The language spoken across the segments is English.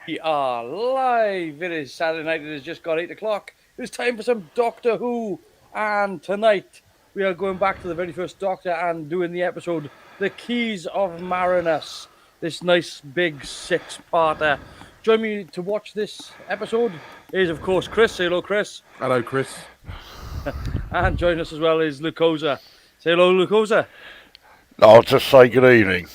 We are live. It is Saturday night. It has just got 8 o'clock. It is time for some Doctor Who. And tonight we are going back to the very first Doctor and doing the episode The Keys of Marinus. This nice big six-parter. Join me to watch this episode is, of course, Chris. Say hello, Chris. Hello, Chris. And join us as well is Lucosa. Say hello, Lucosa. I'll just say good evening.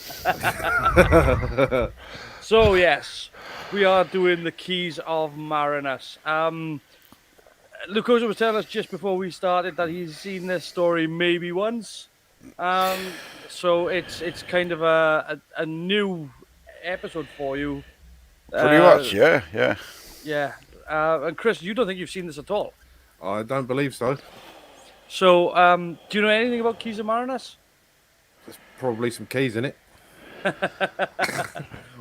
So, yes, we are doing The Keys of Marinus. Lucosa was telling us just before we started that he's seen this story maybe once. So it's kind of a new episode for you. Pretty much, yeah. Yeah. And Chris, you don't think you've seen this at all. I don't believe so. So, do you know anything about Keys of Marinus? There's probably some keys in it.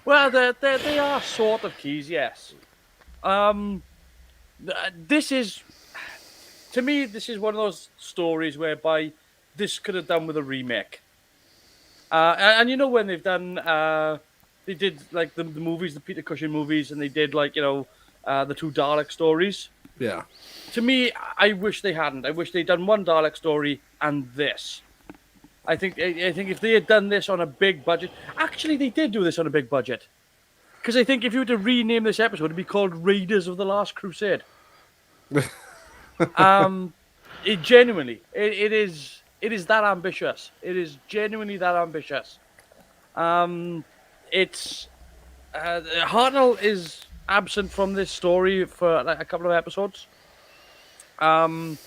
Well, they are sort of keys, yes. This is, to me, this is one of those stories whereby this could have done with a remake. And you know when they've done, they did like the movies, the Peter Cushing movies, and they did like the two Dalek stories. Yeah. To me, I wish they hadn't. I wish they'd done one Dalek story and this. I think if they had done this on a big budget, actually they did do this on a big budget. Because I think if you were to rename this episode, it'd be called Raiders of the Last Crusade. It genuinely, it is that ambitious. It is genuinely that ambitious. It's Hartnell is absent from this story for like a couple of episodes. But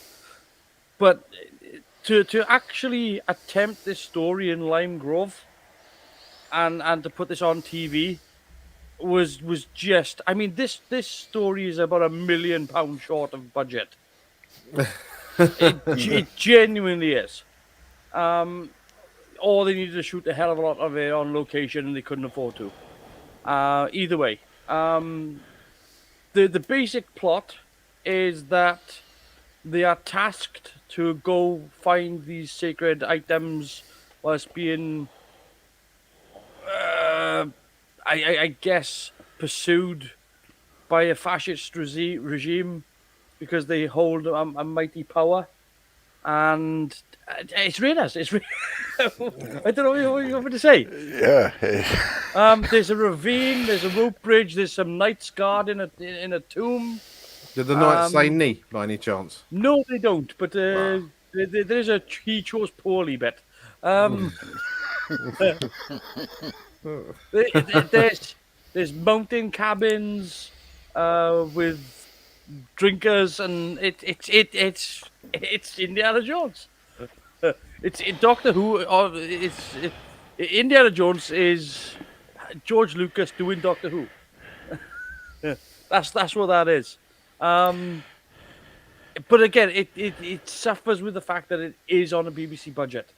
to actually attempt this story in Lime Grove and to put this on TV was just, I mean, this story is about £1 million short of budget. It genuinely is. Or they needed to shoot a hell of a lot of it on location and they couldn't afford to. Either way, the basic plot is that they are tasked to go find these sacred items whilst being, I guess, pursued by a fascist regime because they hold a mighty power. And it's Raiders. It's I don't know what you want me to say. Yeah. There's a ravine. There's a rope bridge. There's some knights guard in a tomb. Did the knights say knee by any chance? No, they don't. But there's a he chose poorly bit. There's mountain cabins with drinkers, and it's Indiana Jones. It's Doctor Who. Indiana Jones is George Lucas doing Doctor Who. That's what that is. But again, it suffers with the fact that it is on a BBC budget,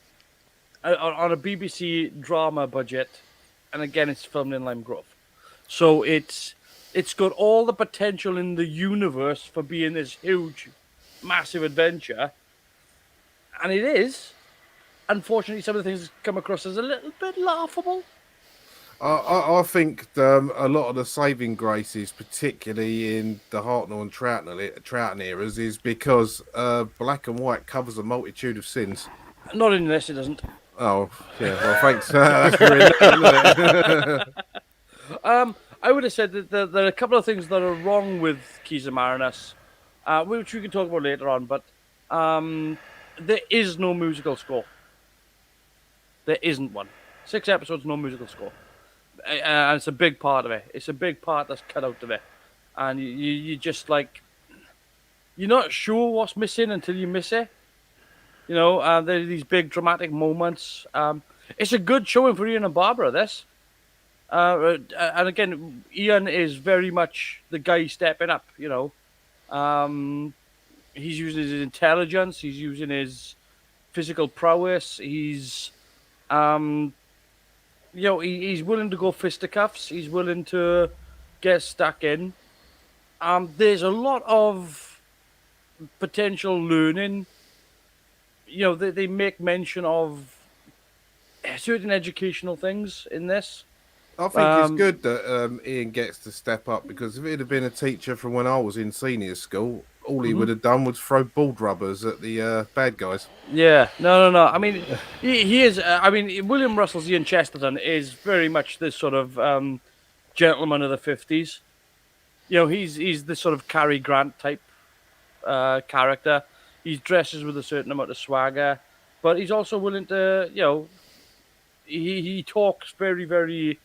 on a BBC drama budget, and again, it's filmed in Lime Grove, so it's got all the potential in the universe for being this huge, massive adventure, and it is. Unfortunately, some of the things come across as a little bit laughable. I think a lot of the saving graces, particularly in the Hartnell and Troughton eras, is because black and white covers a multitude of sins. Not in this, it doesn't. Oh, yeah. Well, thanks. That's really I would have said that there are a couple of things that are wrong with Keys of Marinus, which we can talk about later on, but there is no musical score. There isn't one. 6 episodes, no musical score. And it's a big part of it. It's a big part that's cut out of it. And you just like, you're not sure what's missing until you miss it. There are these big dramatic moments. It's a good showing for Ian and Barbara, this. And again, Ian is very much the guy stepping up, He's using his intelligence. He's using his physical prowess. He's he's willing to go fisticuffs. He's willing to get stuck in. There's a lot of potential learning. They make mention of certain educational things in this. I think it's good that Ian gets to step up, because if he'd have been a teacher from when I was in senior school, all he would have done was throw bald rubbers at the bad guys. Yeah, no. I mean, he is. I mean, William Russell's Ian Chesterton is very much this sort of gentleman of the 50s. You know, he's this sort of Cary Grant type character. He dresses with a certain amount of swagger, but he's also willing to, you know, he talks very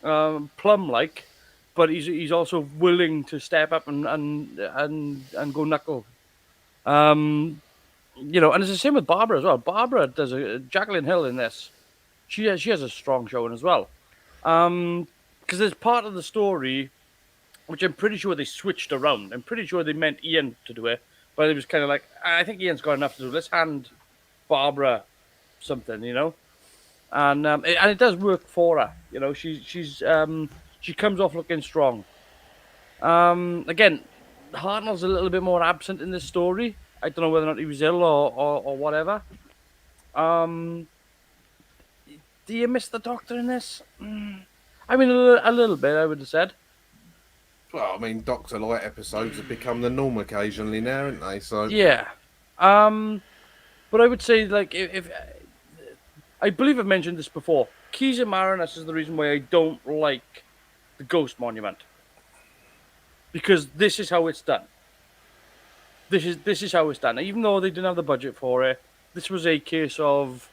plum like, but he's also willing to step up and go knuckle. You know, and it's the same with Barbara as well. Barbara does Jacqueline Hill in this. She has a strong showing as well. Because there's part of the story which I'm pretty sure they switched around. I'm pretty sure they meant Ian to do it, but it was kind of like, I think Ian's got enough to do. Let's hand Barbara something, you know. And it does work for her. You know, she comes off looking strong. Again, Hartnell's a little bit more absent in this story. I don't know whether or not he was ill or whatever. Do you miss the Doctor in this? I mean, a little bit, I would have said. Well, I mean, Doctor Light episodes have become the norm occasionally now, aren't they? So Yeah. But I would say, like, if I believe I've mentioned this before, Keys and Marinus is the reason why I don't like the Ghost Monument, because this is how it's done. This is how it's done. Even though they didn't have the budget for it, this was a case of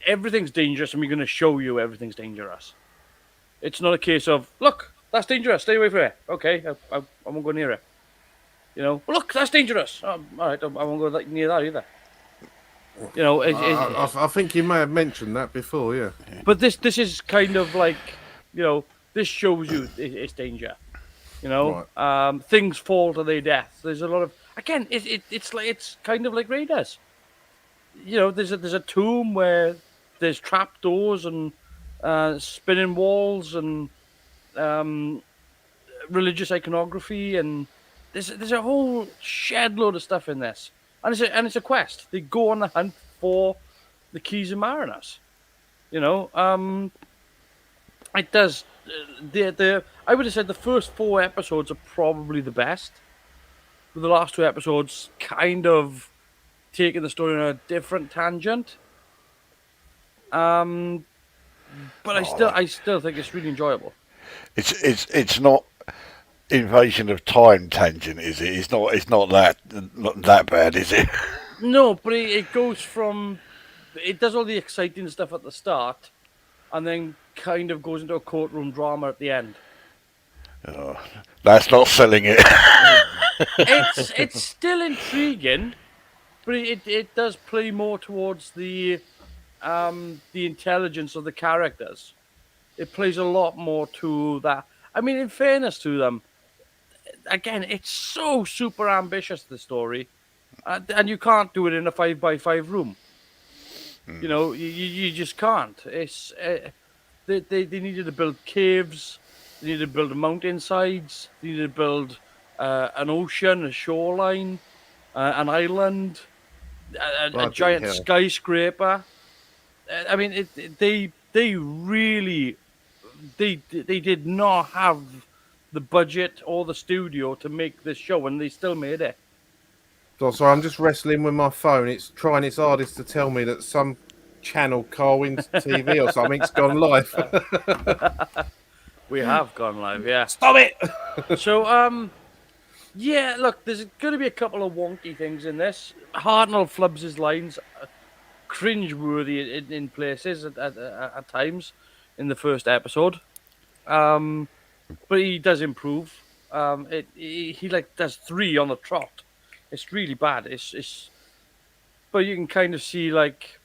everything's dangerous, and we're going to show you everything's dangerous. It's not a case of, look, that's dangerous, stay away from it. Okay, I won't go near it. You know, look, that's dangerous. Oh, all right, I won't go near that either. You know, I think you may have mentioned that before, yeah. But this is kind of like, you know, this shows you it's danger. You know, right. Things fall to their death. There's a lot of, again, it's kind of like Raiders. You know, there's a tomb where there's trap doors and spinning walls and religious iconography, and there's a whole shed load of stuff in this, and it's a quest. They go on the hunt for the Keys of Marinus. You know, it does. I would have said the first 4 episodes are probably the best, with the last 2 episodes kind of taking the story on a different tangent. But I still think it's really enjoyable. It's not Invasion of Time tangent, is it? It's not that bad, is it? No, but it goes from, it does all the exciting stuff at the start, and then kind of goes into a courtroom drama at the end. Oh, that's not selling it. It's still intriguing, but it does play more towards the intelligence of the characters. It plays a lot more to that. I mean, in fairness to them, again, it's so super ambitious, the story, and you can't do it in a 5x5 room. You know, you just can't. It's they needed to build caves, they needed to build mountainsides, they needed to build an ocean, a shoreline, an island, a giant skyscraper. I mean, they really they did not have the budget or the studio to make this show, and they still made it. So sorry, I'm just wrestling with my phone. It's trying its hardest to tell me that some channel, Carwin's TV or something's gone live. We have gone live, yeah. Stop it! So, yeah, look, there's going to be a couple of wonky things in this. Hartnell flubs his lines, cringe-worthy in places at times in the first episode. But he does improve. He like does 3 on the trot. It's really bad. But you can kind of see, like,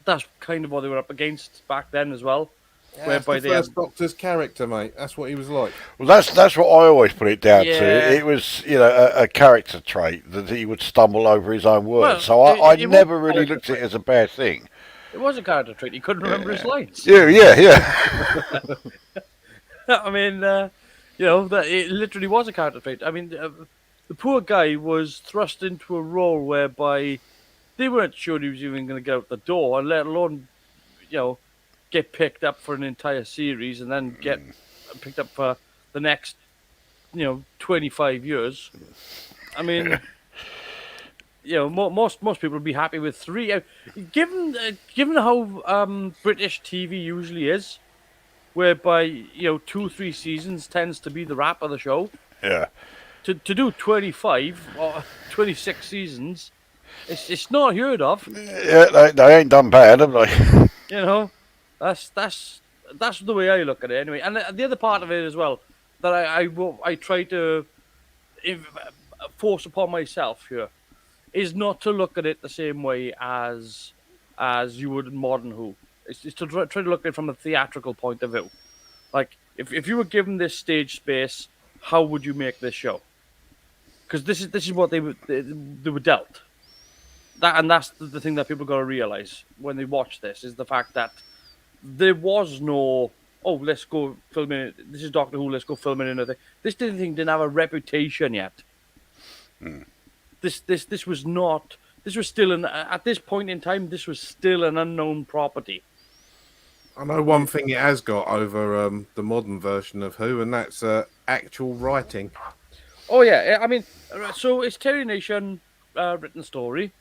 that's kind of what they were up against back then as well. Yeah, whereby the first Doctor's character, mate. That's what he was like. Well, that's what I always put it down to. It was, you know, a character trait that he would stumble over his own words. Well, so I never really looked at it as a bad thing. It was a character trait. He couldn't remember his lines. Yeah. I mean, you know, it literally was a character trait. I mean, the poor guy was thrust into a role whereby they weren't sure he was even going to get out the door, and let alone, you know, get picked up for an entire series and then get picked up for the next 25 years. I mean, most people would be happy with 3. Given how British TV usually is, whereby 2-3 seasons tends to be the wrap of the show. Yeah. To do 25 or 26 seasons, it's not heard of. Yeah, they ain't done bad, have they? That's the way I look at it anyway. And the other part of it as well that I try to force upon myself here is not to look at it the same way as you would in modern Who. It's to try to look at it from a theatrical point of view. Like if you were given this stage space, how would you make this show? Because this is what they were dealt. That's the thing that people got to realize when they watch this is the fact that there was no let's go film it. This is Doctor Who. Let's go film it in a thing. This didn't have a reputation yet. This was not. This was still at this point in time. This was still an unknown property. I know one thing it has got over the modern version of Who, and that's actual writing. Oh yeah, I mean, so it's Terry Nation written story.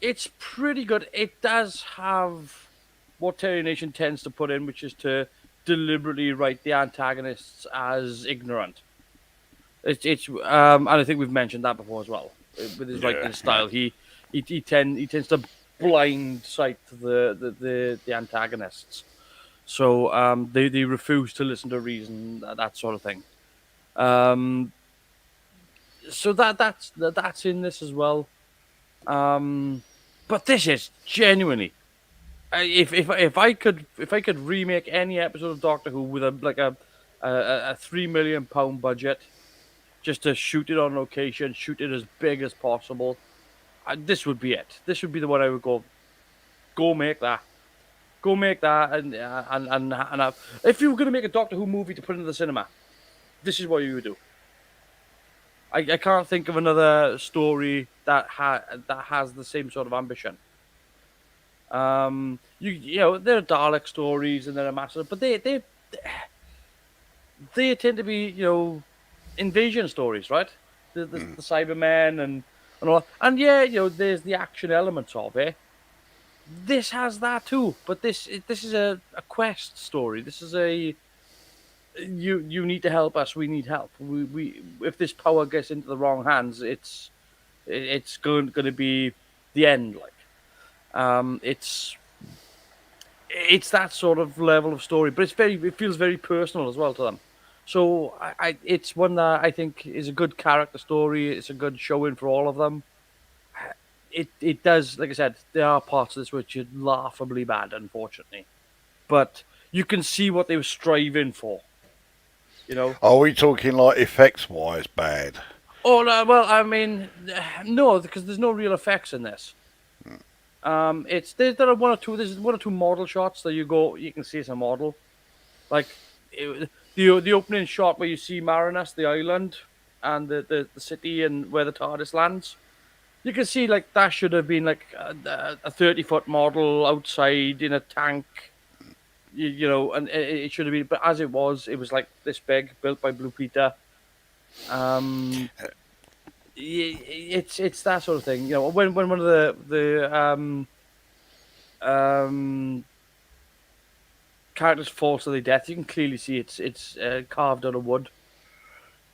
It's pretty good. It does have what Terry Nation tends to put in, which is to deliberately write the antagonists as ignorant. And I think we've mentioned that before as well. With his writing style, he tends to blind sight the antagonists. So they refuse to listen to reason, that sort of thing. So that's in this as well. But this is genuinely, if I could remake any episode of Doctor Who with a £3 million budget, just to shoot it on location, shoot it as big as possible, this would be it. This would be the one I would go make that. Go make that, and if you were going to make a Doctor Who movie to put into the cinema, this is what you would do. I can't think of another story that has the same sort of ambition. There are Dalek stories and there are massive, but they tend to be invasion stories, right? The Cybermen and all, and there's the action elements of it. This has that too, but this is a quest story. This is a you need to help us. We need help. We if this power gets into the wrong hands, it's going to be the end. It's that sort of level of story, but it feels very personal as well to them. So it's one that I think is a good character story. It's a good showing for all of them. It does, like I said, there are parts of this which are laughably bad, unfortunately, but you can see what they were striving for. Are we talking like effects wise bad? Oh no, well, I mean, no, because there's no real effects in this. There are one or two. There's one or two model shots that you can see it's a model, like the opening shot where you see Marinus, the island, and the city and where the TARDIS lands. You can see like that should have been like a 30-foot model outside in a tank, and it should have been. But as it was like this big, built by Blue Peter. It's that sort of thing. When one of the characters falls to their death, you can clearly see it's carved out of wood.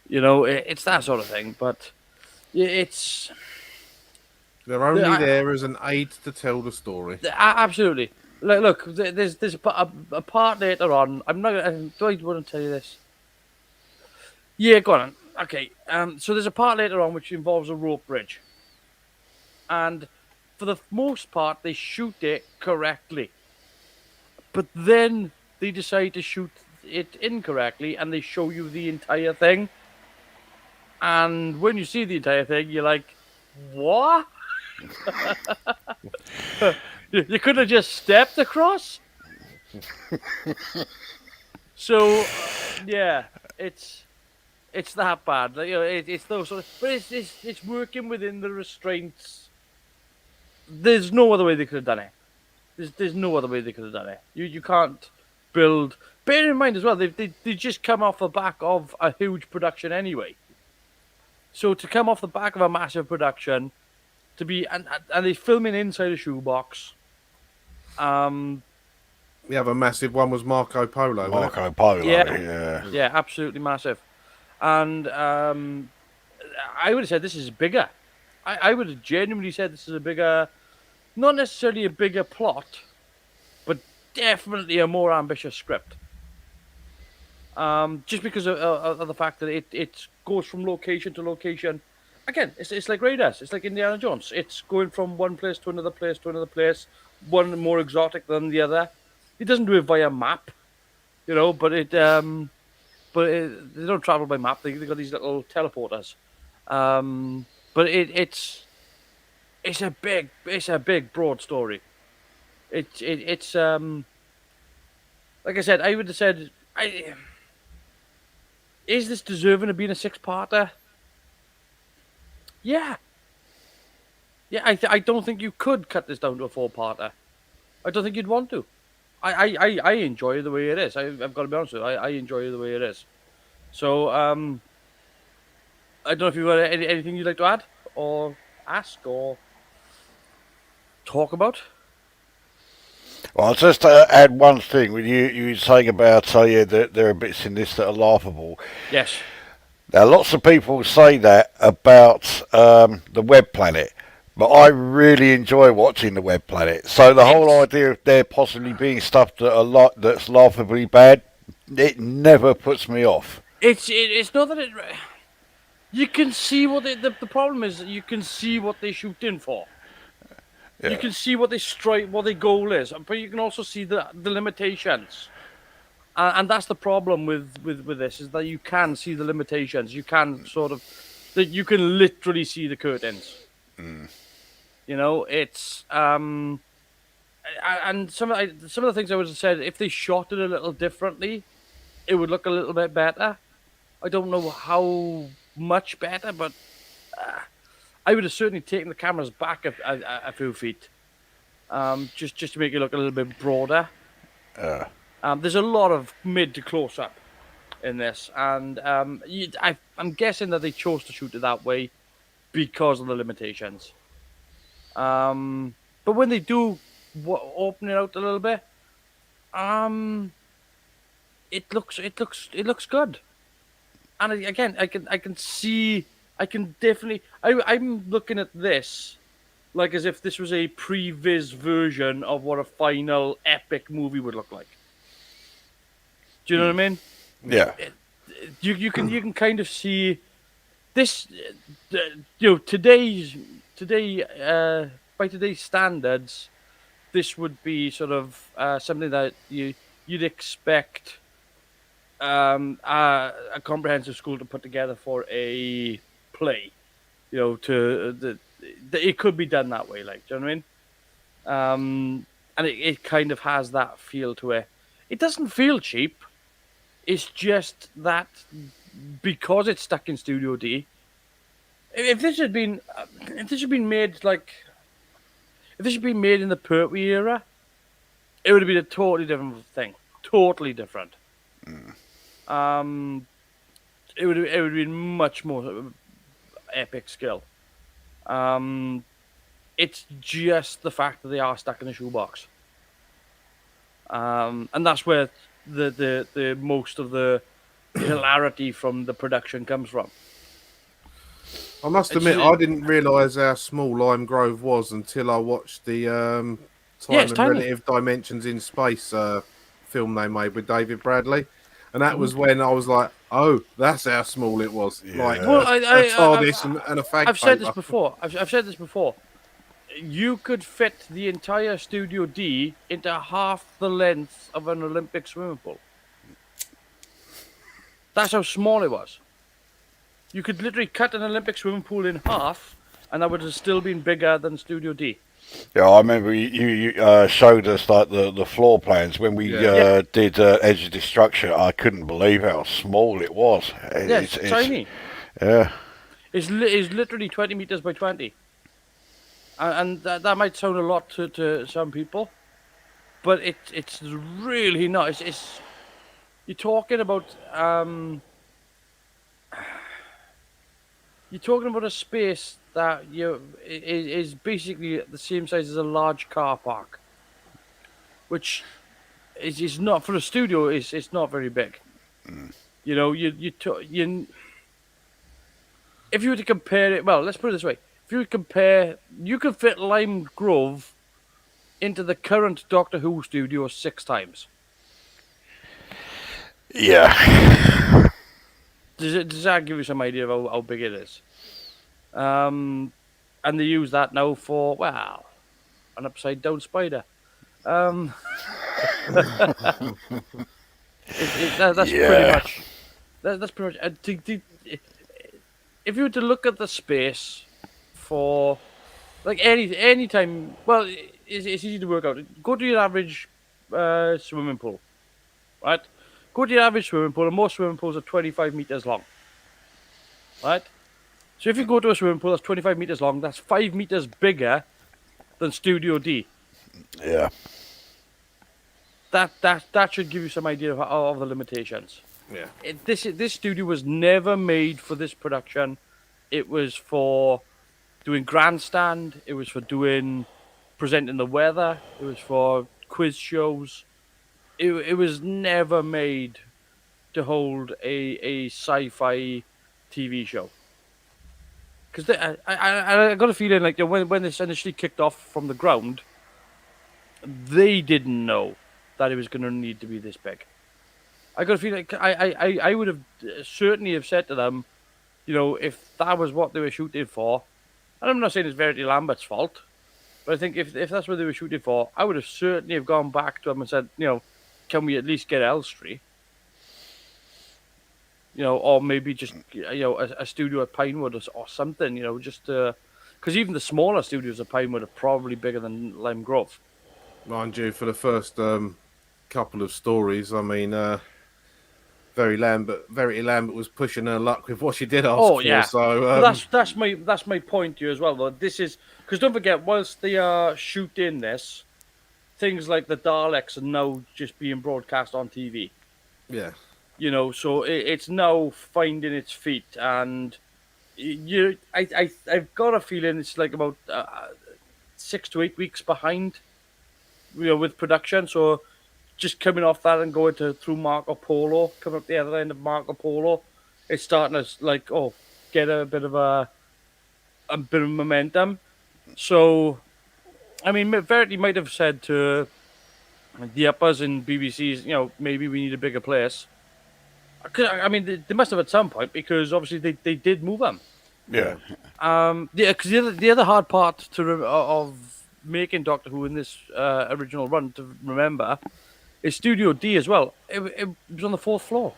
It's that sort of thing. But it's they're only there as an aid to tell the story. Absolutely. Look, there's a part later on. I'm not. Do I want to tell you this? Yeah, go on. Okay. So there's a part later on which involves a rope bridge, and for the most part they shoot it correctly, but then they decide to shoot it incorrectly, and they show you the entire thing. And when you see the entire thing, you're like, "What? You could have just stepped across." So, yeah, it's that bad. It's those sort of, but it's working within the restraints. There's no other way they could have done it. There's no other way they could have done it. You can't build. Bear in mind as well, they just come off the back of a huge production anyway. So to come off the back of a massive production, to be and they're filming inside a shoebox. The other massive one was Marco Polo. Marco Polo, yeah, absolutely massive. And I would have said this is bigger. I would have genuinely said this is a bigger, not necessarily a bigger plot, but definitely a more ambitious script. Just because of the fact that it goes from location to location. Again, it's like Raiders. It's like Indiana Jones. It's going from one place to another place to another place, one more exotic than the other. It doesn't do it via map, but they don't travel by map. They got these little teleporters. But it's a big broad story. It's like I said, I would have said is this deserving of being a 6-parter? Yeah. Yeah, I don't think you could cut this down to a 4-parter. I don't think you'd want to. I enjoy the way it is. I've got to be honest with you. I enjoy the way it is. So, I don't know if you've got anything you'd like to add or ask or talk about. Well, I'll just add one thing. When you were saying about, that there are bits in this that are laughable. Yes. Now, lots of people say that about the Web Planet, but I really enjoy watching the Web Planet. So the whole idea of there possibly being stuff that's laughably bad, it never puts me off. It's not that it. You can see what the problem is. You can see what they're shooting for. Yeah. You can see what their goal is, but you can also see the limitations. And that's the problem with this, is that you can see the limitations. You can you can literally see the curtains. Mm. It's and some of the things I would have said, if they shot it a little differently, it would look a little bit better. I don't know how much better, but I would have certainly taken the cameras back a few feet, just to make it look a little bit broader. There's a lot of mid to close up in this, and I'm guessing that they chose to shoot it that way because of the limitations. But when they do open it out a little bit, it looks good. And again, I can definitely. I'm looking at this like as if this was a previs version of what a final epic movie would look like. Do you know what I mean? Yeah. You can kind of see this. Today by today's standards, this would be sort of something that you'd expect a comprehensive school to put together for a play. It could be done that way. Like, do you know what I mean? And it kind of has that feel to it. It doesn't feel cheap. It's just that because it's stuck in Studio D. If this had been made in the Pertwee era, it would have been a totally different thing. Totally different. Mm. It would have been much more epic skill. It's just the fact that they are stuck in a shoebox. And that's where the most of the hilarity from the production comes from. I must admit, I didn't realise how small Lime Grove was until I watched the Time and Relative Dimensions in Space film they made with David Bradley. And that was when I was like, oh, that's how small it was. Yeah. Like, a TARDIS and a fag I've said this before. I've said this before. You could fit the entire Studio D into half the length of an Olympic swimming pool. That's how small it was. You could literally cut an Olympic swimming pool in half, and that would have still been bigger than Studio D. Yeah, I remember you showed us like the floor plans when we did Edge of Destruction. I couldn't believe how small it was. It's tiny. Yeah. It's literally 20 meters by 20. And that might sound a lot to some people, but it's really not. It's you're talking about you're talking about a space that is basically the same size as a large car park, which is not for a studio. It's not very big. You know, if you were to compare it, well, let's put it this way: if you would compare, you could fit Lime Grove into the current Doctor Who studio 6 times. Yeah. Does that give you some idea of how big it is? And they use that now for, well, an upside down spider. That's pretty Yeah. much. That's pretty much. If you were to look at the space for like any time, well, it's easy to work out. Go to your average swimming pool, right? Go to your average swimming pool, and most swimming pools are 25 meters long, right? So if you go to a swimming pool that's 25 meters long, that's 5 meters bigger than Studio D. Yeah. That should give you some idea of the limitations. Yeah. This studio was never made for this production. It was for doing grandstand. It was for doing presenting the weather. It was for quiz shows. It was never made to hold a sci-fi TV show. Because I got a feeling like when this initially kicked off from the ground, they didn't know that it was going to need to be this big. I got a feeling like I would have certainly have said to them, you know, if that was what they were shooting for, and I'm not saying it's Verity Lambert's fault, but I think if that's what they were shooting for, I would have certainly have gone back to them and said, you know, can we at least get Elstree? You know, or maybe just a studio at Pinewood or something. You know, just because even the smaller studios at Pinewood are probably bigger than Lime Grove. Mind you, for the first couple of stories, I mean, Verity Lambert was pushing her luck with what she did ask for. Yeah. So But that's my point to you as well. Though this is because don't forget, whilst they are shooting this, things like the Daleks are now just being broadcast on TV. yeah. You know, so it's now finding its feet, and I've got a feeling it's like about 6 to 8 weeks behind, you know, with production. So just coming off that and going through Marco Polo, coming up the other end of Marco Polo, it's starting to get a bit of momentum. So, I mean, Verity might have said to the uppers and BBC's, you know, maybe we need a bigger place. I mean, they must have at some point because obviously they did move them. Yeah. Because the other hard part of making Doctor Who in this original run to remember is Studio D as well. It was on the 4th floor.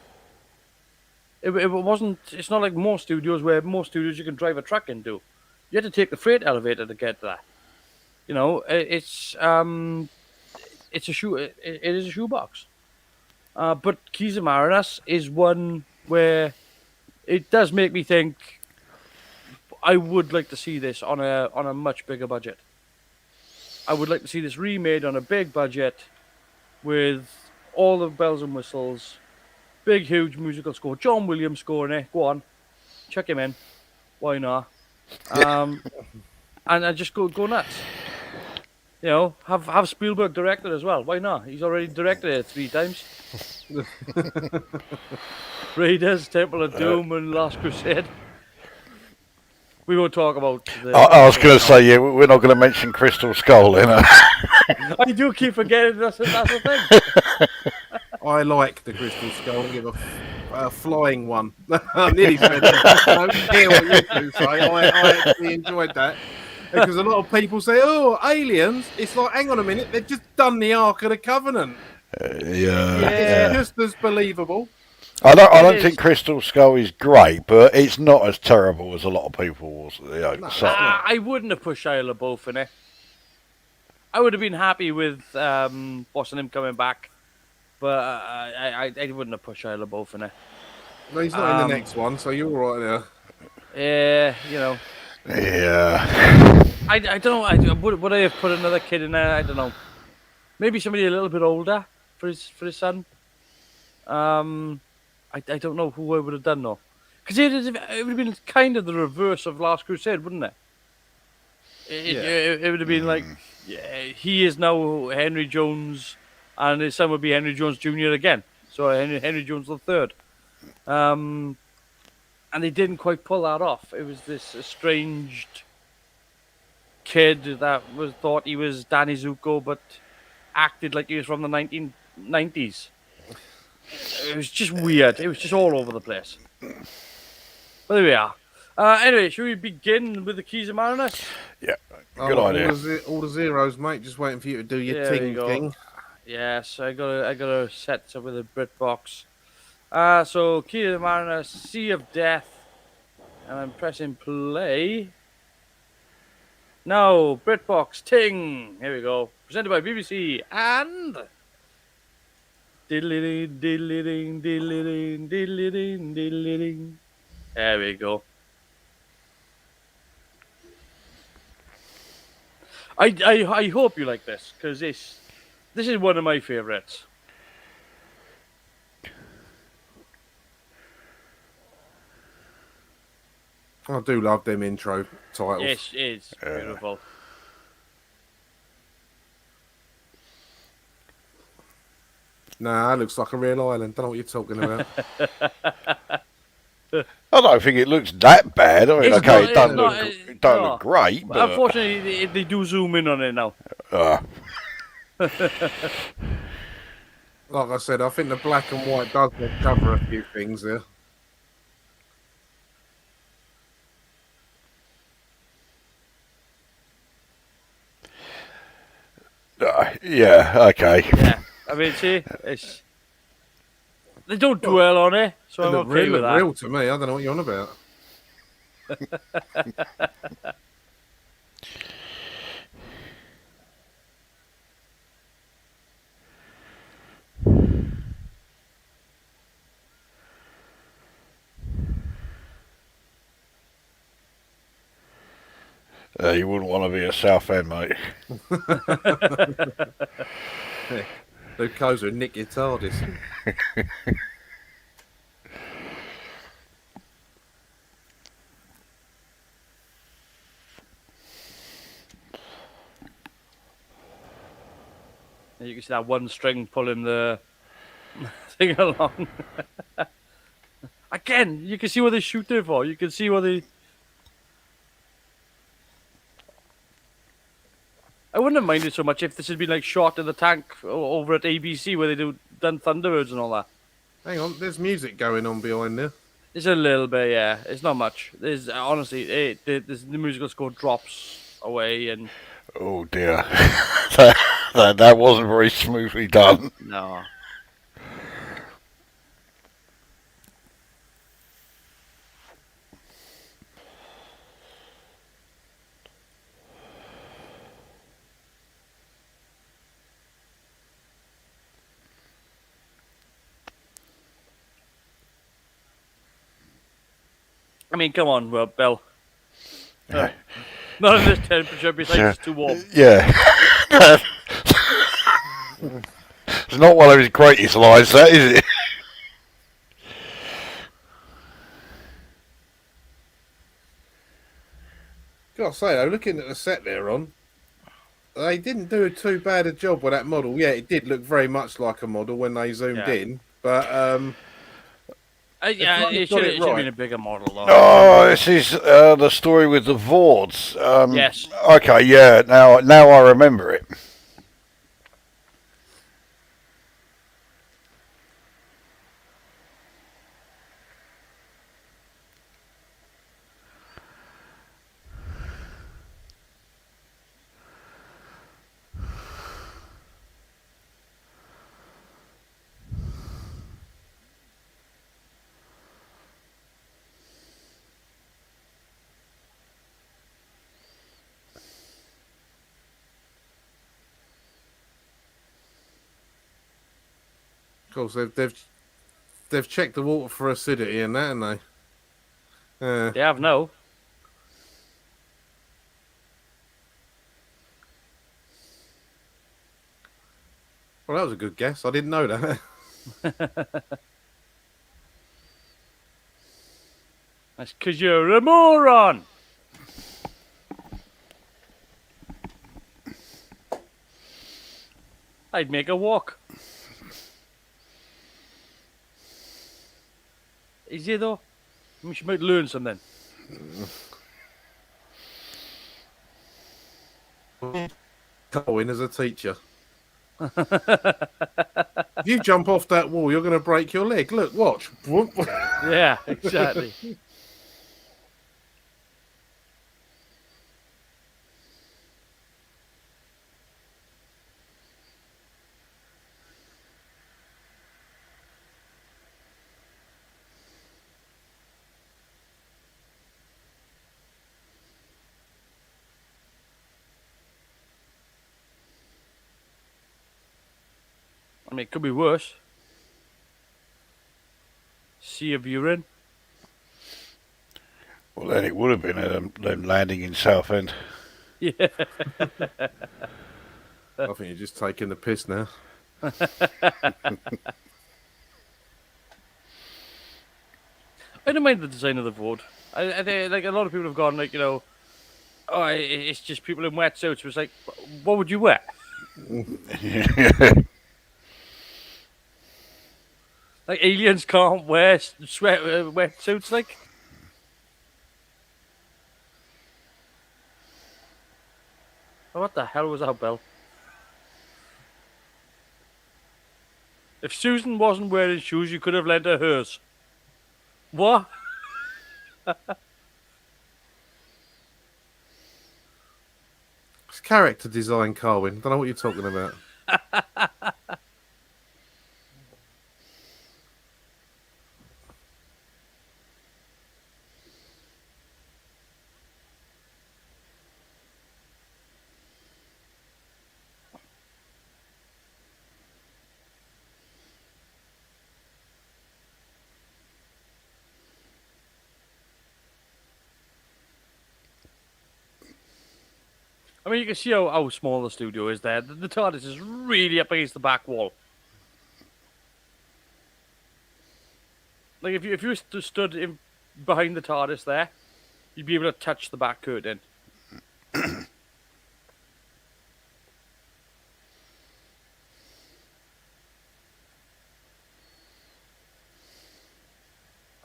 It wasn't. It's not like most studios where most studios you can drive a truck into. You had to take the freight elevator to get there. You know, it's a shoe. It is a shoebox. But Keys of Marinus is one where it does make me think I would like to see this on a much bigger budget. I would like to see this remade on a big budget with all the bells and whistles, big huge musical score. John Williams scoring it. Go on, chuck him in. Why not? And just go nuts. You know, have Spielberg direct it as well. Why not? He's already directed it 3 times. Raiders, Temple of Doom, and Last Crusade. We won't talk about. I was going to say, yeah, we're not going to mention Crystal Skull, you know. I do keep forgetting that's the thing. I like the Crystal Skull. Give a flying one. I nearly said that. I don't care what you do say. I actually enjoyed that. Because a lot of people say, oh, aliens. It's like, hang on a minute, they've just done the Ark of the Covenant. It's just as believable. I don't think Crystal Skull is great, but it's not as terrible as a lot of people say. I wouldn't have pushed Shia LaBeouf in it. I would have been happy with watching him coming back, but I wouldn't have pushed Shia LaBeouf in it. No, he's not in the next one, so you're all right there. Yeah, you know. Yeah. I don't know. Would I have put another kid in there? I don't know. maybe somebody a little bit older for his son. I don't know who I would have done though, because it would have been kind of the reverse of Last Crusade, wouldn't it? It would have been like, yeah, he is now Henry Jones, and his son would be Henry Jones Jr. again. So Henry Jones the third. And they didn't quite pull that off. It was this estranged kid that was thought he was Danny Zuko, but acted like he was from the 1990s. It was just weird. It was just all over the place. But there we are. Anyway, should we begin with the keys of Marinus? Yeah, good idea. All the zeros, mate. Just waiting for you to do your There we ting go. thing. Yes, I gotta set up with a BritBox. So key of Marinus, Sea of Death, and I'm pressing play. Now, BritBox Ting. Here we go. Presented by BBC and diddly diddly diddly diddly diddly. There we go. I hope you like this, because this is one of my favourites. I do love them intro titles. Yes, it's beautiful. Nah, that looks like a real island. Don't know what you're talking about. I don't think it looks that bad. I mean, It's okay, not- it don't it's look not- it don't no. look great, but Unfortunately, they do zoom in on it now. Like I said, I think the black and white does cover a few things there. yeah, okay. Yeah, I mean, see, they don't dwell on it, so They I'm look okay with that. real to me. I don't know what you're on about. You wouldn't want to be a Southend, mate. Luke Kozer and Nick your TARDIS. You can see that one string pulling the thing along. Again, you can see what they're shooting for. You can see what they. I wouldn't have minded so much if this had been like shot in the tank over at ABC where they done Thunderbirds and all that. Hang on, there's music going on behind there. It's a little bit, yeah. It's not much. There's honestly, the musical score drops away, and Oh dear, that wasn't very smoothly done. no. I mean, come on, well, Bill. Not in this temperature, besides it's too warm. Yeah. It's not one of his greatest lines, that is it? Gotta say though, looking at the set they're on, they didn't do too bad a job with that model. Yeah, it did look very much like a model when they zoomed in, but Yeah, kind of it got should it have right. been a bigger model, though. Oh, this is the story with the Vords. Yes. Okay, yeah. Now I remember it. of course they've checked the water for acidity and that, haven't they? They have no. Well, that was a good guess. I didn't know that. That's because you're a moron. I'd make a walk. Is it though? I mean, she might learn something. Colin as a teacher. If you jump off that wall, you're going to break your leg. Look, watch. Yeah, exactly. I mean, it could be worse. Sea of urine. Well, then it would have been them landing in Southend. Yeah. I think you're just taking the piss now. I don't mind the design of the board. I think like a lot of people have gone like, oh, it's just people in wetsuits. It's like, what would you wear? Like aliens can't wear wetsuits, like. Oh, what the hell was that, Bill? If Susan wasn't wearing shoes, you could have lent her hers. What? It's character design, Carwin. Don't know what you're talking about. I mean, you can see how small the studio is there. The TARDIS is really up against the back wall. Like, if you stood behind the TARDIS there, you'd be able to touch the back curtain. I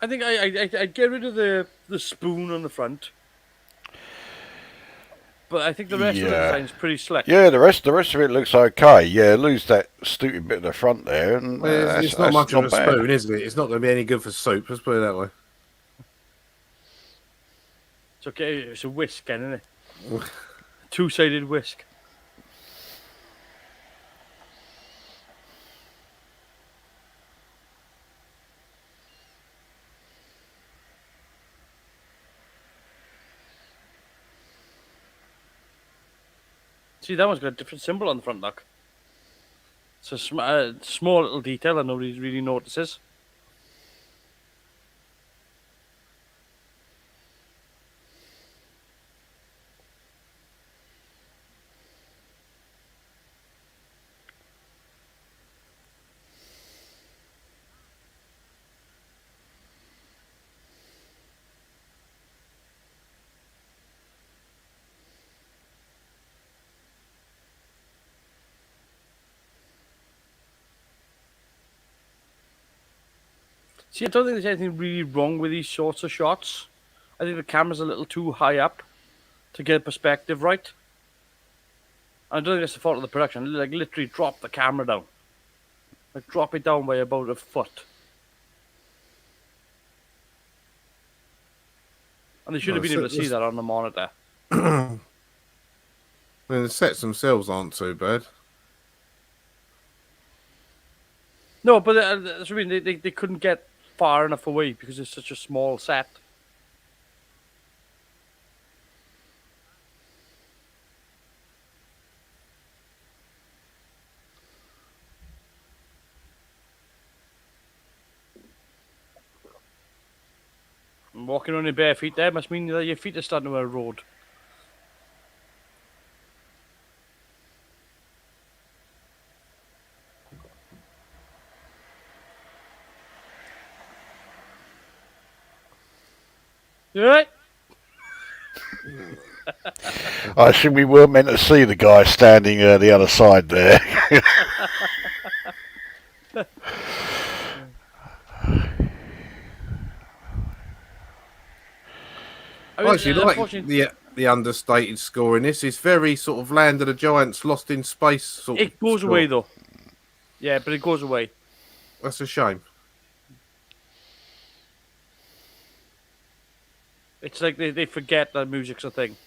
think I'd get rid of the spoon on the front. But I think the rest of the design's pretty slick. Yeah, the rest of it looks okay. Yeah, lose that stupid bit at the front there, and Well, it's not much of a bad. spoon, is it? It's not going to be any good for soup. Let's put it that way. It's okay. It's a whisk, isn't it? Two-sided whisk. See, that one's got a different symbol on the front, look. It's a small little detail that nobody really notices. See, I don't think there's anything really wrong with these sorts of shots. I think the camera's a little too high up to get perspective right. I don't think that's the fault of the production. Like, literally drop the camera down. Like, drop it down by about a foot. And they should have been able to see that on the monitor. I mean, the sets themselves aren't too bad. No, but that's what I mean. They couldn't get far enough away because it's such a small set. And walking on your bare feet there must mean that your feet are starting to erode. You right? I assume we weren't meant to see the guy standing the other side there. I I mean, actually like unfortunately, the understated score in this. It's very sort of Land of the Giants, Lost in Space sort of it goes score. away though. Yeah, but it goes away. That's a shame. It's like they forget that music's a thing.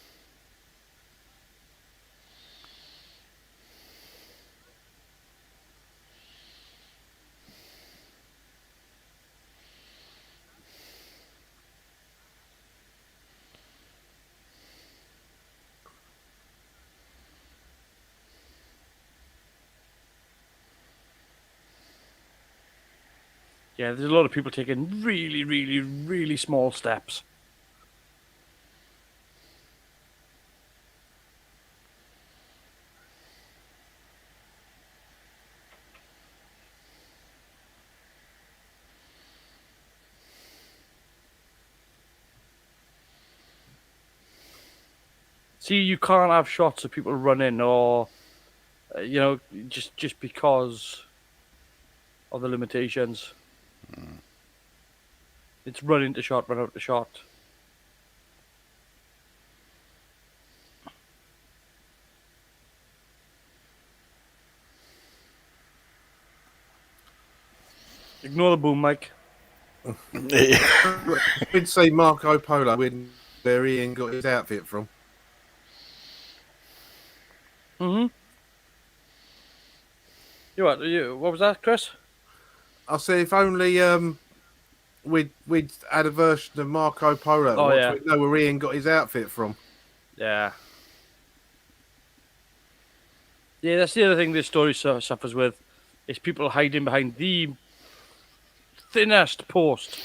Yeah, there's a lot of people taking really, really, really small steps. See, you can't have shots of people running or, just because of the limitations. It's run into shot, run out to shot. Ignore the boom mic. We'd say Marco Polo where Ian got his outfit from. Mm-hmm. What was that, Chris? I said if only we'd had a version of Marco Polo Oh, yeah. we'd know where Ian got his outfit from. Yeah. Yeah, that's the other thing this story suffers with, is people hiding behind the thinnest post.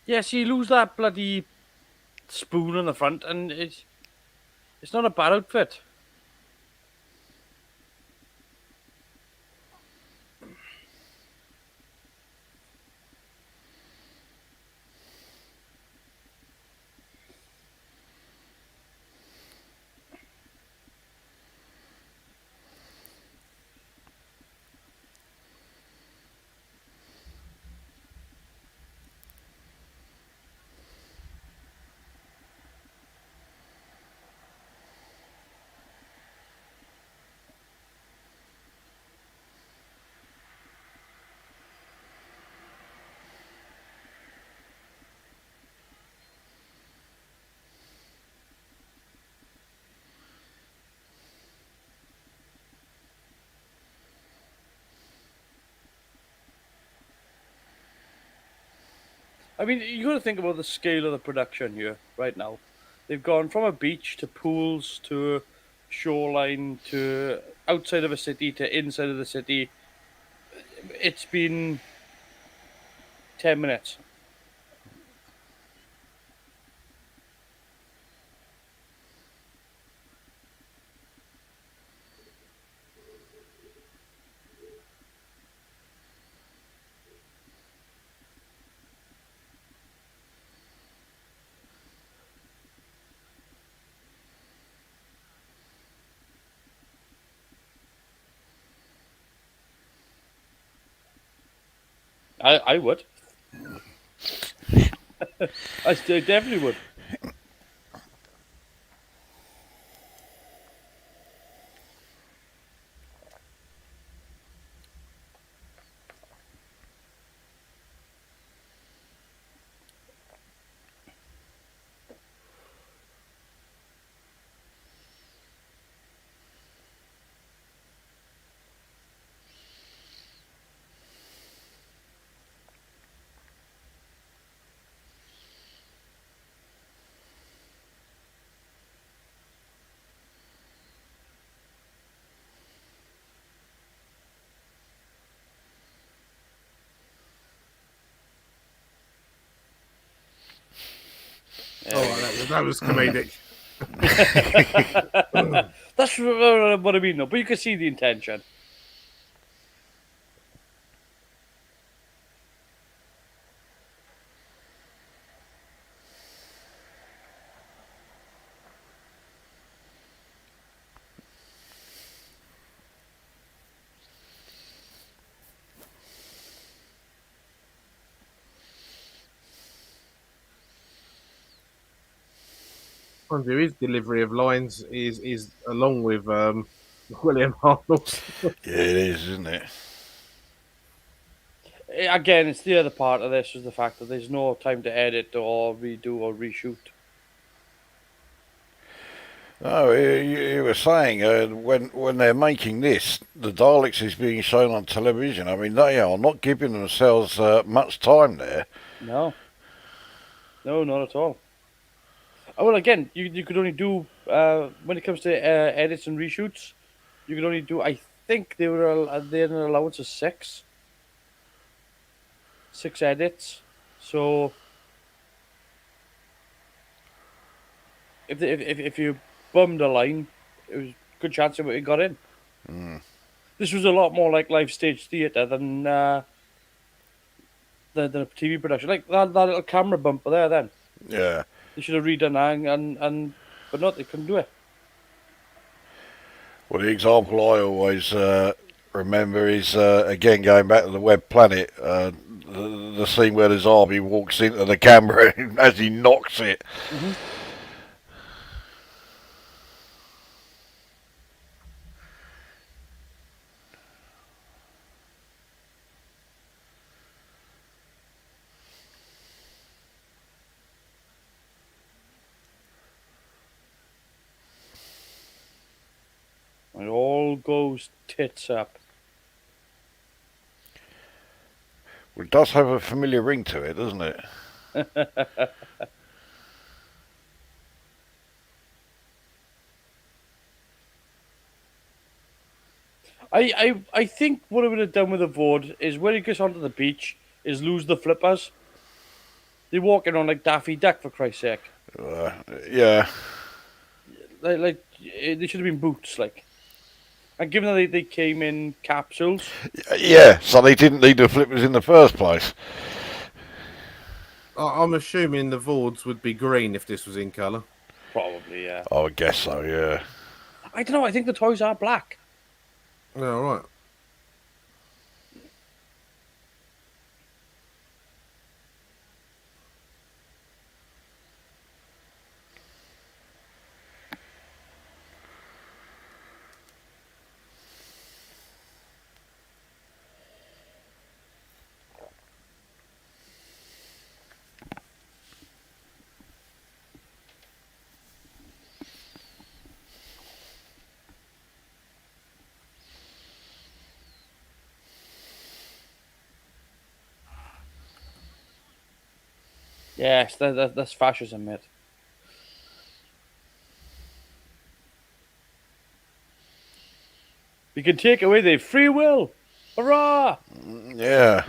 Yeah, so you lose that bloody spoon on the front, and it's not a bad outfit. I mean, you got to think about the scale of the production here right now. They've gone from a beach to pools to shoreline to outside of a city to inside of the city. It's been 10 minutes. I would. I definitely would. Oh, that was comedic. That That's what I mean, though. But you can see the intention. Mind you, his delivery of lines is along with William Arnold's. Yeah, it is, isn't it? Again, it's the other part of this is the fact that there's no time to edit or redo or reshoot. No, you were saying when they're making this, the Daleks is being shown on television. I mean, they are not giving themselves much time there. No, not at all. Well, again, you could only do when it comes to edits and reshoots, you could only do. I think they had an allowance of six edits. So if you bummed a line, it was a good chance it got in. This was a lot more like live stage theatre than a TV production. Like that little camera bumper there. Then Yeah. they should have redone that, and but not. They couldn't do it. Well, the example I always remember is again going back to the Web Planet, the scene where the zombie walks into the camera as he knocks it. Mm-hmm. It all goes tits up. Well, it does have a familiar ring to it, doesn't it? I think what I would have done with the Vord is when he gets onto the beach is lose the flippers. They're walking on like Daffy Duck, for Christ's sake. Yeah. They should have been boots, like. And given that they came in capsules, Yeah, so they didn't need the flippers in the first place. I'm assuming the Vords would be green if this was in colour. probably, yeah. I would guess so, yeah. I don't know. I think the toys are black. Yeah, all right. Yes, that's fascism, mate. We can take away their free will. Hurrah! Yeah.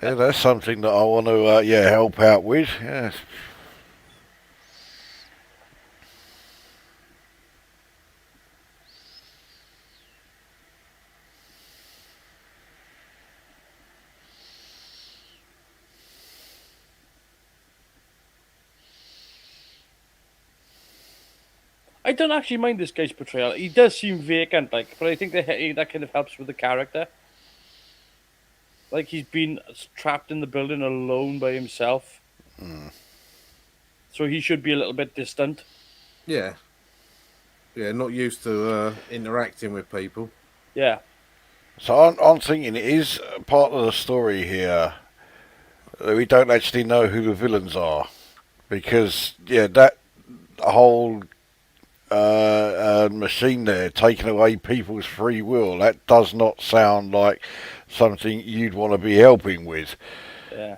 Yeah, that's something that I want to, help out with. Yes. I don't actually mind this guy's portrayal. He does seem vacant, like, but I think that kind of helps with the character. Like he's been trapped in the building alone by himself, so he should be a little bit distant. Yeah. Yeah, not used to interacting with people. Yeah, So I'm thinking it is part of the story here that we don't actually know who the villains are. Because, yeah, that whole machine there taking away people's free will, that does not sound like something you'd want to be helping with. yeah.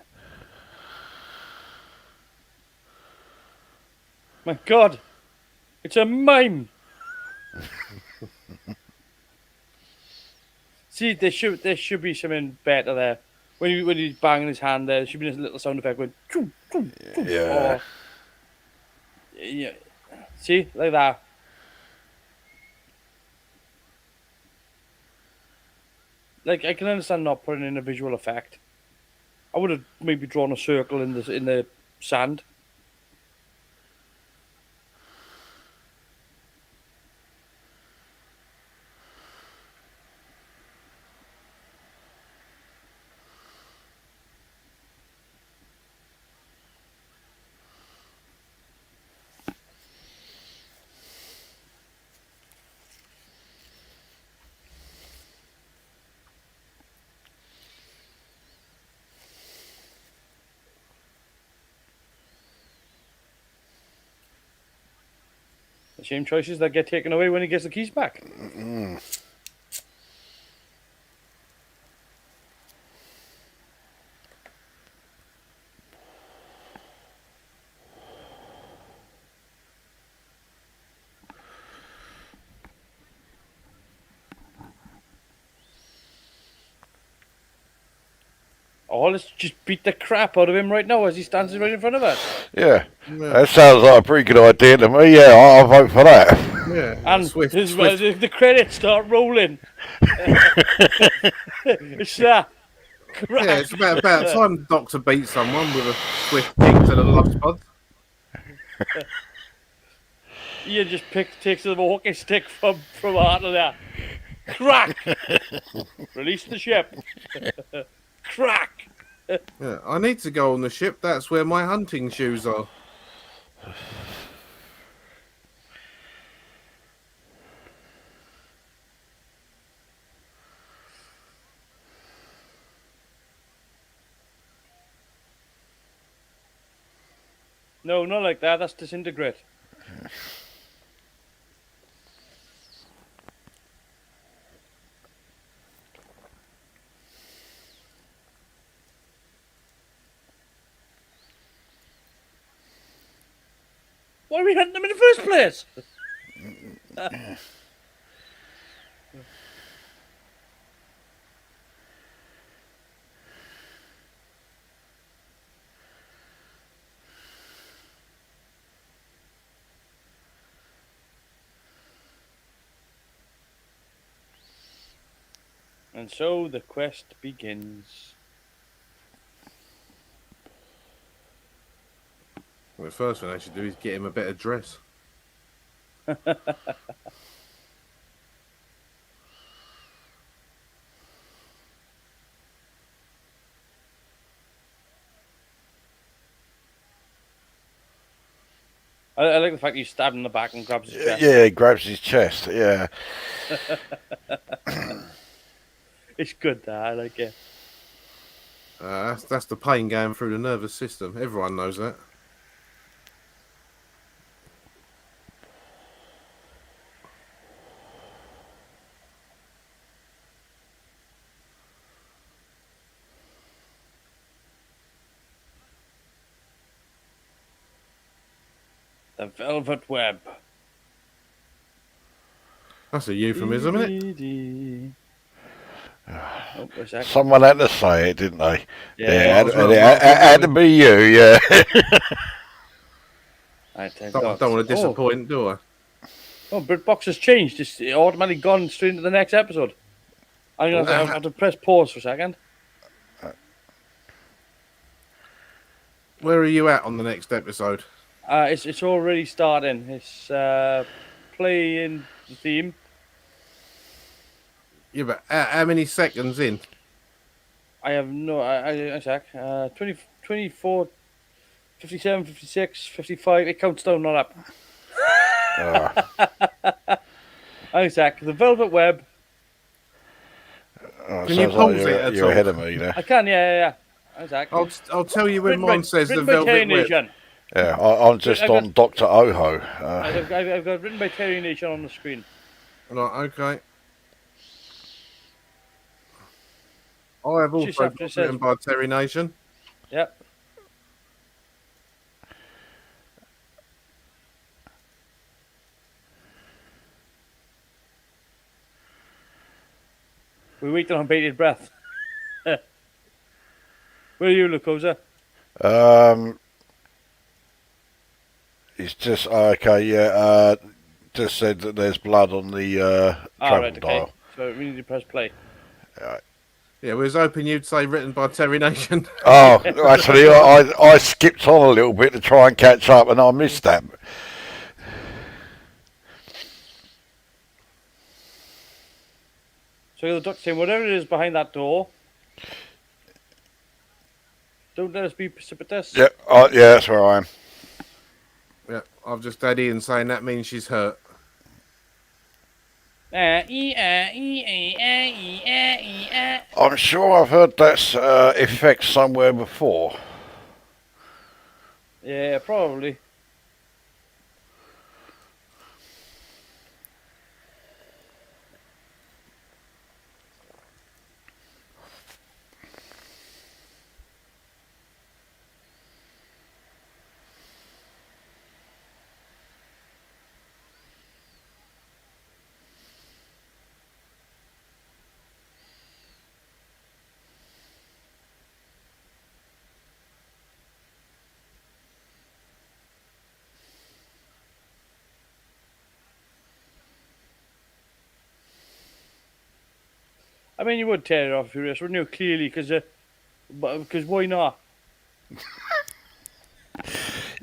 My God, it's a mime. See, there should be something better there. When he's banging his hand there should be a little sound effect going. Choo, choo, choo, Yeah. or, yeah. See, like that. like I can understand not putting in a visual effect. I would have maybe drawn a circle in the sand. The same choices that get taken away when he gets the keys back. Oh, let's just beat the crap out of him right now as he stands right in front of us. Yeah, Yeah. that sounds like a pretty good idea to me. Yeah, I'll vote for that. Yeah, And swift. the credits start rolling. It's that. Crap. Yeah, it's about time the Doctor beats someone with a swift kick to the love spot. Ian just takes the walking stick from out of there. Crack! Release the ship. Crack! Yeah, I need to go on the ship. That's where my hunting shoes are. No, not like that. That's disintegrate. Why are we hunting them in the first place? And so the quest begins. Well, the first thing I should do is get him a better dress. I like the fact you stab him in the back and grabs his chest. Yeah, he grabs his chest. Yeah. It's good, that. I like it. That's the pain going through the nervous system. Everyone knows that. The velvet web. That's a euphemism, isn't it? Oh, wait a sec. Someone had to say it, didn't they? Yeah. it had to be you, yeah. Don't want to disappoint, do I? Oh, BritBox has changed. It's automatically gone straight into the next episode. I'm going to have to press pause for a second. Where are you at on the next episode? It's already starting. It's playing the theme. Yeah, but how many seconds in? I have no... I check. 20, 24, 57, 56, 55. It counts down, not up. I check. The velvet web. Can you pause it at You're all? ahead of me, you know. I can, yeah. Exactly. I'll tell you when mine says the velvet web. Yeah, I'm just on Dr. Oho. I've got written by Terry Nation on the screen. Right, okay. I have also got written by Terry Nation. Yep. We're waiting on bated breath. Where are you, Lucosa? It's just okay. Yeah, just said that there's blood on the travel right, okay. dial. So we need to press play. Right. Yeah, we was hoping you'd say written by Terry Nation. Oh, actually, I skipped on a little bit to try and catch up, and I missed that. So the doctor saying, whatever it is behind that door, don't let us be precipitous. Yeah, yeah, that's where I am. Yeah, I've just had Ian saying that means she's hurt. I'm sure I've heard that effect somewhere before. Yeah, probably. I mean, you would tear it off if you wrist, wouldn't you? Clearly, because why not?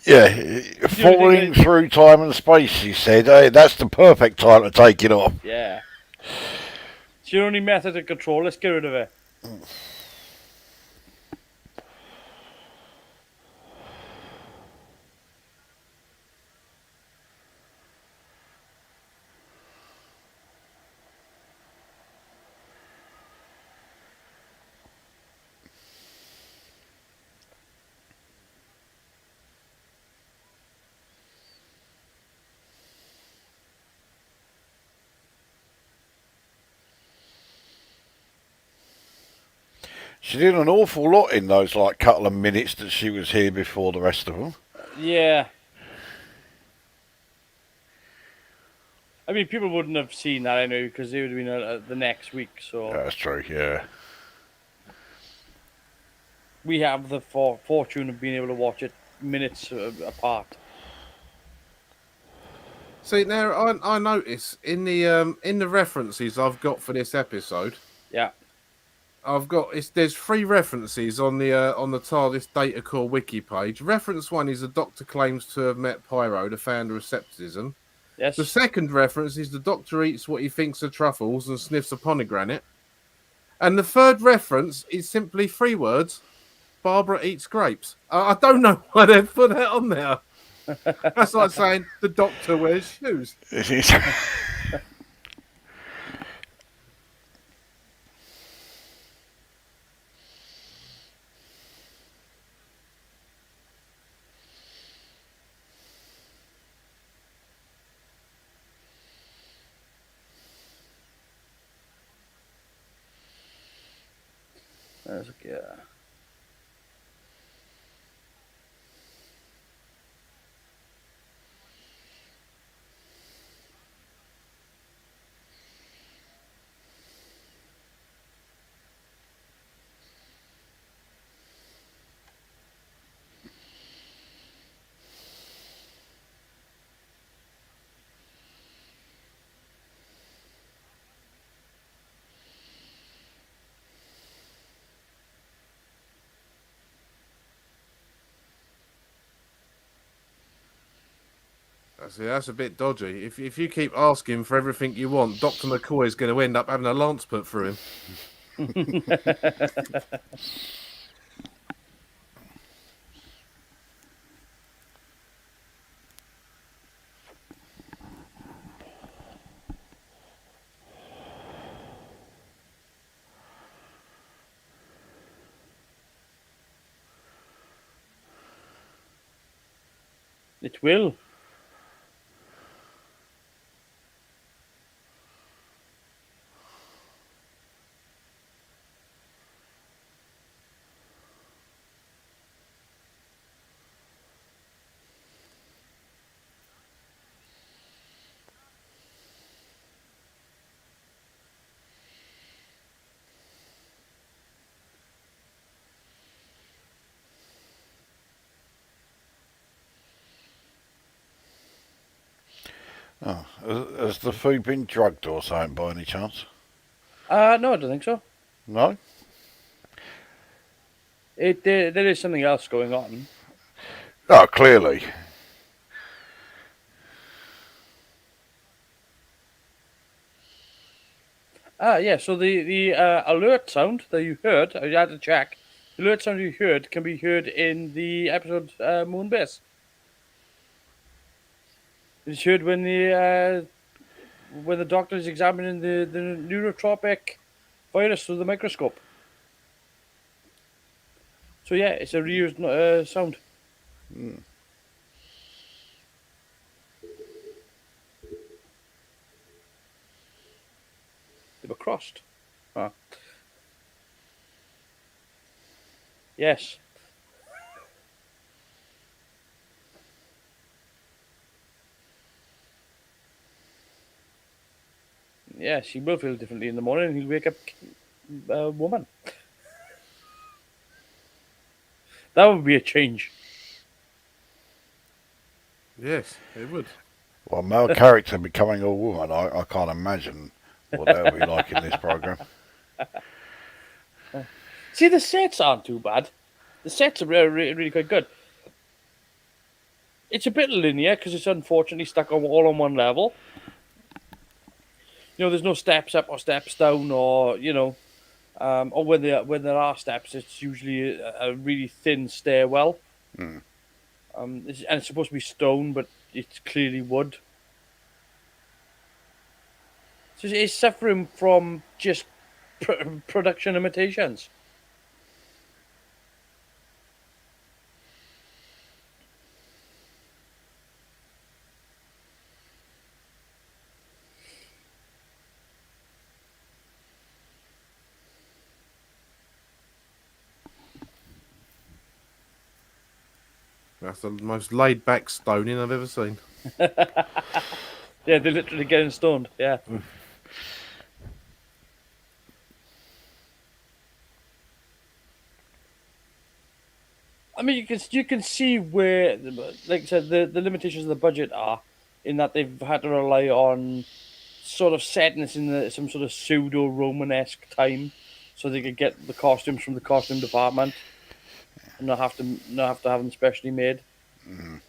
Yeah, falling through time and space, he said. Hey, that's the perfect time to take it off. Yeah. It's your only method to control. Let's get rid of it. She did an awful lot in those couple of minutes that she was here before the rest of them. Yeah. I mean, people wouldn't have seen that anyway because it would have been the next week. So That's true, yeah. we have the fortune of being able to watch it minutes apart. See now, I notice in the references I've got for this episode, Yeah. there's 3 references on the TARDIS data core wiki page. Reference 1 is the Doctor claims to have met Pyro, the founder of Septism. Yes. The second reference is the Doctor eats what he thinks are truffles and sniffs a pomegranate. And the third reference is simply 3 words: Barbara eats grapes. I don't know why they've put that on there. That's like saying the Doctor wears shoes. Yeah. That's a bit dodgy. If you keep asking for everything you want, Dr. McCoy is going to end up having a lance put through him. It will. Oh, has the food been drugged or something by any chance? No, I don't think so. No? There is something else going on. Oh, clearly. Yeah. So the alert sound that you heard, I had to check. The alert sound you heard can be heard in the episode Moonbase. It's heard when the doctor is examining the neurotropic virus through the microscope. So yeah, it's a reused sound. They were crossed. Huh. Yes. Yes, he will feel differently in the morning. He'll wake up a woman. That would be a change. Yes, it would. Well, male character becoming a woman, I can't imagine what that would be like in this program. See, the sets aren't too bad. The sets are really quite good. It's a bit linear because it's unfortunately stuck all on one level. There's no steps up or steps down, or or when there are steps, it's usually a really thin stairwell. Mm. And it's supposed to be stone, but it's clearly wood. So it's suffering from just production limitations. That's the most laid back stoning I've ever seen. Yeah, they're literally getting stoned. Yeah. I mean, you can see where, like I said, the limitations of the budget are, in that they've had to rely on sort of setting this in some sort of pseudo Romanesque time, so they could get the costumes from the costume department, and not have to have them specially made. Mm.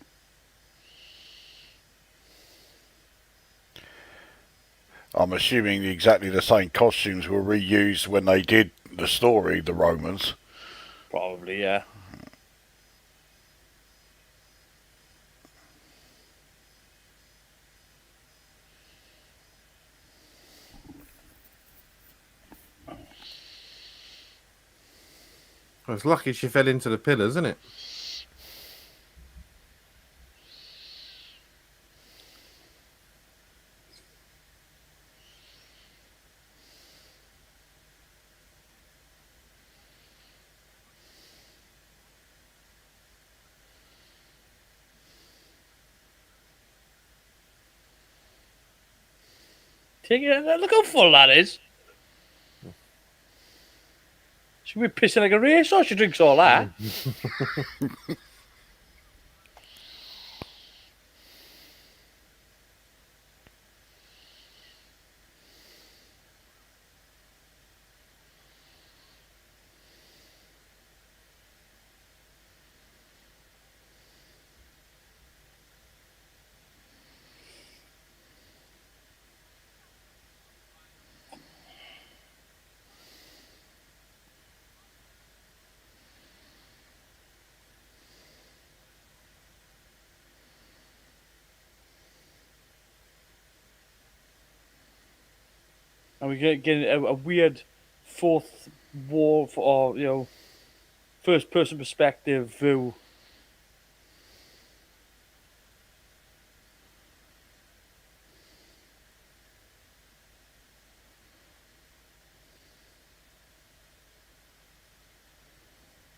I'm assuming exactly the same costumes were reused when they did the story, the Romans. Probably, yeah. Well, it's lucky she fell into the pillars, isn't it? Take it. Look how full that is. She'll be pissing like a racehorse. She drinks all that. And we get a weird fourth wall, or first person perspective view.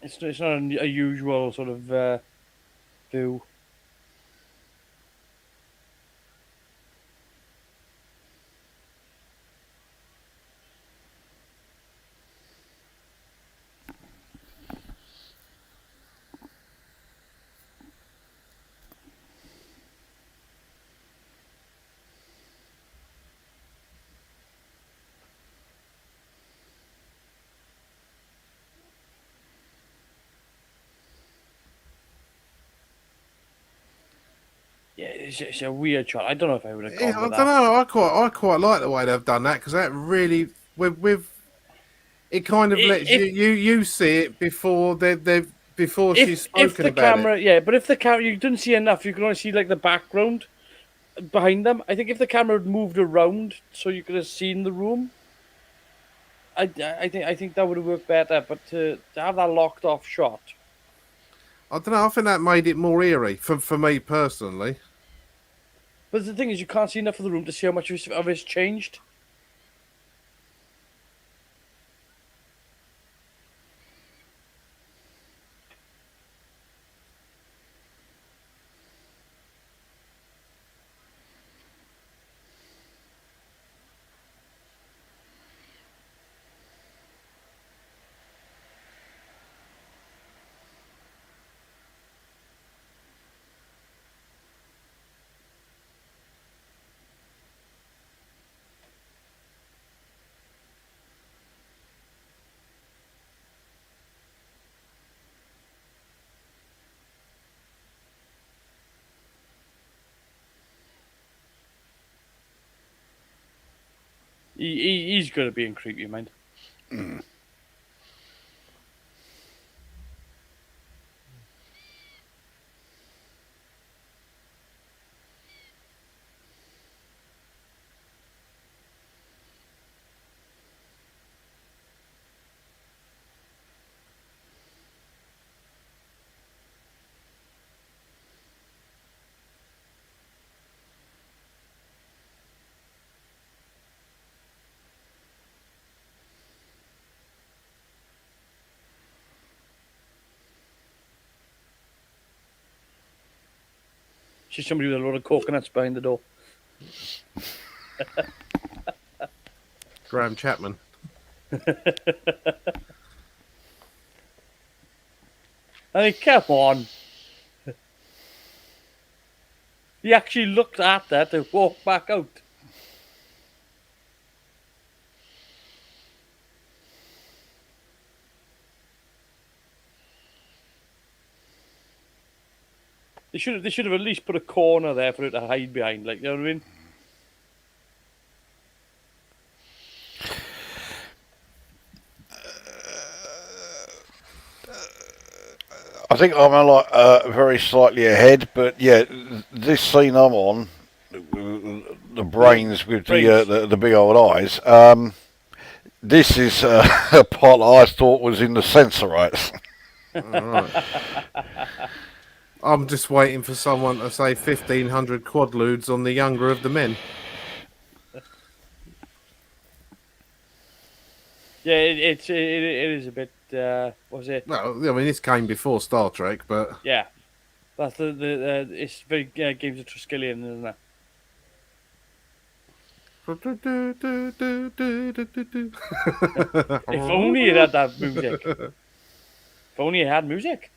It's not a usual sort of view. Yeah, it's a weird shot. I don't know if I would have Yeah, gone I with don't that. know. I quite like the way they've done that because that really with it kind of lets If you see it before they've before she's if spoken the about it. camera, yeah, but if the camera, you didn't see enough. You could only see like the background behind them. I think if the camera had moved around, so you could have seen the room. I think that would have worked better. But to have that locked off shot. I don't know. I think that made it more eerie for me personally. But the thing is, you can't see enough of the room to see how much of it's changed. He's good at being creepy, mind. She's somebody with a lot of coconuts behind the door. Graham Chapman. I mean, come on. He actually looked at that to walk back out. They should have at least put a corner there for it to hide behind, like, you know what I mean? I think I'm like very slightly ahead, but yeah, this scene I'm on, the brains with Brains. the big old eyes. This is a part I thought was in the censor rights. All right. I'm just waiting for someone to say 1,500 quadludes on the younger of the men. Yeah, it is a bit. What was it? Well, I mean, this came before Star Trek, but Yeah, that's the it's very Games of Triskelion, isn't it? If only it had that music. If only it had music.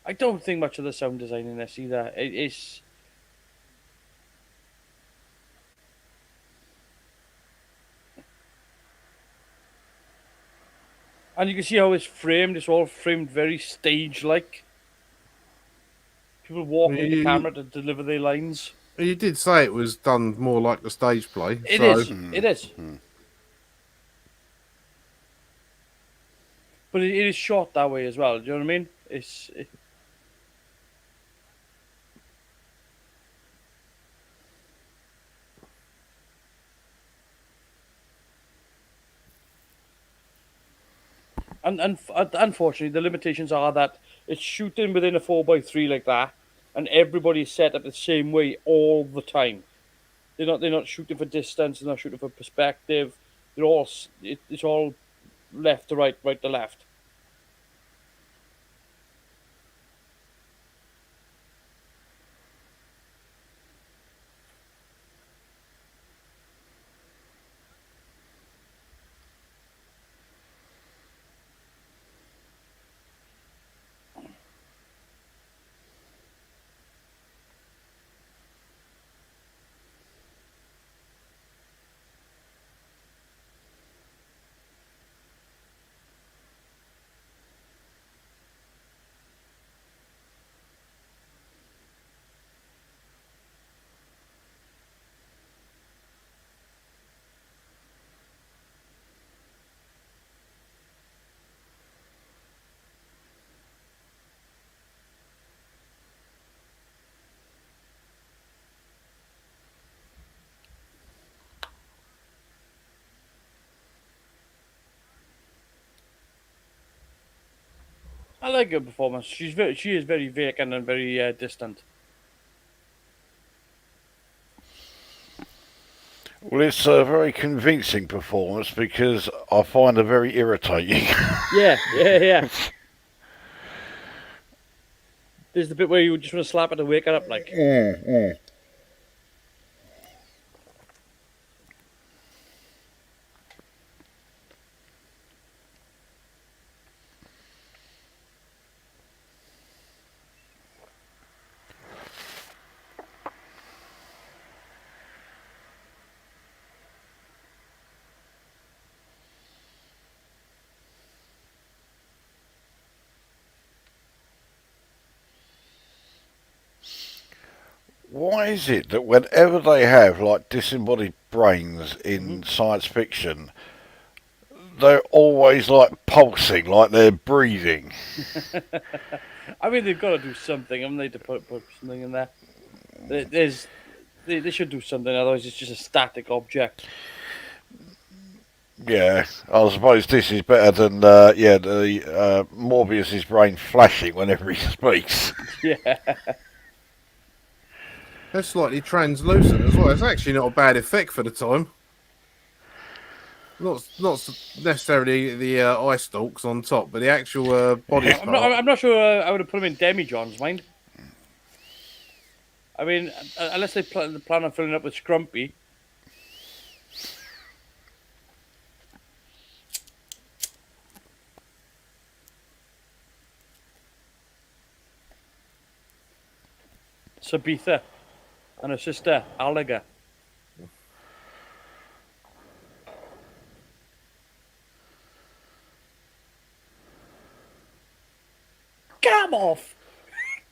I don't think much of the sound design in this either. It's and you can see how it's framed. It's all framed very stage-like. People walking into you, camera to deliver their lines. you did say it was done more like the stage play. It So is. It is. But it is shot that way as well. Do you know what I mean? And unfortunately, the limitations are that it's shooting within a 4x3 like that, and everybody's set up the same way all the time. They're not shooting for distance. They're not shooting for perspective. It's all left to right, right to left. I like her performance. She is very vacant and very distant. Well, it's a very convincing performance because I find her very irritating. Yeah. There's the bit where you just want to slap her to wake her up, like. Why is it that whenever they have like disembodied brains in science fiction, they're always like pulsing, like they're breathing? I mean, they've got to do something, haven't they, to put something in there? They should do something, otherwise it's just a static object. Yeah, I suppose this is better than the Morbius's brain flashing whenever he speaks. Yeah. They're slightly translucent as well. It's actually not a bad effect for the time. Not necessarily the eye stalks on top, but the actual body I'm not. part. I'm not sure I would have put him in Demijohn's mind. I mean, unless they plan on filling up with Scrumpy. Sabitha and her sister Aliga. Come off!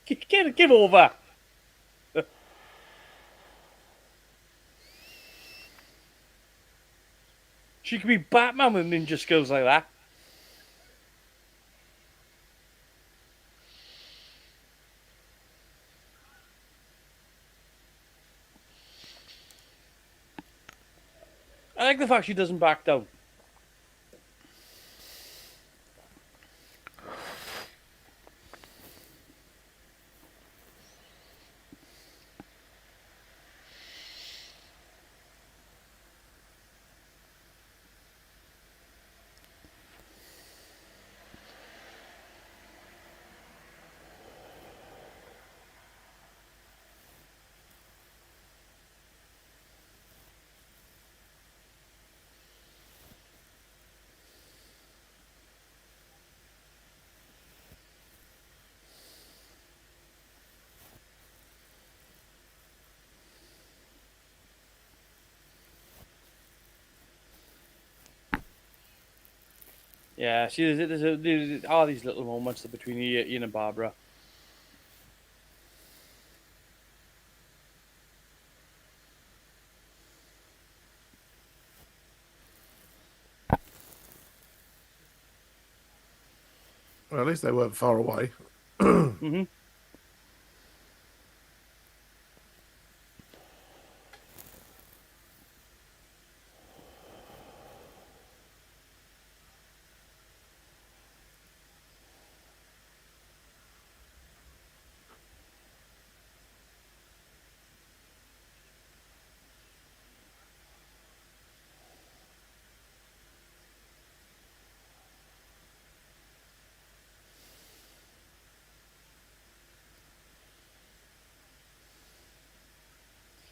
Give over! She could be Batman with ninja skills like that. I like the fact she doesn't back down. Yeah, see, there are these little moments between Ian and Barbara. Well, at least they weren't far away. Mm-hmm.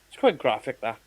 It's quite graphic, that.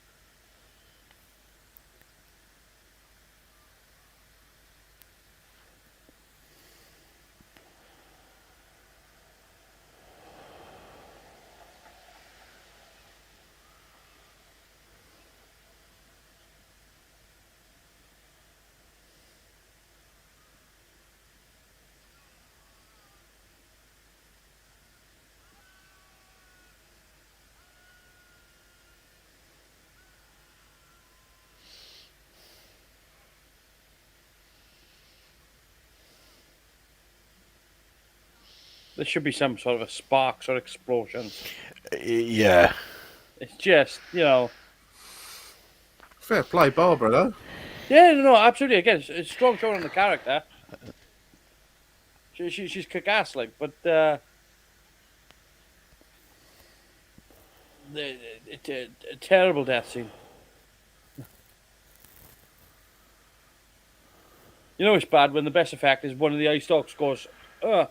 There should be some sort of a sparks or explosions. Yeah. It's just, Fair play, Barbara, though. Yeah, no, absolutely. Again, it's strong showing on the character. She's kick-ass, like, but a terrible death scene. You know it's bad when the best effect is one of the ice dogs goes, ugh.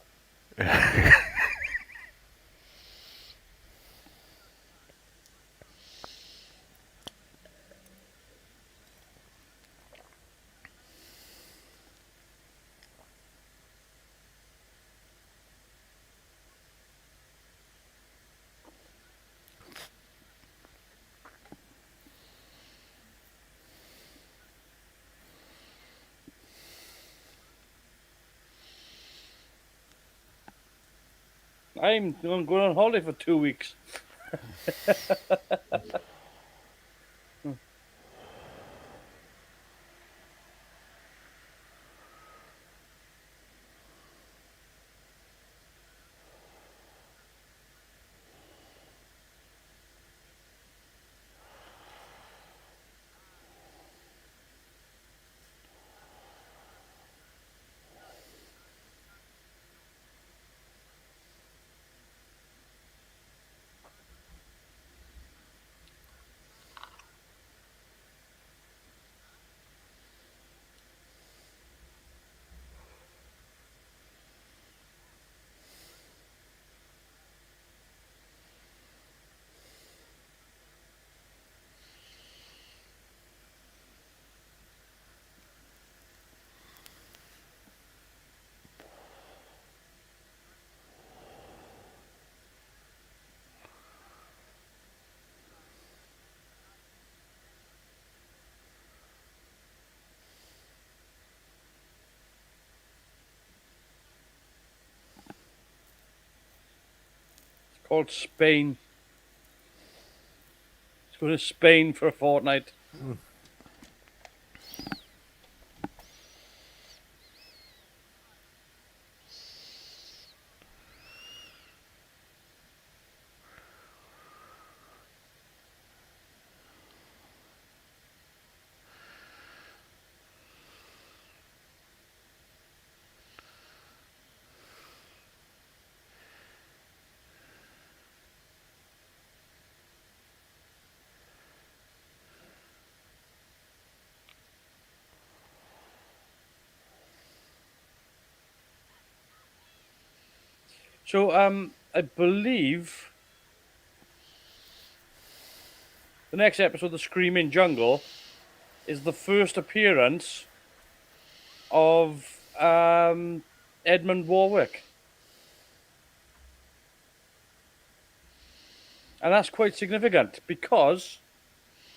I'm going on holiday for 2 weeks. It's called Spain. It's going to Spain for a fortnight. So, I believe the next episode, The Screaming Jungle, is the first appearance of Edmund Warwick. And that's quite significant because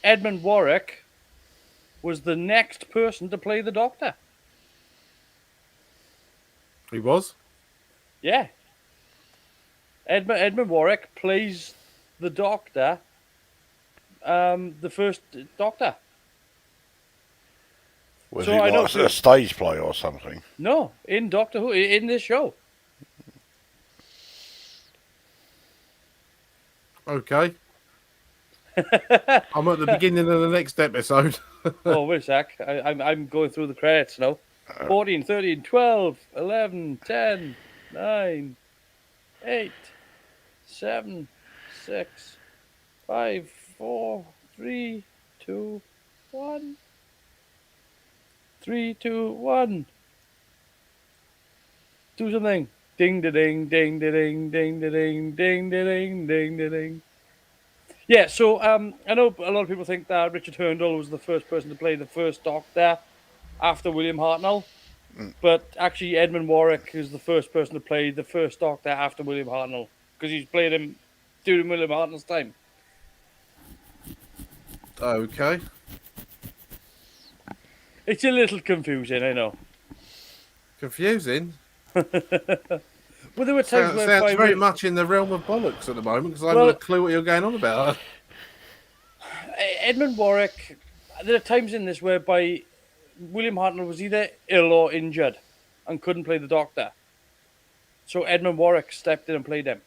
Edmund Warwick was the next person to play the Doctor. He was. Yeah. Edmund Warwick plays the Doctor, the first Doctor. Was So it I know like a stage play or something? No, in Doctor Who, in this show. Okay. I'm at the beginning of the next episode. Oh, wait a sec. I'm going through the credits now. 14, 13, 12, 11, 10, 9, 8, 7, 6, 5, 4, 3, 2, 1. 3, 2, 1. Do something. Ding da ding, ding da ding, ding da ding, ding da ding, ding da ding. Yeah, so I know a lot of people think that Richard Hurndall was the first person to play the first Doctor after William Hartnell, but actually Edmund Warwick is the first person to play the first Doctor after William Hartnell because he's played him during William Hartnell's time. Okay. It's a little confusing, I know. Confusing. But there were times where Sounds very much in the realm of bollocks at the moment because I haven't got a clue what you're going on about. Edmund Warwick, there are times in this whereby William Hartnell was either ill or injured and couldn't play the Doctor. So Edmund Warwick stepped in and played him.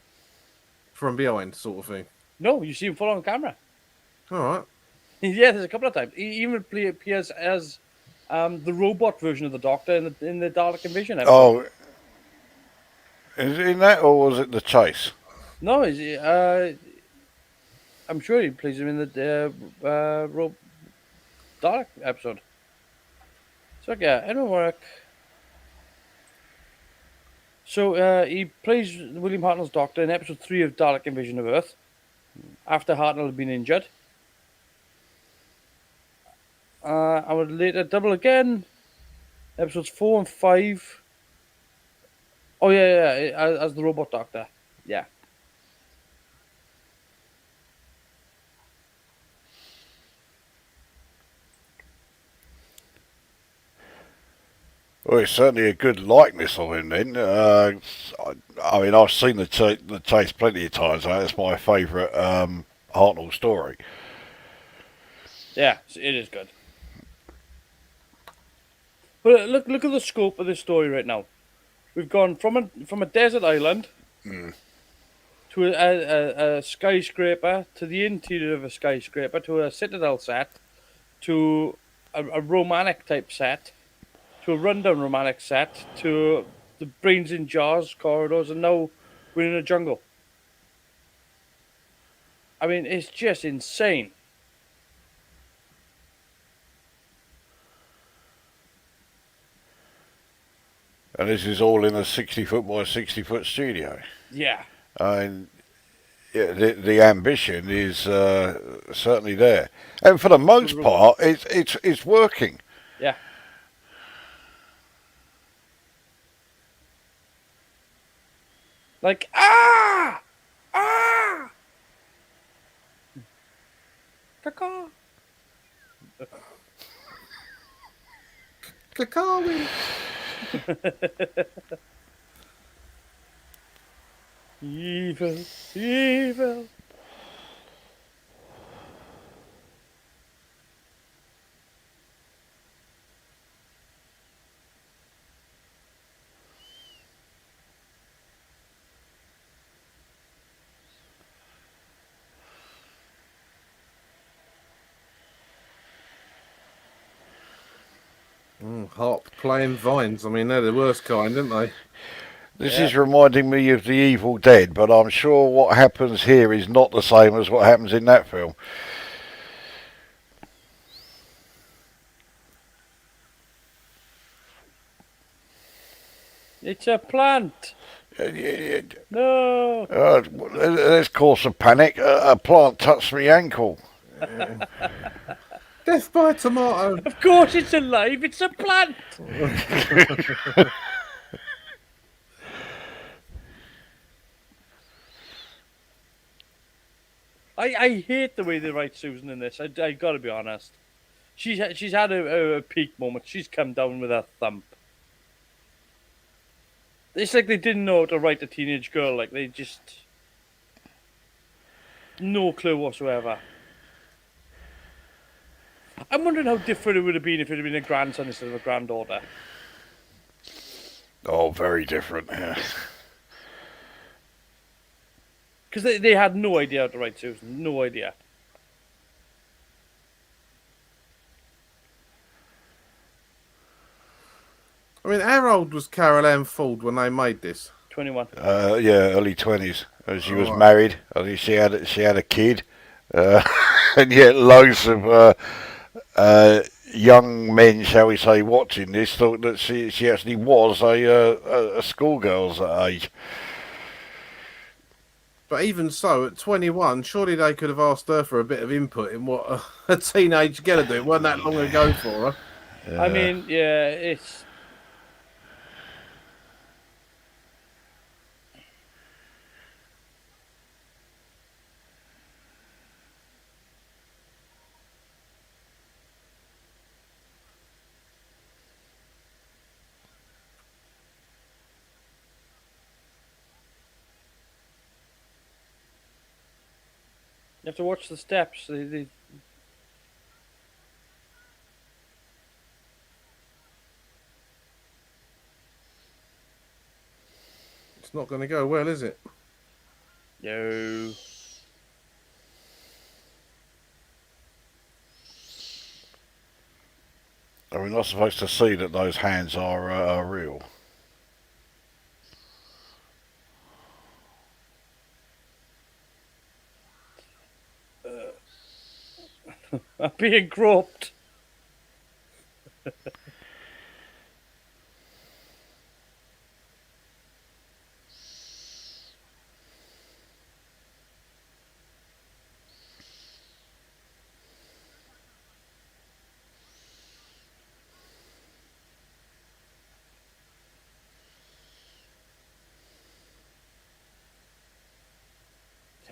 From behind, sort of thing. No, you see him full on camera. All right. Yeah, there's a couple of times. He even appears as the robot version of the Doctor in the Dalek Invasion episode. Oh, Is it in that, or was it the chase? No, I'm sure he plays him in the Rob Dark episode. So yeah, Edwin Warwick. So he plays William Hartnell's doctor in episode 3 of Dalek Invasion of Earth, after Hartnell had been injured. I would later double again, episodes 4 and 5. Oh yeah, as the robot doctor. Yeah. Well, it's certainly a good likeness of him then. I mean, I've seen the chase plenty of times. That's my favourite Hartnell story. Yeah, it is good. But look at the scope of this story right now. We've gone from a desert island to a skyscraper, to the interior of a skyscraper, to a citadel set, to a romantic type set, to a rundown romantic set, to the brains in jars corridors, and now we're in a jungle. I mean, it's just insane. And this is all in a 60-foot by 60-foot studio. Yeah. And yeah, the ambition is certainly there, and for the most part, it's working. Yeah. Like ah. Caw. Kakari. Evil. Harp playing vines. I mean, they're the worst kind, aren't they? This Yeah. is reminding me of The Evil Dead, but I'm sure what happens here is not the same as what happens in that film. It's a plant. No. Let's cause some panic. A plant touched my ankle. Death by tomato. Of course it's alive. It's a plant. I hate the way they write Susan in this. I gotta be honest. She's had a peak moment. She's come down with a thump. It's like they didn't know how to write a teenage girl. Like they just no clue whatsoever. I'm wondering how different it would have been if it had been a grandson instead of a granddaughter. Oh, very different. Yeah. Because they had no idea how to write Susan. No idea. I mean, how old was Carol Ann Ford when they made this? 21. Yeah, early 20s. She was Right. married. I think she had a kid, and yet loads of young men, shall we say, watching this thought that she actually was a schoolgirl's age. But even so, at 21, surely they could have asked her for a bit of input in what a teenage girl do. It wasn't that long ago for her. I mean, yeah, it's. You have to watch the steps. It's not going to go well, is it? No. Are we not supposed to see that those hands are real? I'm being groped.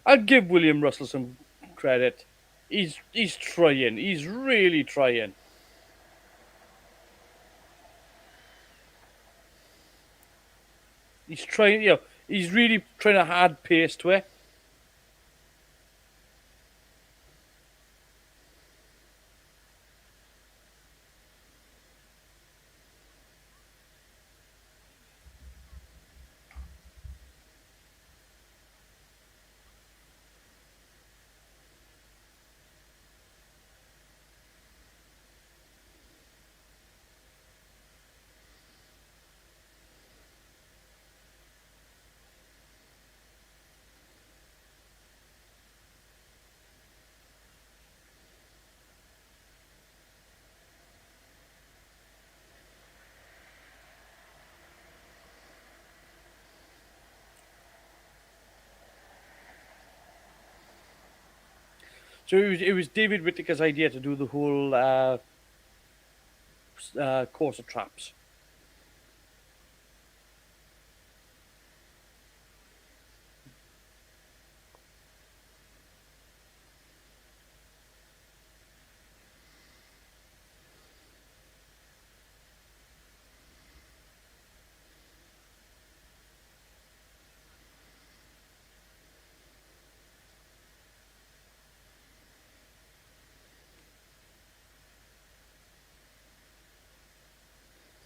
I'd give William Russell some credit. He's trying. He's really trying. He's trying. He's really trying to add pace to it. So it was David Whittaker's idea to do the whole course of traps.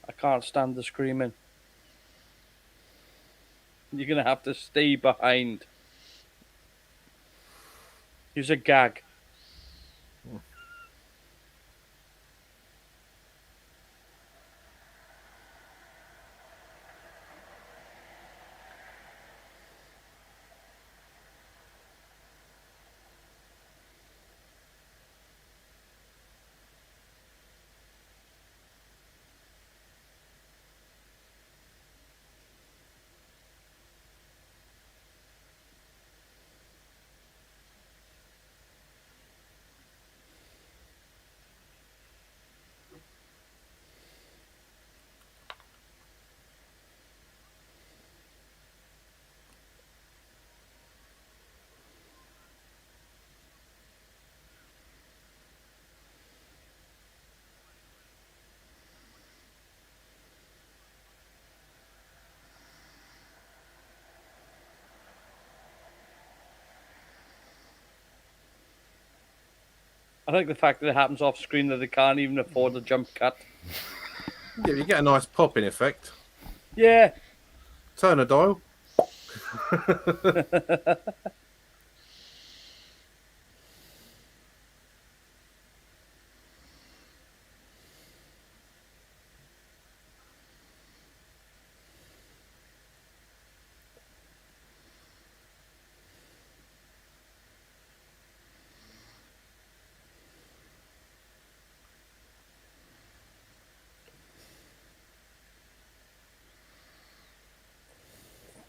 I can't stand the screaming. You're gonna have to stay behind. Here's a gag. I like the fact that it happens off screen that they can't even afford a jump cut. Yeah, you get a nice popping effect. Yeah. Turn a dial.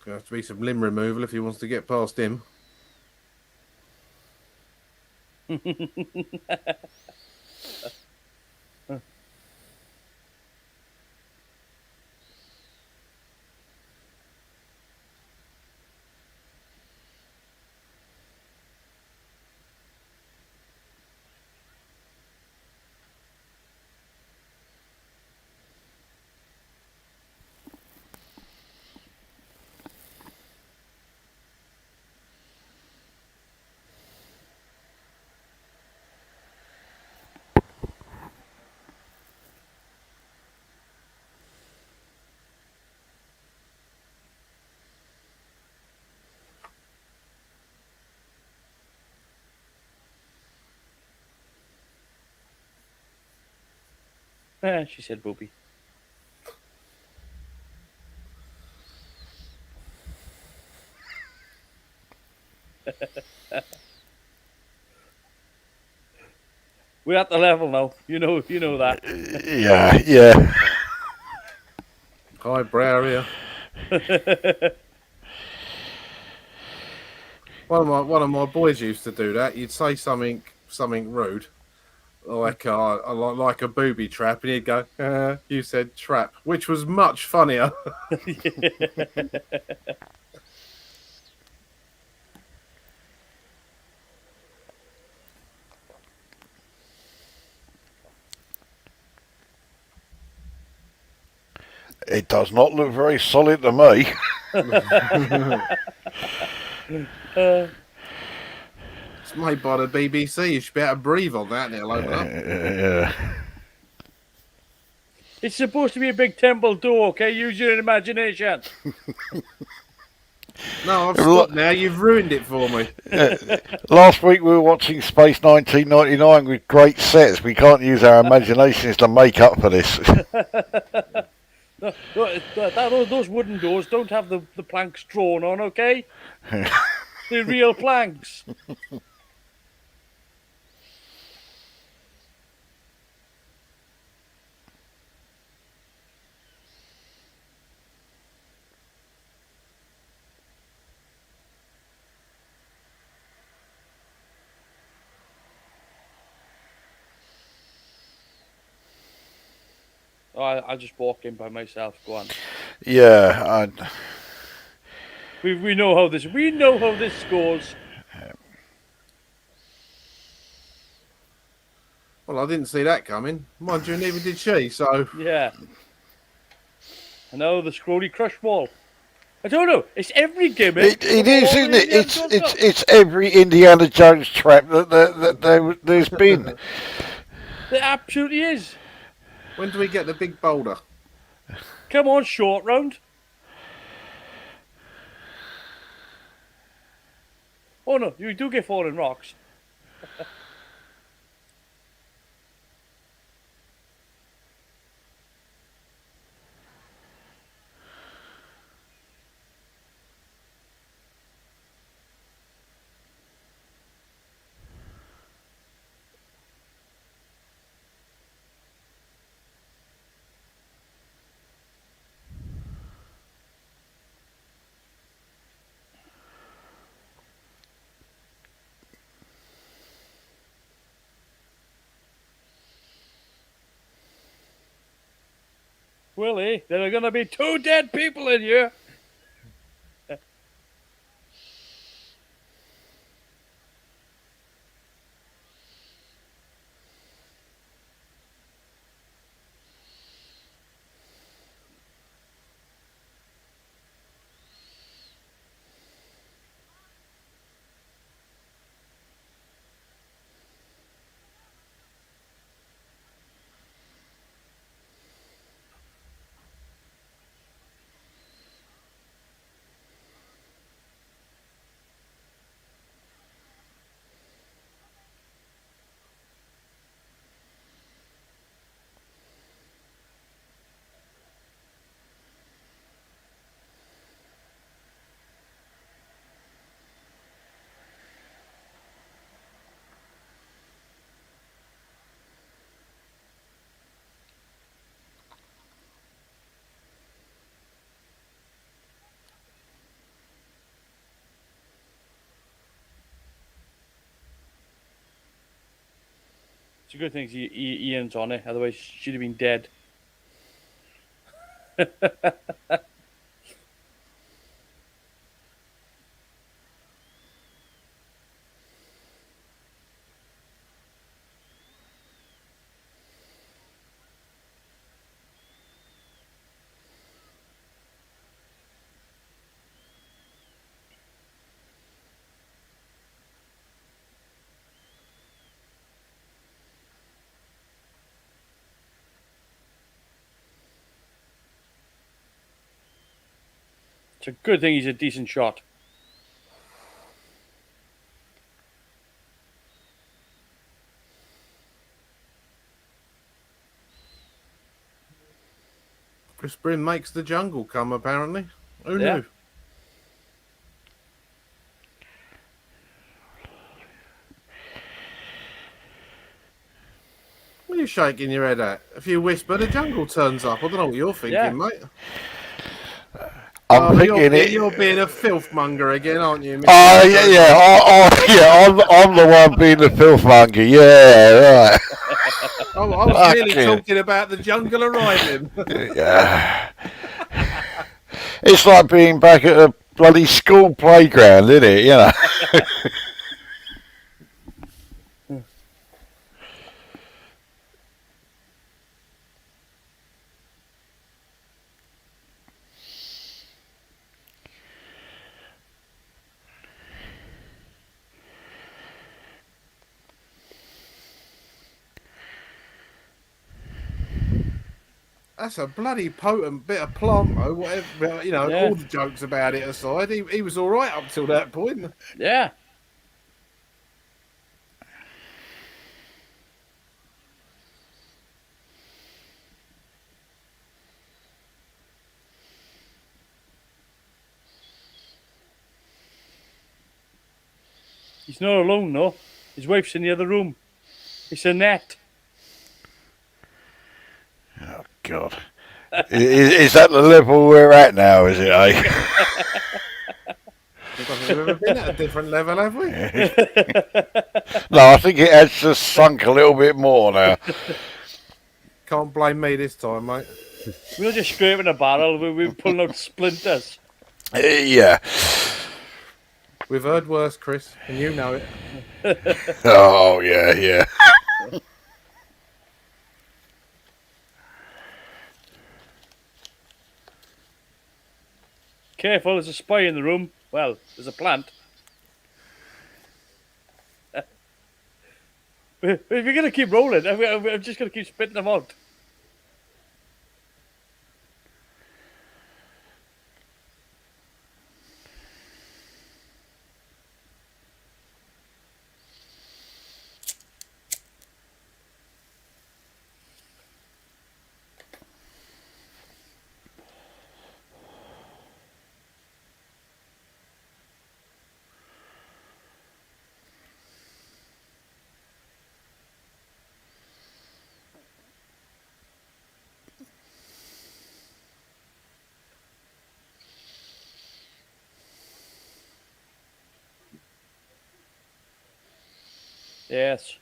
Gonna have to be some limb removal if he wants to get past him. She said booby. We're at the level now. You know that. Yeah, yeah. Highbrow here. One of my boys used to do that. You'd say something rude, like a booby trap, and he'd go, "You said trap," which was much funnier. It does not look very solid to me. Uh, It's made by the BBC. You should be able to breathe on that, and it'll open up. Yeah. it's supposed to be a big temple door. Okay, use your imagination. No, I've stopped now. You've ruined it for me. Last week we were watching Space 1999 with great sets. We can't use our imaginations to make up for this. Those wooden doors don't have the planks drawn on. Okay, they're real planks. Oh, I'll just walk in by myself. Go on. Yeah, We know how this. We know how this goes. Well, I didn't see that coming. Mind you, neither did she. So Yeah. I know the scrolly crush wall. I don't know. It's every gimmick. it from is, all isn't the it? Indiana It's Jones it's stuff. it's every Indiana Jones trap there's been. It absolutely is. when do we get the big boulder? Come on, short round. Oh no, you do get falling rocks. Willie, there are gonna be 2 dead people in here. It's a good thing Ian's on it, otherwise she'd have been dead. It's a good thing he's a decent shot. Chris Brin makes the jungle come. Apparently, who Yeah. knew? shaking your head at? If you whisper, the jungle turns up. I don't know what you're thinking, Yeah. mate. I'm thinking You're being a filthmonger again, aren't you? Mr. I'm the one being the filthmonger. Yeah, right. I was really Fucking- talking about the jungle arriving. Yeah. It's like being back at a bloody school playground, isn't it? You know. That's a bloody potent bit of Planto, whatever, you know, Yeah. all the jokes about it aside. He was all right up till that point. Yeah. He's not alone, no. His wife's in the other room. It's Annette. Oh God. Is that the level we're at now? Is it? Eh? We've ever been at a different level, have we? No, I think it has just sunk a little bit more now. Can't blame me this time, mate. We're not just scraping a barrel, we're pulling out splinters. Yeah. We've heard worse, Chris, and you know it. Oh yeah, yeah. Careful, there's a spy in the room. Well, there's a plant. If you're going to keep rolling, I'm just going to keep spitting them out. Yes.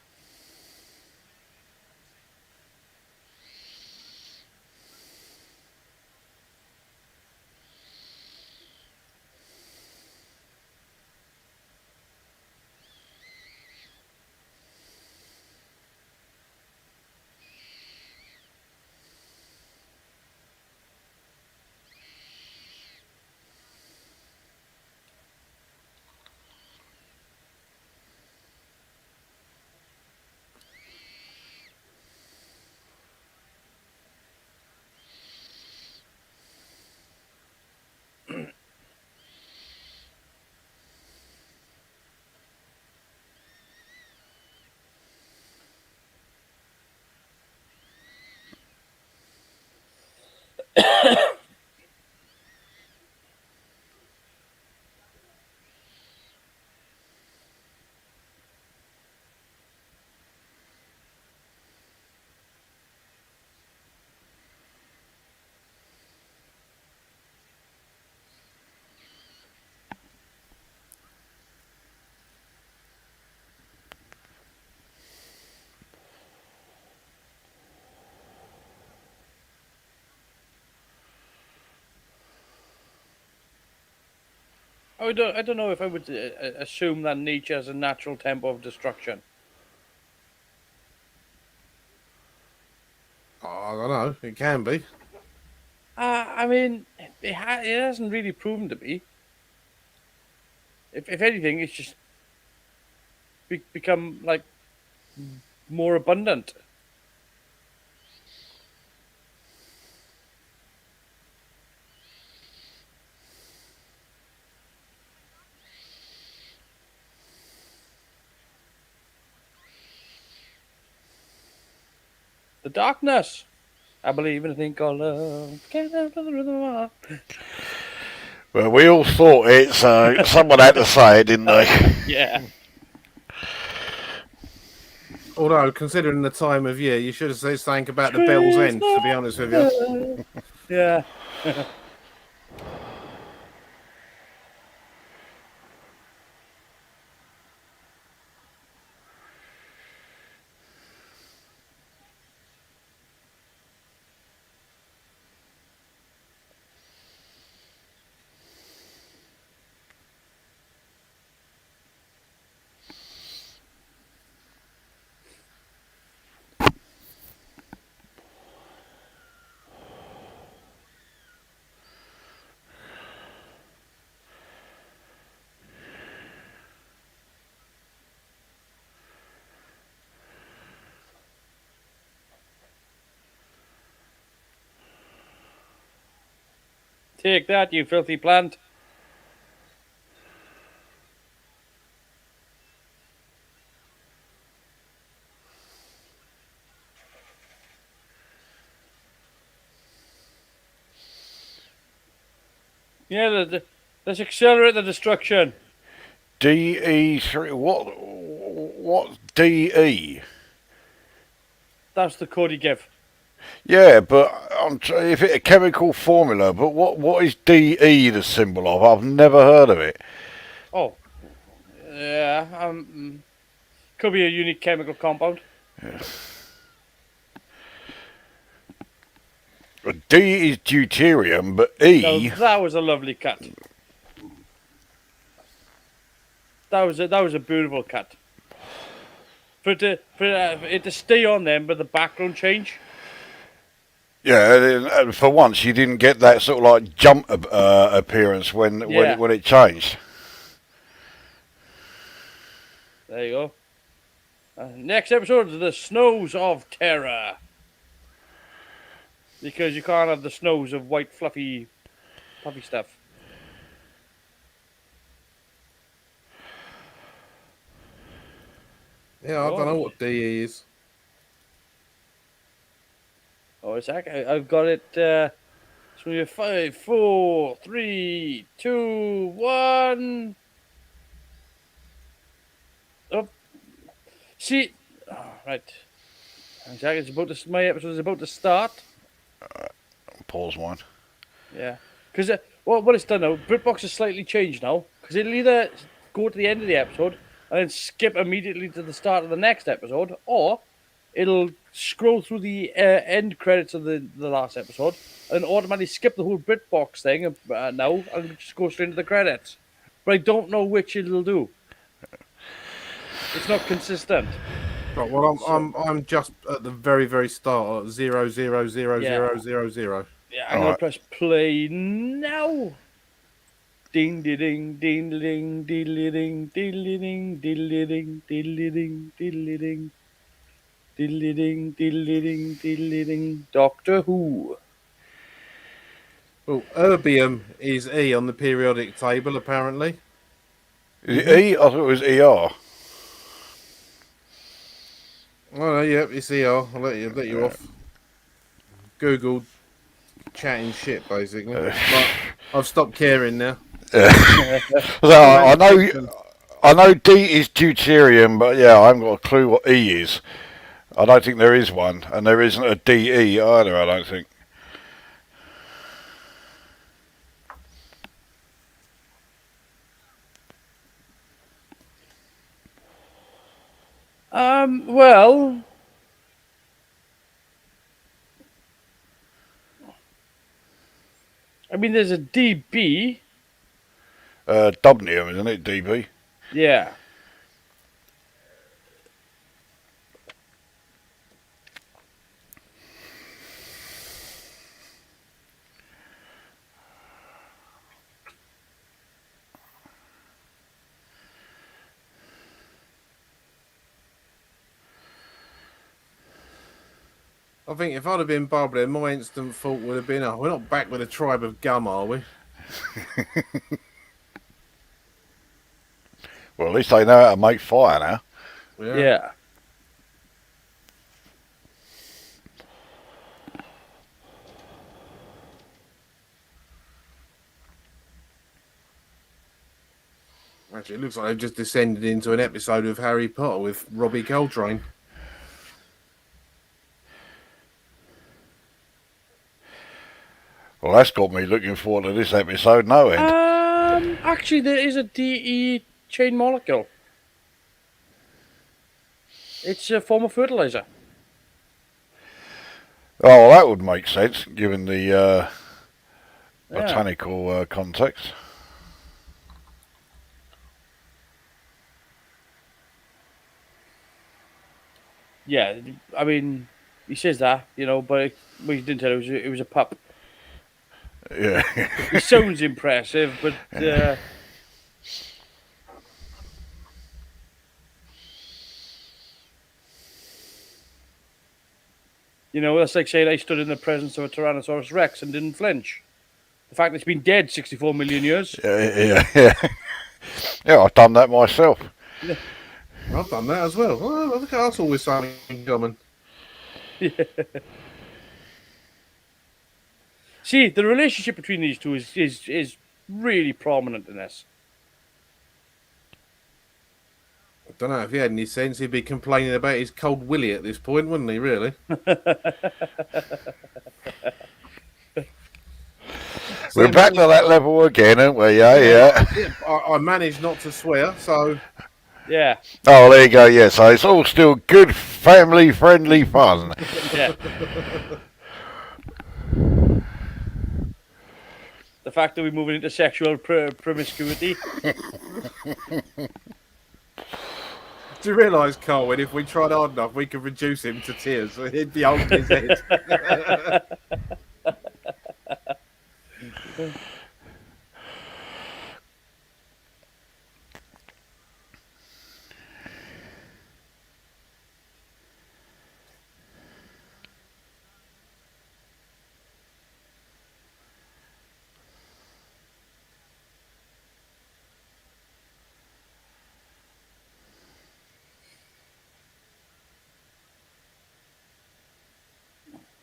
I don't know if I would assume that nature has a natural tempo of destruction. I don't know. It can be. I mean, it hasn't really proven to be. If anything, it's just become like more abundant. The darkness. I believe in a thing called love. Well, we all thought it, so someone had to say it, didn't they? Yeah. Although, considering the time of year, you should have said something about the Bell's End, to be honest with you. Yeah. Take that, you filthy plant. Yeah, let's accelerate the destruction. DE3. What DE? That's the code you give. Yeah, but if it's a chemical formula, but what is DE the symbol of? I've never heard of it. Oh, yeah. Could be a unique chemical compound. D is deuterium, but Now E. that was a lovely cut. That was a beautiful cut. For it to stay on them, but the background change. Yeah, and for once you didn't get that sort of like jump appearance when Yeah. when it changed. There you go. Next episode is the Snows of Terror. Because you can't have the snows of white fluffy stuff. Yeah, I don't know what DE is. Oh, it's I've got it. So we have 5, 4, 3, 2, 1. Oh, see, right. Exactly. My episode is about to start. Pause one. Yeah, because what it's done now, BritBox has slightly changed now. Because it'll either go to the end of the episode and then skip immediately to the start of the next episode, or it'll scroll through the end credits of the last episode and automatically skip the whole BritBox thing now and just go straight into the credits. But I don't know which it'll do. It's not consistent. Right, well, I'm just at the very start, at 0000000. Yeah, I'm gonna Alright. press play now. Ding ding ding ding ding ding ding ding ding ding ding ding ding ding. Doctor Who. Well, erbium is E on the periodic table, apparently. Is it E? I thought it was ER. Oh, no, yeah, it's ER. I'll let you off. Google chatting shit, basically. But I've stopped caring now. I know D is deuterium, but yeah, I haven't got a clue what E is. I don't think there is one, and there isn't a DE either. I don't think. Well, I mean, there's a DB. Dubnium, isn't it? DB. Yeah. I think if I'd have been bubbling, my instant thought would have been, oh, we're not back with a tribe of gum, are we? Well, at least they know how to make fire now. Yeah. Actually, it looks like they've just descended into an episode of Harry Potter with Robbie Coltrane. Well, that's got me looking forward to this episode, no end. Actually, there is a DE chain molecule. It's a form of fertilizer. Oh, well, that would make sense, given the Yeah. botanical context. Yeah, I mean, he says that, but he didn't tell it was a pup. Yeah. He sounds impressive, but that's like saying I stood in the presence of a Tyrannosaurus Rex and didn't flinch. The fact that it's been dead 64 million years. Yeah. Yeah, I've done that myself. I've done that as well. Well, look at us always something in common. Yeah. See, the relationship between these two is really prominent in this. I don't know if he had any sense, he'd be complaining about his cold willy at this point, wouldn't he? Really? We're back to that level again, aren't we? Yeah. I managed not to swear, so Yeah. Oh, there you go. Yeah, so it's all still good, family-friendly fun. Yeah. The fact that we're moving into sexual promiscuity. do you realise, Colin, if we tried hard enough, we could reduce him to tears. So he'd be holding his head.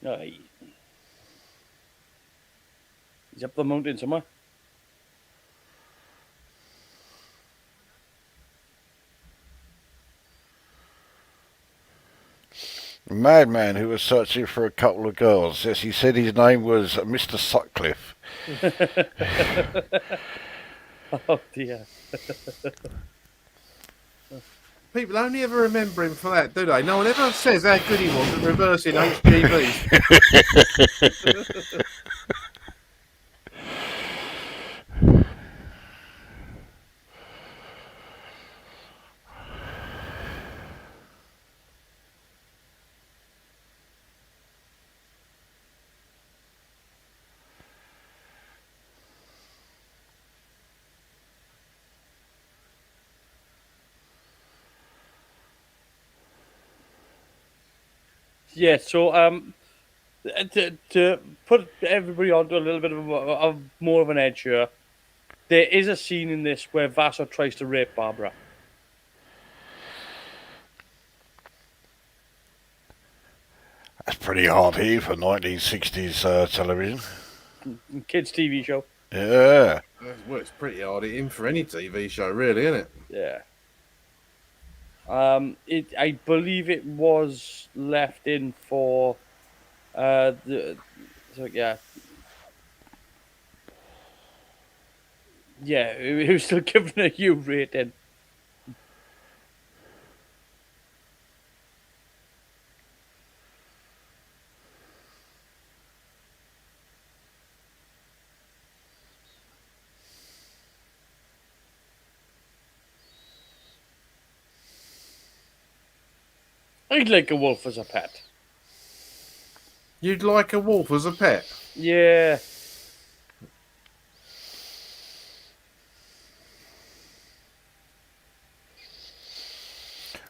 Aye. He's up the mountain somewhere. A madman who was searching for a couple of girls. Yes, he said his name was Mr. Sutcliffe. Oh dear. People only ever remember him for that, do they? No one ever says how good he was at reversing HGVs. Yeah, so to put everybody onto a little bit of more of an edge here, there is a scene in this where Vassar tries to rape Barbara. That's pretty hard here for 1960s television. Kids' TV show. Yeah. Well, it's pretty hard hitting for any TV show, really, isn't it? Yeah. I believe it was left in for yeah. Yeah, it was still given a U rating. I'd like a wolf as a pet. You'd like a wolf as a pet? Yeah.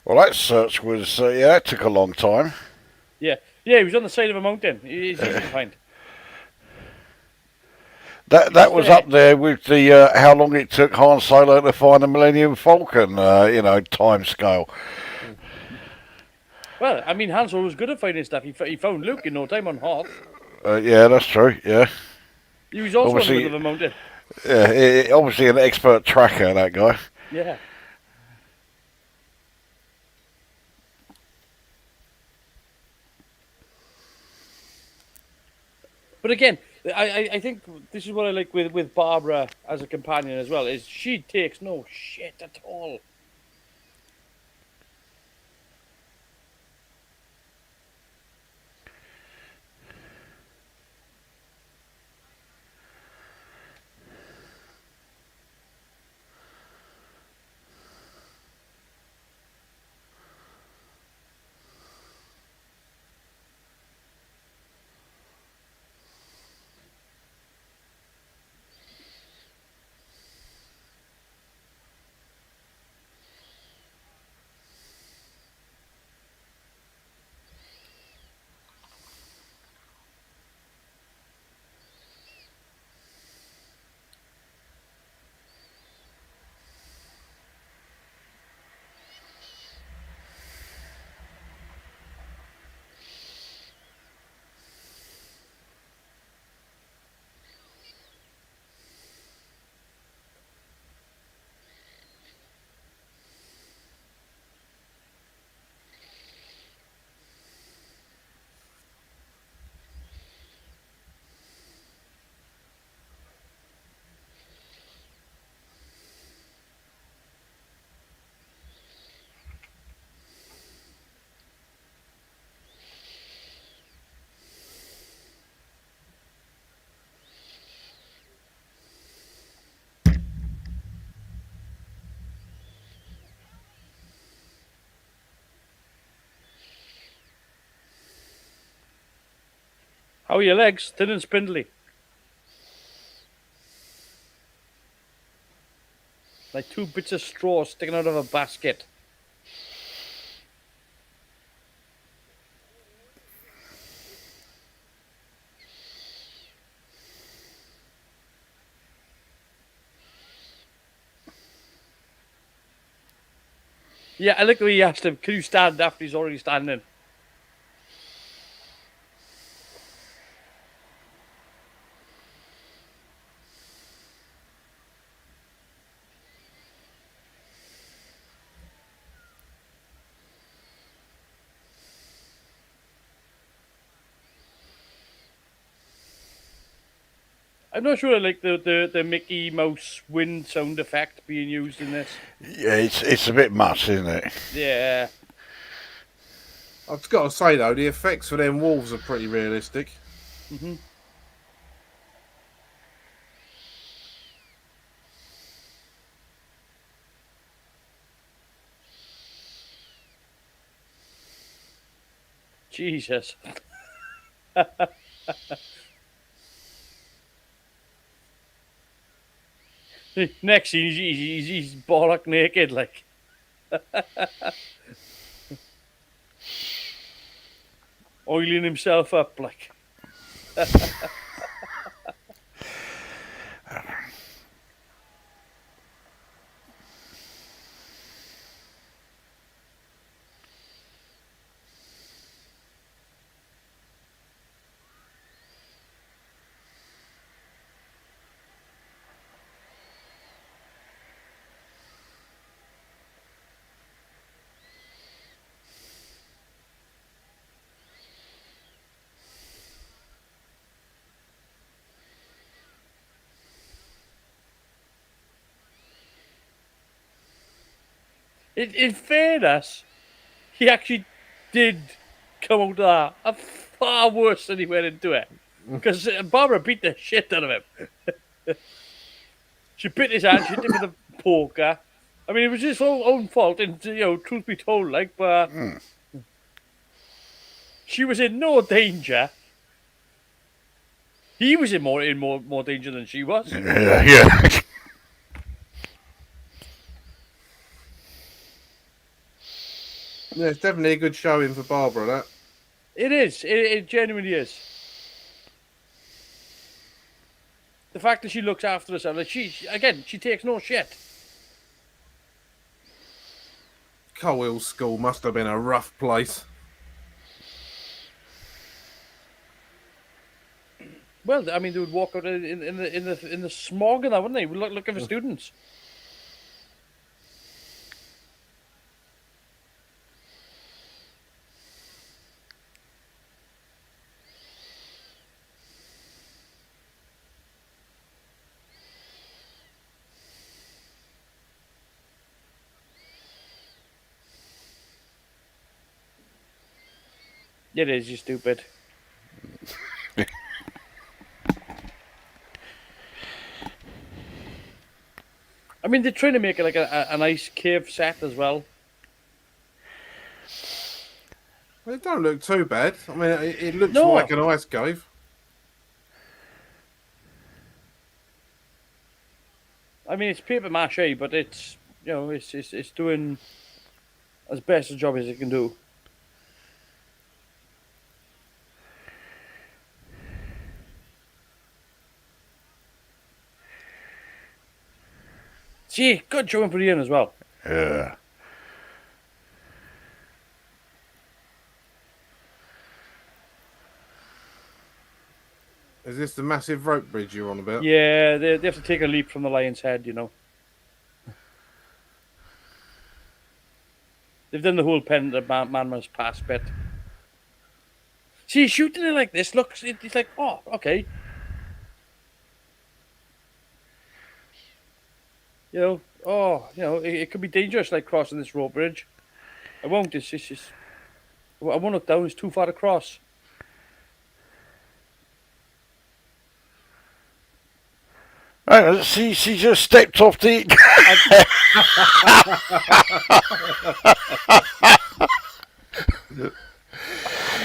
Well, that search was, that took a long time. Yeah. Yeah, he was on the side of a mountain. It's easy to find. That was up there with the how long it took Han Solo to find the Millennium Falcon, time scale. Well, I mean, Han Solo was good at finding stuff. He found Luke in no time on Hoth. Yeah, that's true. Yeah. He was also Obviously- on the middle of a mountain. Yeah, obviously an expert tracker, that guy. Yeah. But again, I think this is what I like with Barbara as a companion as well. Is she takes no shit at all. How are your legs? Thin and spindly. Like two bits of straw sticking out of a basket. Yeah, I like the way he asked him, can you stand after he's already standing? I'm not sure I like the Mickey Mouse wind sound effect being used in this. Yeah, it's a bit much, isn't it? Yeah. I've got to say though, the effects for them wolves are pretty realistic. Hmm. Jesus. Next scene, he's bollock naked, like. Oiling himself up, like. In fairness, he actually did come out of that a far worse than he went into it. Because Barbara beat the shit out of him. She bit his hand, she hit him with a poker. I mean, it was his own fault, and truth be told, like, but she was in no danger. He was in more danger than she was. Yeah. Yeah, it's definitely a good showing for Barbara. That It is. It genuinely is. The fact that she looks after herself, like she takes no shit. Coal School must have been a rough place. Well, I mean, they would walk out in the smog and that, wouldn't they? Looking for students. It is, you stupid. I mean, they're trying to make it like a nice cave set as well. Well, it don't look too bad. I mean, it looks like No, an ice cave. I mean it's paper mache, but it's it's doing as best a job as it can do. See, good showing for Ian as well. Yeah. Is this the massive rope bridge you're on about? Yeah, they have to take a leap from the lion's head, you know. They've done the whole pen the man must pass bit. See, shooting it like this looks, it's like, oh, okay. It could be dangerous, like crossing this rope bridge. I won't. It's just, I won't look down. It's too far to cross. She just stepped off the.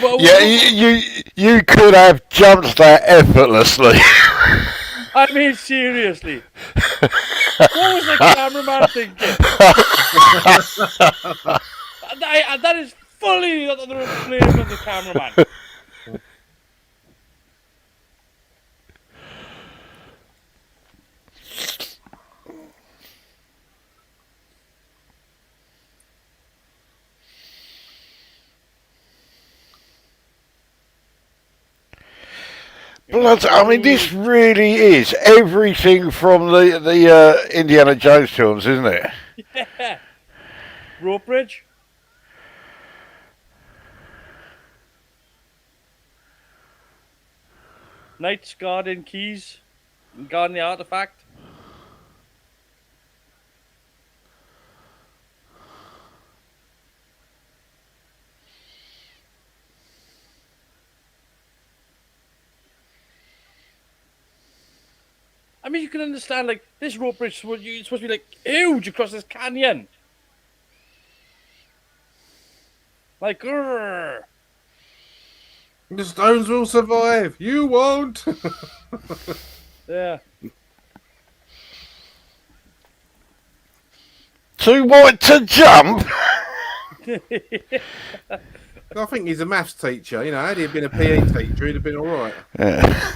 Well, Yeah, you could have jumped that effortlessly. I mean, seriously. What was the cameraman thinking? That is fully the blame of the cameraman. Blood, I mean, this really is everything from the Indiana Jones films, isn't it? Yeah. Rope bridge. Knights guarding keys, guarding the artifact. I mean, you can understand, like, this rope bridge, it's supposed to be, like, huge across this canyon. Like, grrr. The stones will survive. You won't. Yeah. Too wide to jump? I think he's a maths teacher. You know, had he been a PE teacher, he'd have been all right. Yeah.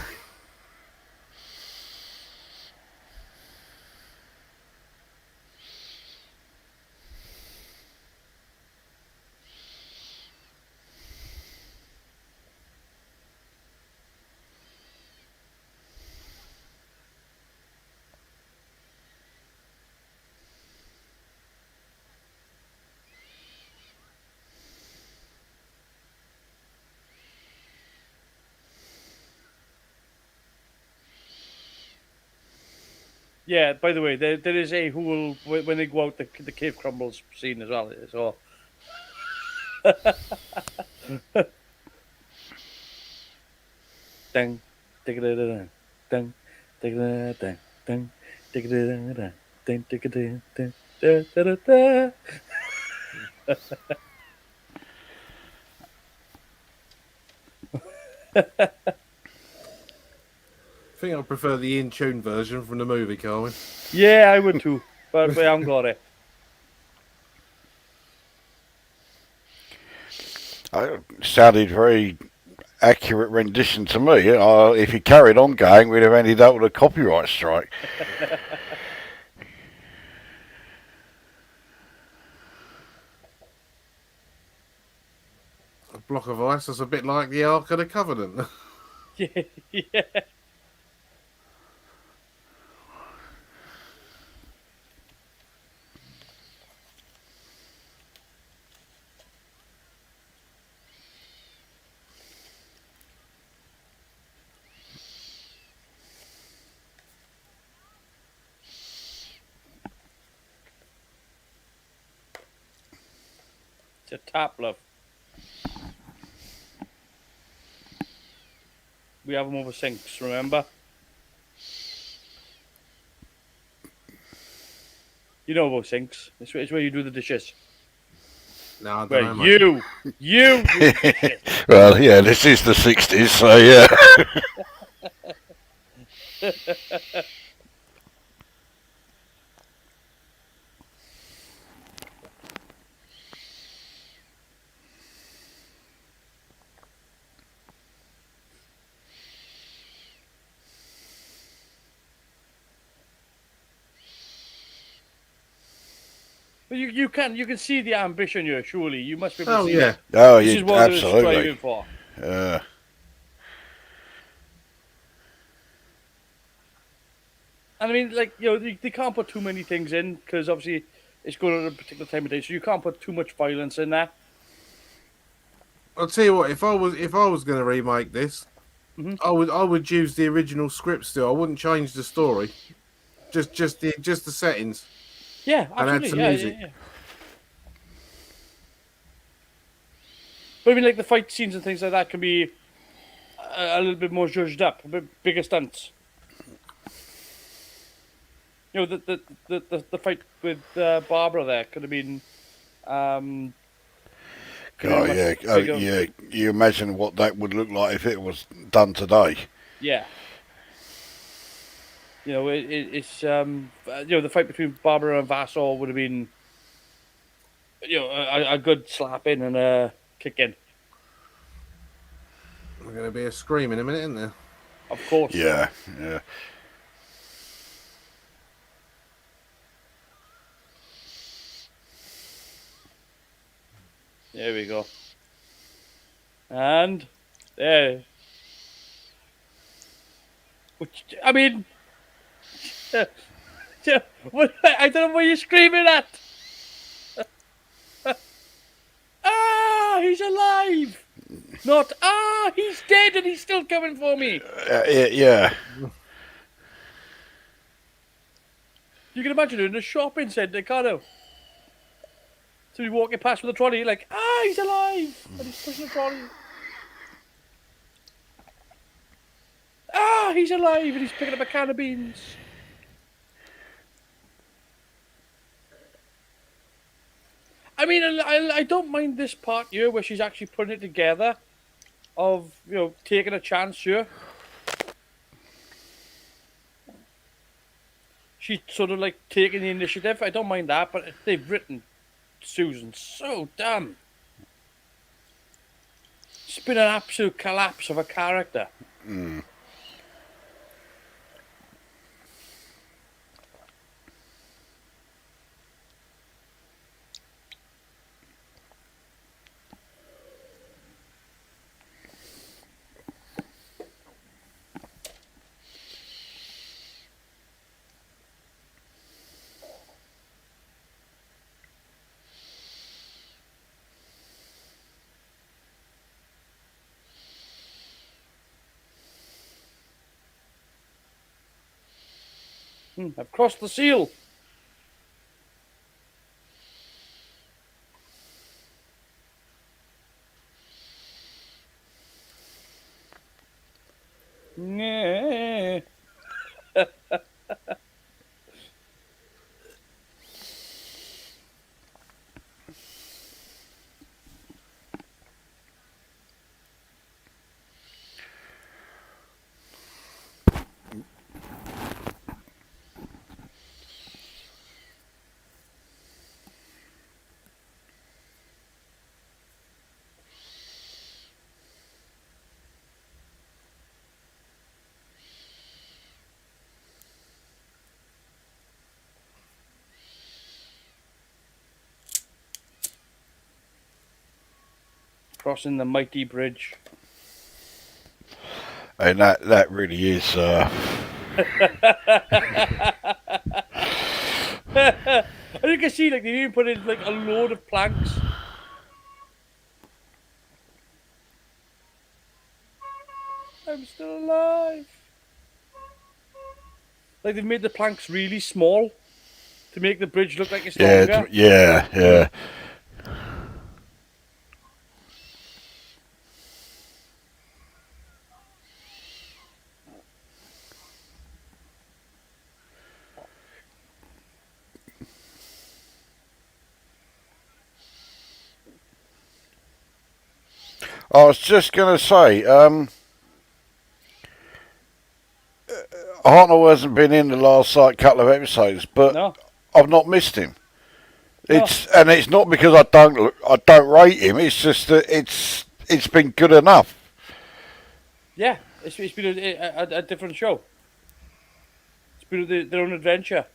Yeah, by the way, there is a whole, when they go out, the cave crumbles scene as well. So. Dang, dig it, dang, dang, dig it, dang, dang, dig it, dang, dang, dig it, dang, da da da da. I think I prefer the in-tune version from the movie, Carwin. Yeah, I would too, but I haven't got it. It sounded very accurate rendition to me. If he carried on going, we'd have ended up with a copyright strike. A block of ice that's a bit like the Ark of the Covenant. Yeah, yeah. It's a tap, love. We have them over sinks, remember? You know about sinks. It's where you do the dishes. No, I don't Where know, mate. you do the dishes. Well, yeah, this is the 60s, so yeah. But you can see the ambition here. Surely you must be able to Oh see yeah. that. Oh, This yeah, is what they're absolutely. striving for. And I mean, like, they can't put too many things in because obviously it's going at a particular time of day, so you can't put too much violence in there. I'll tell you what. If I was going to remake this, Mhm. I would use the original script still. I wouldn't change the story. Just the settings Yeah, and add absolutely. some Yeah, music. yeah, yeah. But I mean, like the fight scenes and things like that can be a little bit more judged up, a bit bigger stunts. The fight with Barbara there could have been could have Oh, been much yeah. Oh, bigger. yeah. You imagine what that would look like if it was done today. Yeah. It's the fight between Barbara and Vassal would have been a good slap in and a kick in. There's going to be a scream in a minute, isn't there? Of course. Yeah, yeah. There we go. And there. Which, I mean, I don't know what you're screaming at. He's alive. Not, he's dead and he's still coming for me. Yeah. You can imagine it in a shopping centre, can't you? So you're walking past with a trolley, like, he's alive. And he's pushing the trolley. He's alive and he's picking up a can of beans. I mean, I don't mind this part here where she's actually putting it together of, taking a chance here. She's sort of like taking the initiative. I don't mind that, but they've written Susan so dumb. It's been an absolute collapse of a character. Mm. I've crossed the seal. Yeah. Crossing the mighty bridge. And that really is. And you can see, like, they even put in like a load of planks. I'm still alive. Like, they've made the planks really small to make the bridge look like it's longer. Yeah. I was just going to say, Hartnell hasn't been in the last couple of episodes, but No, I've not missed him. no, It's not because I don't rate him. It's just that it's been good enough. yeah, it's been a different show. It's been their own adventure.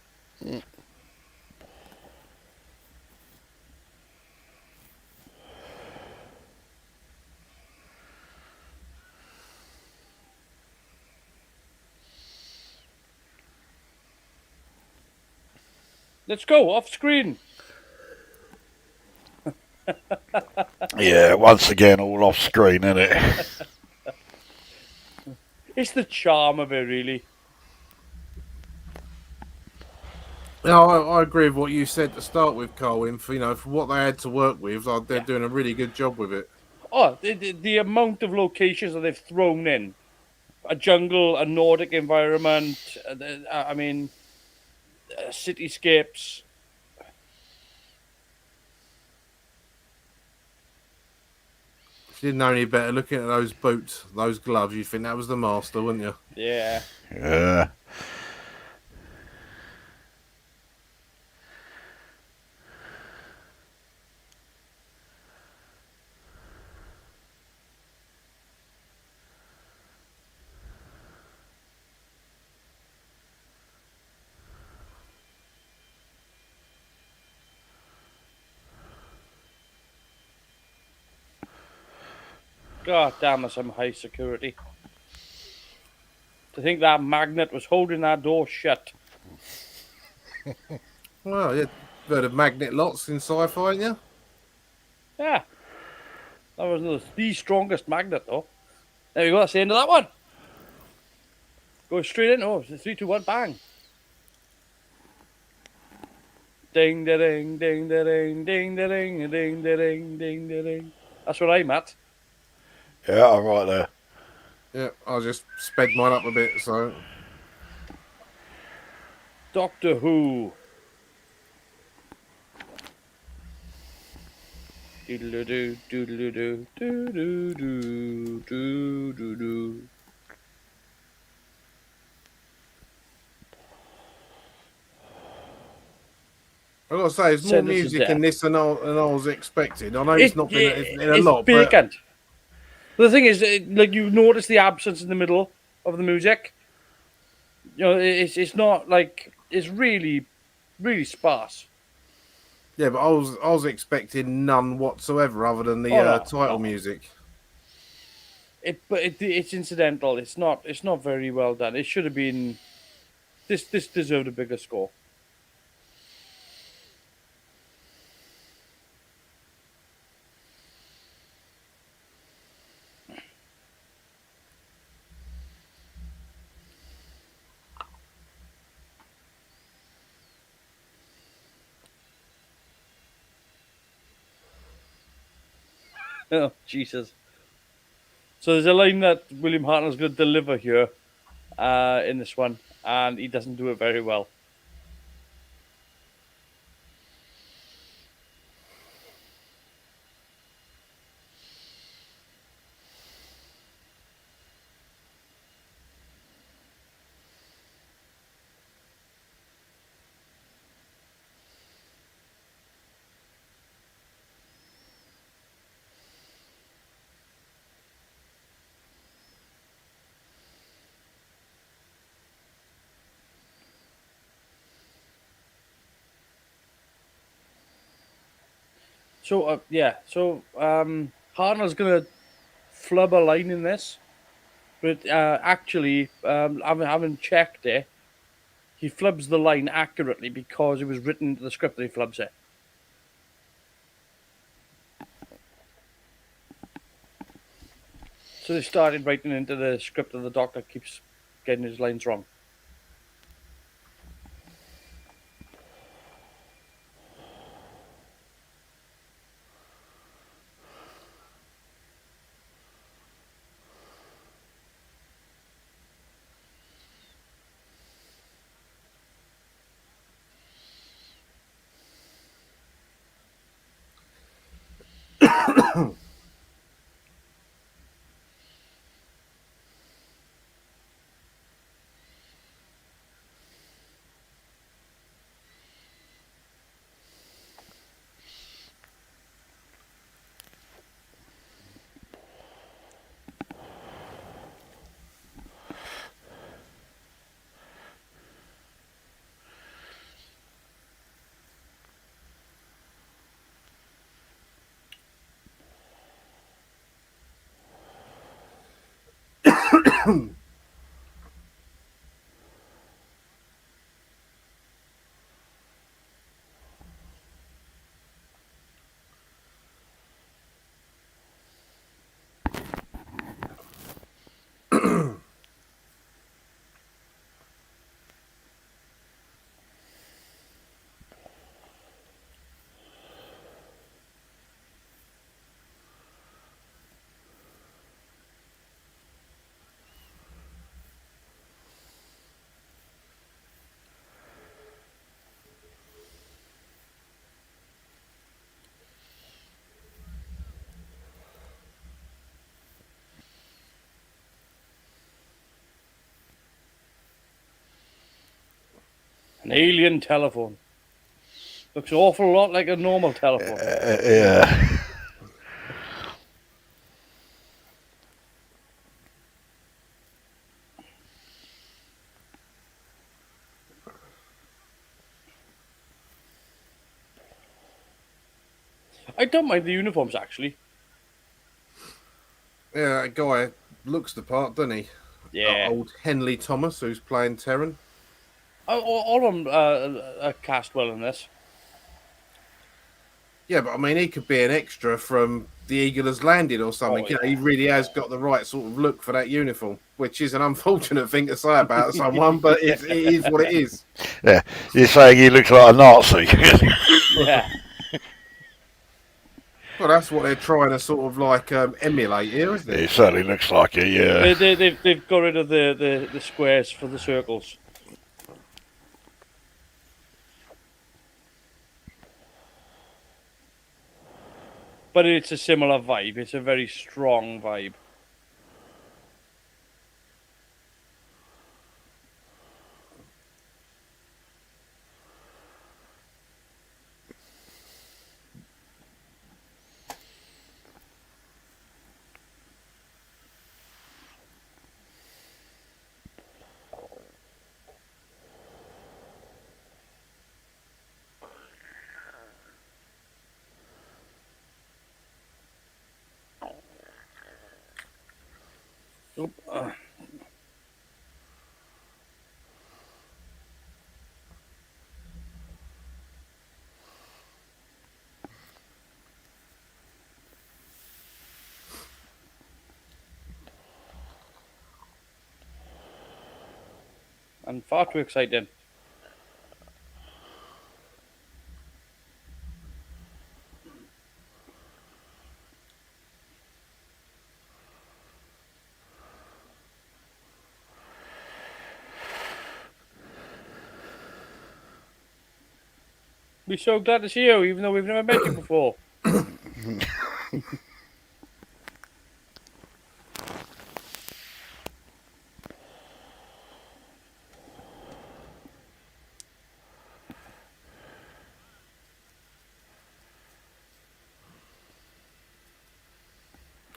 Let's go off screen. Yeah, once again, all off screen, isn't it? It's the charm of it, really. No, I agree with what you said to start with, Colin. For what they had to work with, they're doing a really good job with it. Oh, the amount of locations that they've thrown in. A jungle, a Nordic environment, I mean, cityscapes. If you didn't know any better, looking at those boots, those gloves, you'd think that was the master, wouldn't you? Yeah. Yeah. God damn, that's some high security. To think that magnet was holding that door shut. Well, yeah, heard of magnet lots in sci-fi, ain't you? Yeah. That was the strongest magnet, though. There we go, that's the end of that one. Go straight in. Oh, it's 3, 2, 1, bang. Ding, da ding, ding, da ding, ding, da ding, ding, da ding, ding, da ding. That's what I'm at. Yeah, I'm right there. Yeah, I just sped mine up a bit, so. Doctor Who. Doodle-doo, doodle-doo, doo-doo-doo, doo-doo-doo. I've got to say, there's more Sentence of music death. in this than I was expecting. I know it's not been in a It's lot, but vacant. The thing is, like you notice the absence in the middle of the music. You know, it's not like it's really, really sparse. yeah, but I was expecting none whatsoever, other than the Oh no, title no. music. It's incidental. It's not very well done. It should have been. This deserved a bigger score. Oh Jesus! So there's a line that William Hartnell's going to deliver here, in this one, and he doesn't do it very well. So Hartnell's going to flub a line in this, but actually, having checked it, he flubs the line accurately because it was written into the script that he flubs it. So they started writing into the script that the Doctor keeps getting his lines wrong. An alien telephone. Looks an awful lot like a normal telephone. Yeah. I don't mind the uniforms actually. Yeah, that guy looks the part, doesn't he? Yeah. Old Henley Thomas, who's playing Terran. All of them are cast well in this. Yeah, but I mean, he could be an extra from The Eagle Has Landed or something. Oh, You know, yeah. he really has got the right sort of look for that uniform, which is an unfortunate thing to say about someone, but it is what it is. Yeah. You're saying he looks like a Nazi. Yeah. Well, that's what they're trying to sort of like emulate here, isn't It it? certainly looks like it, yeah. They've got rid of the squares for the circles. But it's a similar vibe. It's a very strong vibe. Oop, and far too exciting. We're so glad to see you, even though we've never met you before.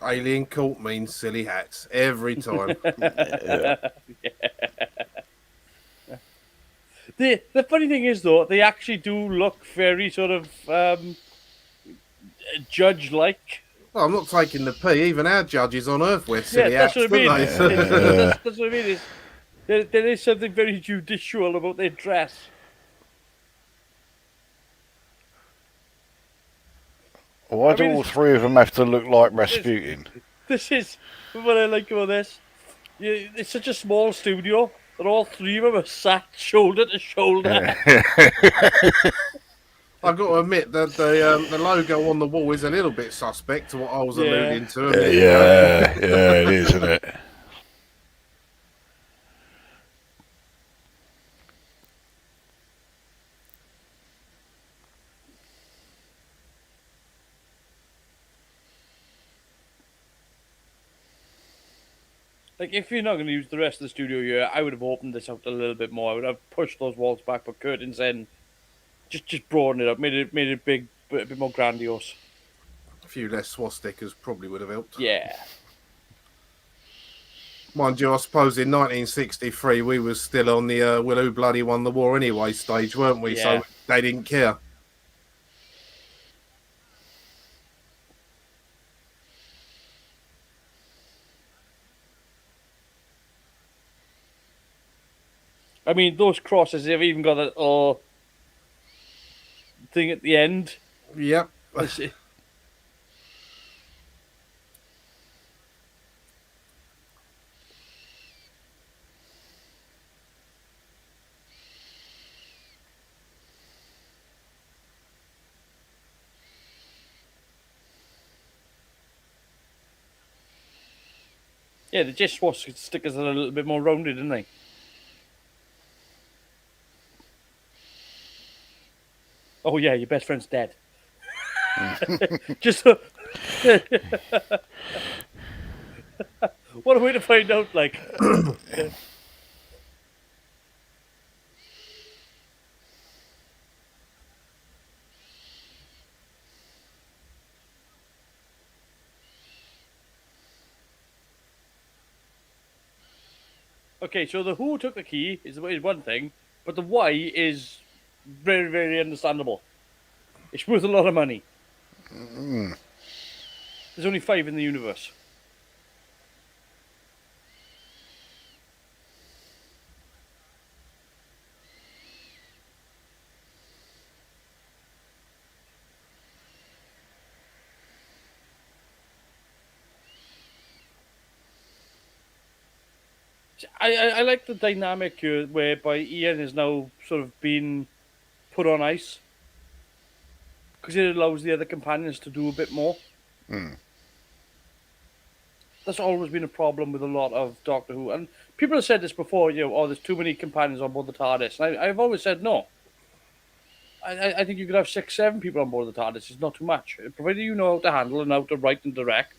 Alien Court means silly hats every time. The funny thing is, though, they actually do look very sort of judge-like. Well, I'm not taking the P. Even our judges on Earth wear silly Yeah, that's hats, what I mean. don't they? That's what I mean. There is something very judicial about their dress. Why I do mean, all three of them have to look like Rasputin? This is what I like about this. It's such a small studio that all three of them are sat shoulder to shoulder. I've got to admit that the logo on the wall is a little bit suspect to what I was Yeah. alluding to. A minute ago. Yeah, it is, isn't it? Like, if you're not going to use the rest of the studio here, I would have opened this out a little bit more. I would have pushed those walls back, put curtains in, just broadened it up, made it big, but a bit more grandiose. A few less swastikas probably would have helped. Yeah. Mind you, I suppose in 1963 we was still on the Will Who Bloody Won the War anyway stage, weren't we? Yeah. So they didn't care. I mean, those crosses, they've even got that little thing at the end. Yep. Yeah, the just swastika stickers are a little bit more rounded, aren't they? Oh yeah, your best friend's dead. Just what a way to find out, like. Okay, so the who took the key is one thing, but the why is very, very understandable. It's worth a lot of money. There's only 5 in the universe. I like the dynamic whereby Ian is now sort of been put on ice because it allows the other companions to do a bit more. That's always been a problem with a lot of Doctor Who, and people have said this before. Oh, there's too many companions on board the TARDIS, and I've always said no. I think you could have 6, 7 people on board the TARDIS. It's not too much, provided you know how to handle and how to write and direct.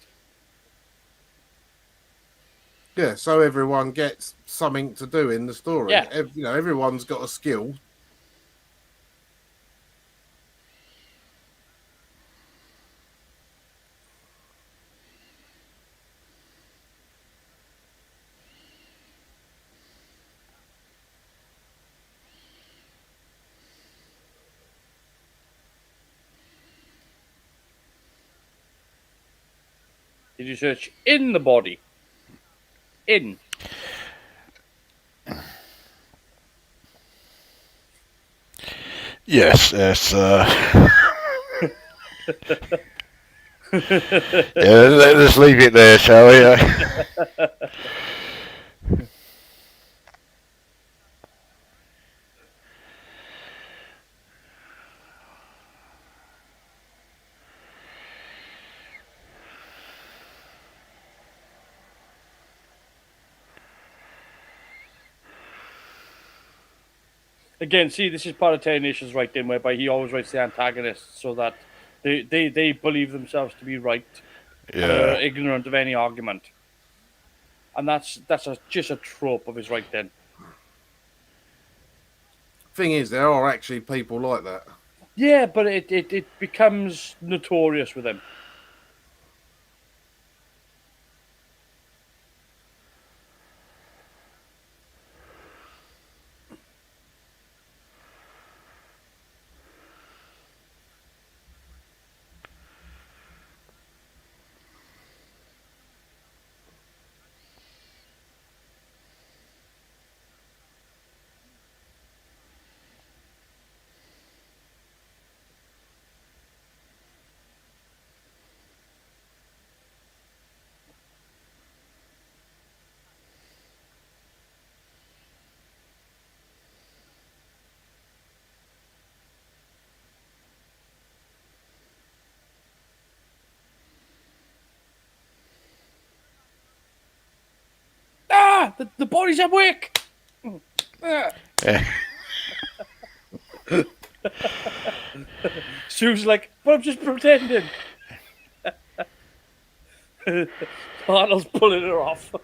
Yeah, so everyone gets something to do in the story. Yeah. Everyone's got a skill. Did you search in the body? In. Yes, it's yeah, let's leave it there, shall we? Again, see, this is part of Terry Nation's writing, whereby he always writes the antagonists so that they believe themselves to be right and are Yeah. ignorant of any argument. And that's just a trope of his writing. Thing is, there are actually people like that. Yeah, but it becomes notorious with him. Ah, the body's awake. Ah. Yeah. Sue's like, but I'm just pretending. Arnold's pulling her off.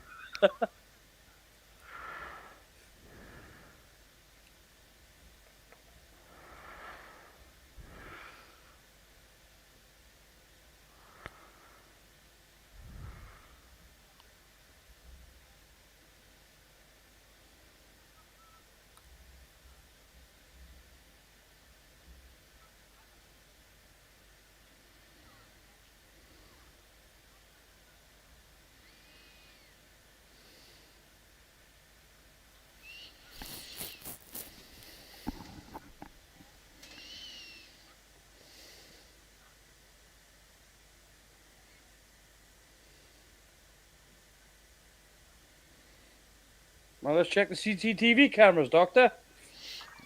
Well, let's check the CCTV cameras, Doctor.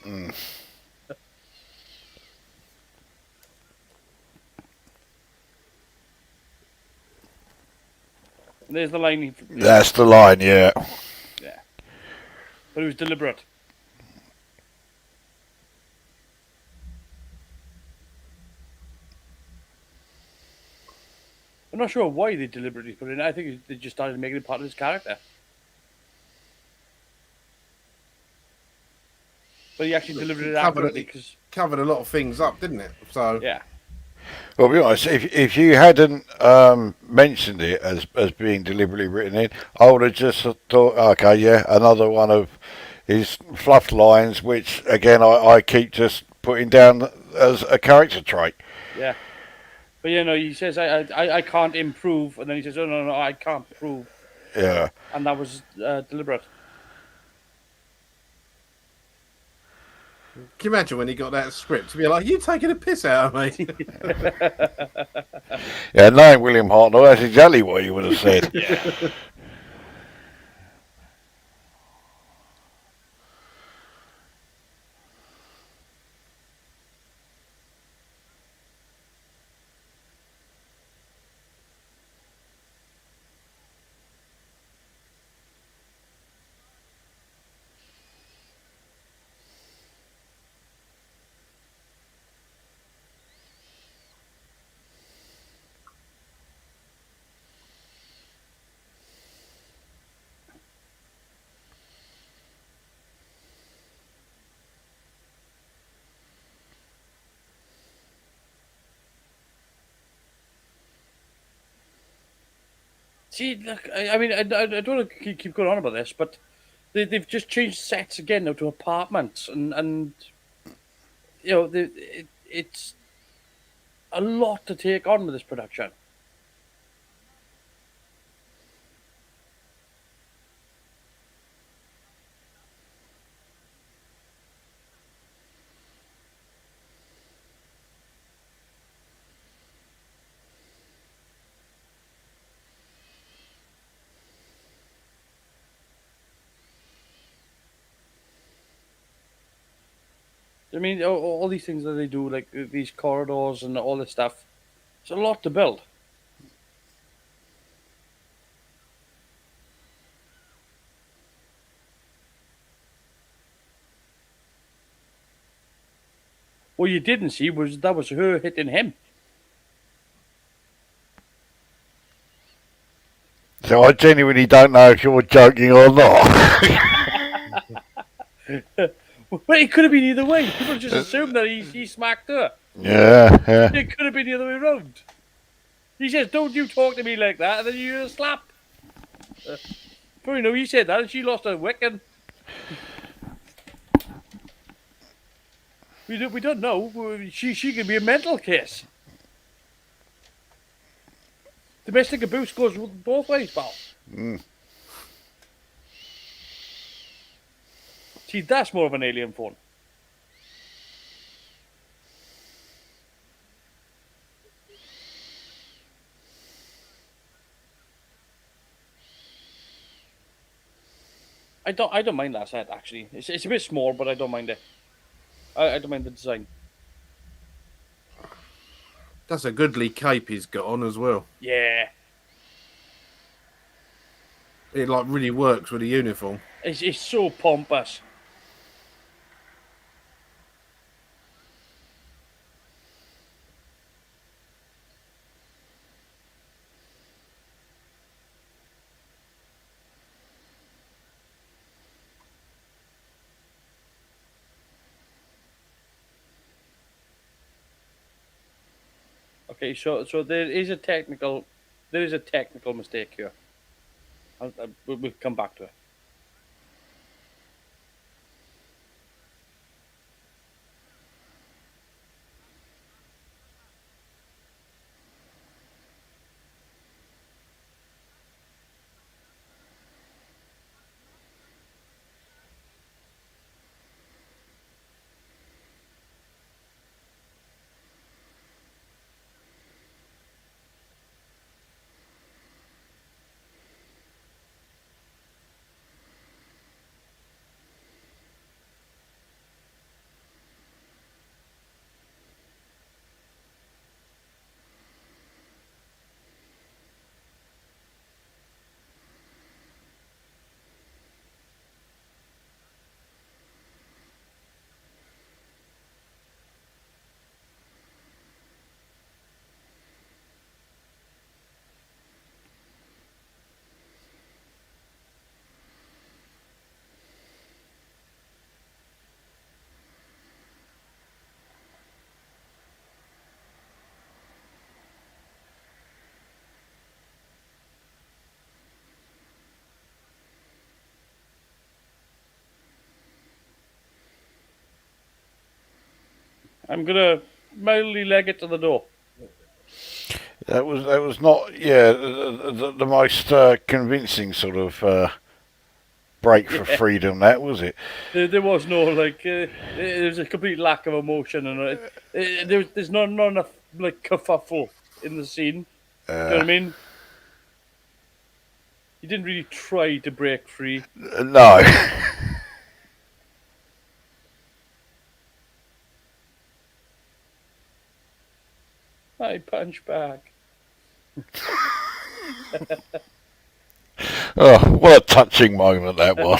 Mm. And there's the line. That's the line, yeah. Yeah. But it was deliberate. I'm not sure why they deliberately put it in. I think they just started making it part of his character. But he actually delivered it accurately because Covered a lot of things up, didn't it? So yeah. Well, to be honest, if you hadn't mentioned it as being deliberately written in, I would have just thought, okay, yeah, another one of his fluff lines, which again I keep just putting down as a character trait. Yeah. But he says I can't improve, and then he says, oh no, I can't prove, Yeah. and that was deliberate. Can you imagine when he got that script to be like, "You taking a piss out of me"? Yeah, knowing William Hartnell, that's exactly what he would have said. Yeah. See, look, I mean, I don't want to keep going on about this, but they've just changed sets again now to apartments, and it's a lot to take on with this production. I mean, all these things that they do, like these corridors and all this stuff, it's a lot to build. What you didn't see was that was her hitting him. So I genuinely don't know if you're joking or not. Well, it could have been either way. People just assumed that he smacked her. Yeah, yeah. It could have been the other way around. He says, "Don't you talk to me like that," and then you get a slap. Before you know, he said that, and she lost her wick, and we don't know. She could be a mental case. Domestic abuse goes both ways, pal. See, that's more of an alien phone. I don't mind that set actually. It's a bit small, but I don't mind it. I don't mind the design. That's a goodly cape he's got on as well. Yeah, It like really works with the uniform. it's so pompous. Okay, so there is a technical mistake here. We'll come back to it. I'm gonna mildly leg it to the door. That was not the most convincing sort of break for Yeah. freedom. That was it. There was no like. There's a complete lack of emotion, and there's not enough like kerfuffle in the scene. Do you know what I mean? He didn't really try to break free. No. I punch back. Oh, what a touching moment that was.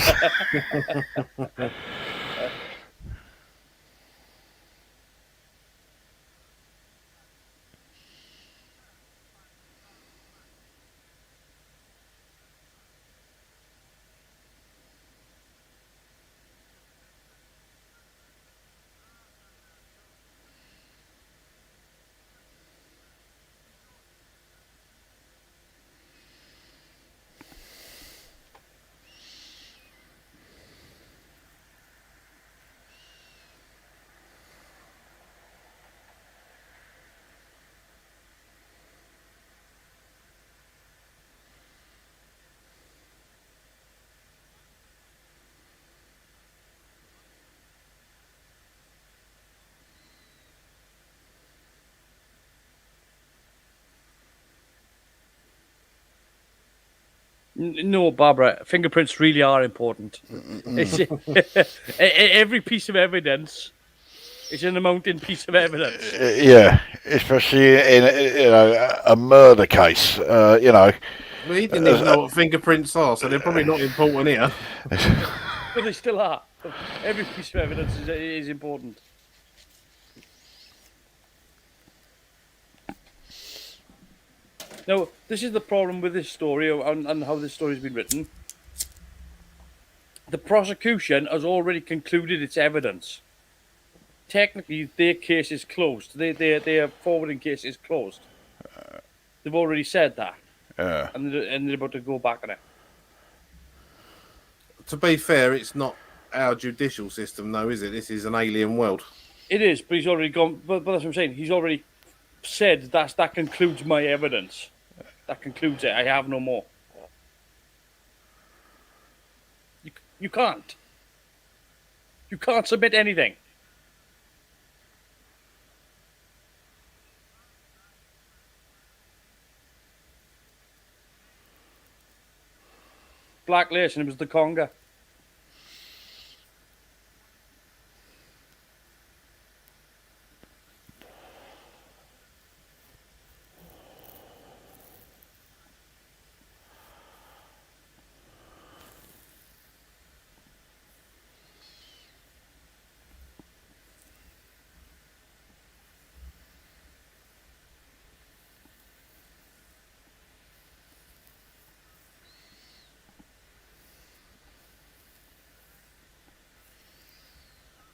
No, Barbara. Fingerprints really are important. Every piece of evidence is an amounting piece of evidence. Yeah, especially in a murder case. Well, he didn't even know what fingerprints are, so they're probably not important here. But they still are. Every piece of evidence is important. Now, this is the problem with this story and how this story's been written. The prosecution has already concluded its evidence. Technically, their case is closed. Their forwarding case is closed. They've already said that, Yeah. and they're about to go back on it. To be fair, it's not our judicial system, though, is it? This is an alien world. It is, but he's already gone. But that's what I'm saying. He's already said that concludes my evidence. That concludes it. I have no more. You can't. You can't submit anything. Black lace, and it was the conga.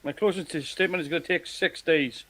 My closest statement is going to take 6 days.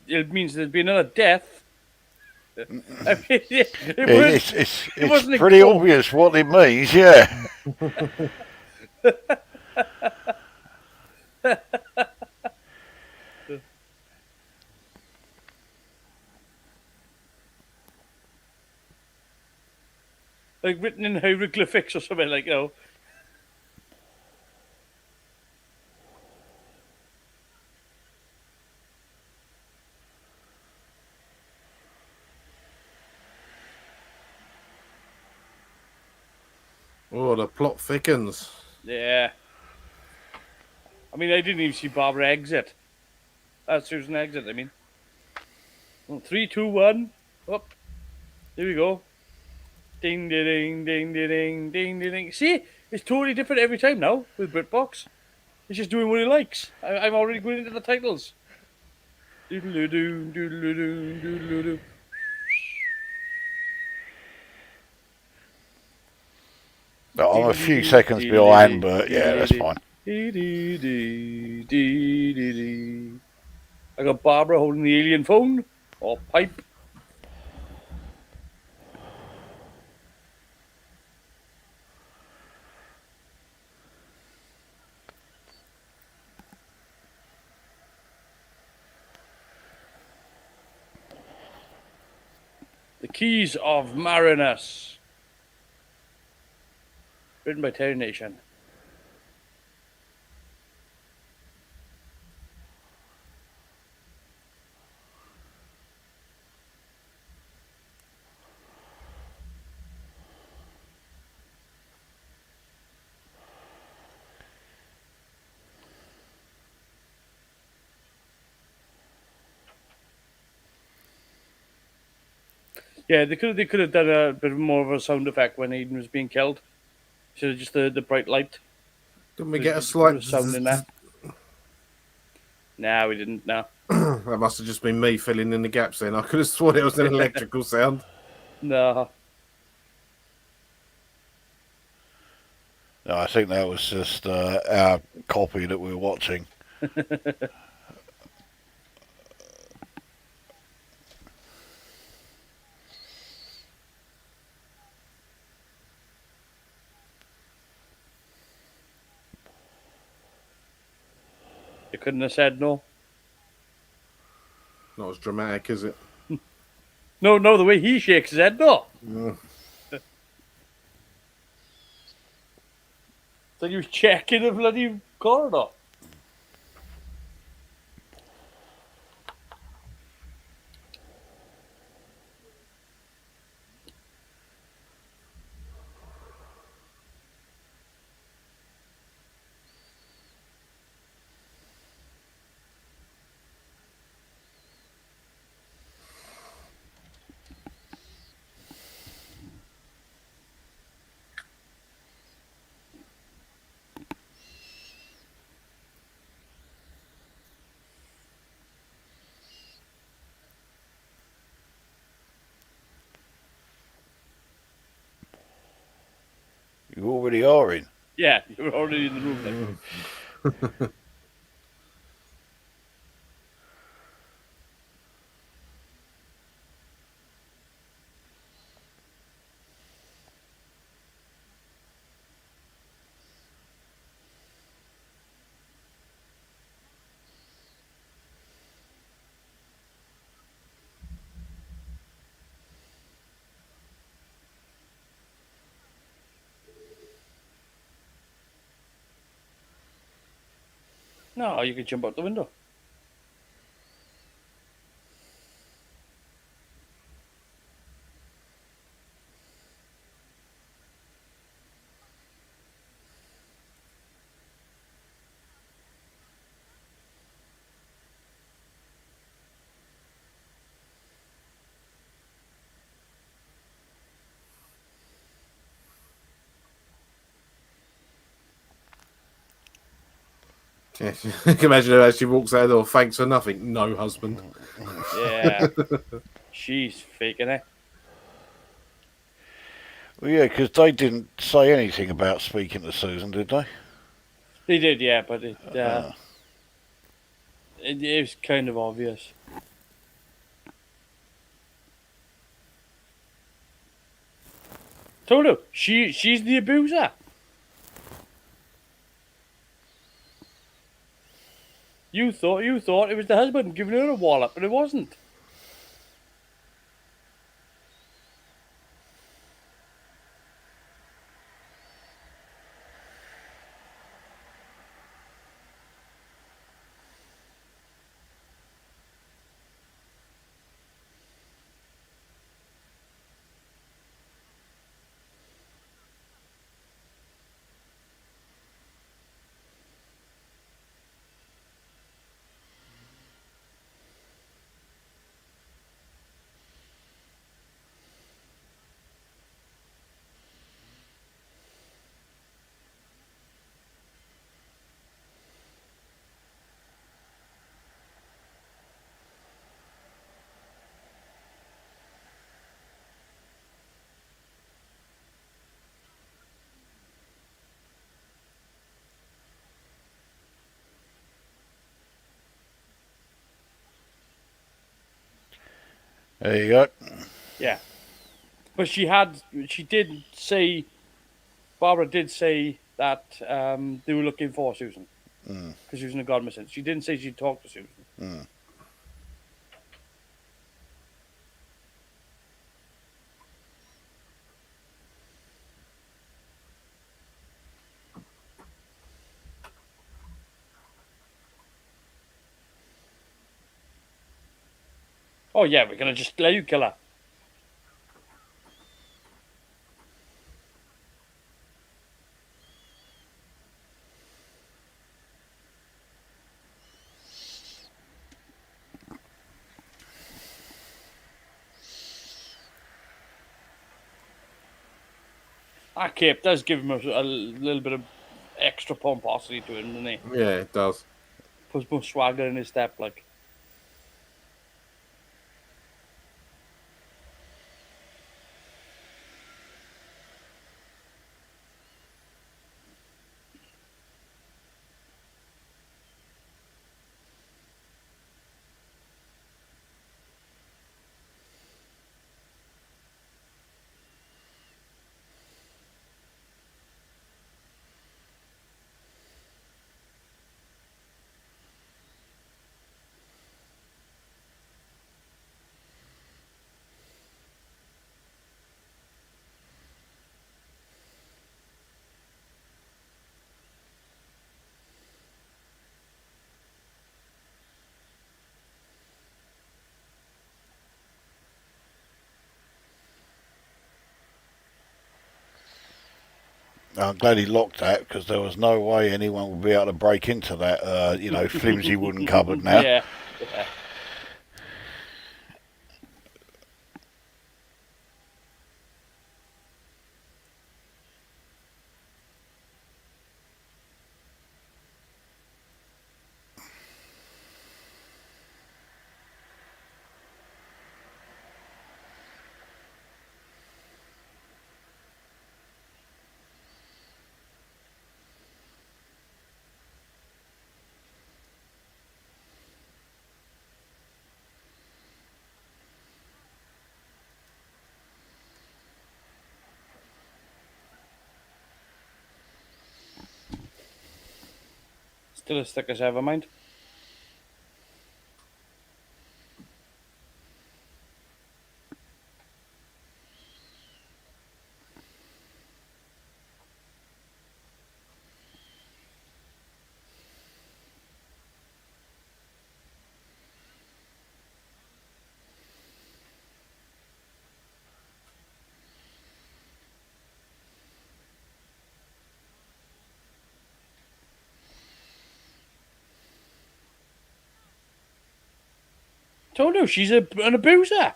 It means there's been another death. I mean, It's wasn't pretty court. obvious what it means. Yeah. Like written in hieroglyphics or something, like, you know. Oh, the plot thickens. Yeah. I mean, I didn't even see Barbara exit. Susan exit, I mean. 3, 2, 1. Up. Here we go. Ding, ding, ding, ding, ding, ding. See, it's totally different every time now with BritBox. He's just doing what he likes. I'm already going into the titles. Doodle-doo, doodle-doo, doodle-doo. I'm a few seconds behind, but yeah, that's fine. I got Barbara holding the alien phone or pipe. The Keys of Marinus. Written by Terry Nation. Yeah, they could have done a bit more of a sound effect when Aiden was being killed. Instead of just the bright light. Didn't we get a Put slight sound in there. Nah, we didn't. No. That must have just been me filling in the gaps then. I could have sworn it was an electrical sound. No. No, I think that was just our copy that we were watching. You couldn't have said no. Not as dramatic, is it? No, the way he shakes his head, no. It's like he was checking a bloody corridor. You already are in. Yeah, you were already in the room then. No, you could jump out the window. Yeah, you can imagine her as she walks out the door, thanks for nothing. No, husband. Yeah. She's faking it. Well, yeah, because they didn't say anything about speaking to Susan, did they? They did, yeah, but it was kind of obvious. Told you, she's the abuser. You thought it was the husband giving her a wallop, but it wasn't. There you go. Yeah, but she did say, Barbara did say that they were looking for Susan because Susan had gone missing. She didn't say she'd talked to Susan. Oh yeah, we're gonna just let you kill her. That cape does give him a little bit of extra pomposity to him, doesn't he? Yeah, it does. Puts more swagger in his step, like. I'm glad he locked that because there was no way anyone would be able to break into that, flimsy wooden cupboard now. Yeah, yeah. Still as thick as ever, mind. Told you she's an abuser.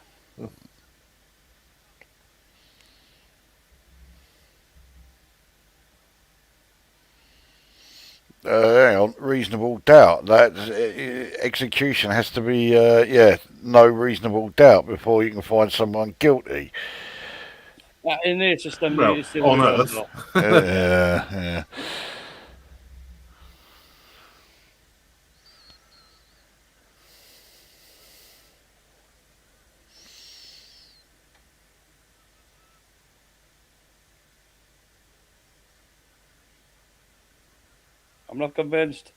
Hang on, reasonable doubt. That execution has to be, no reasonable doubt before you can find someone guilty. In their system, Well, it's still on against Earth. the law. Yeah. I'm not convinced.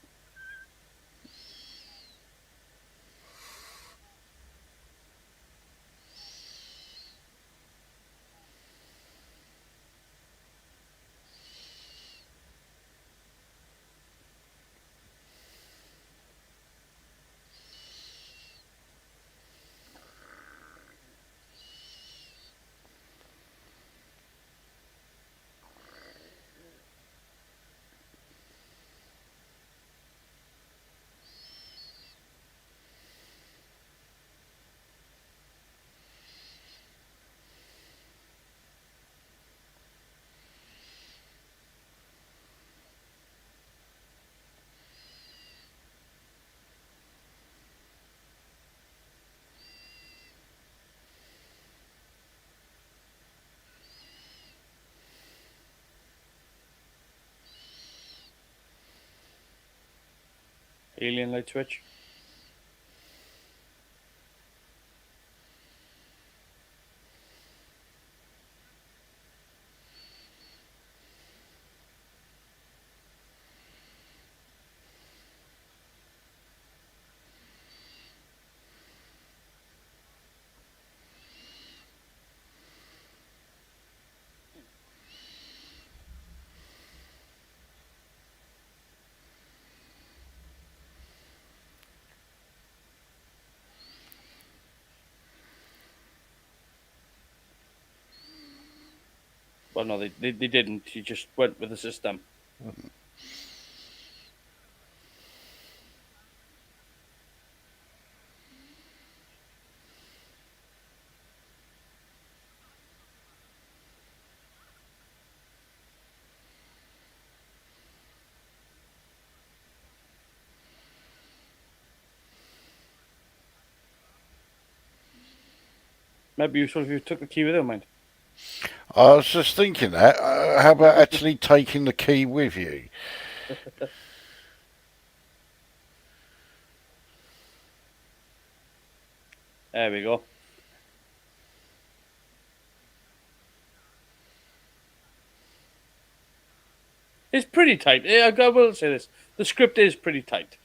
Alien light switch. Well, no, they didn't. He just went with the system. Might be useful if you took the key with you, mind. I was just thinking that. How about actually taking the key with you? There we go. It's pretty tight. I will say this: the script is pretty tight.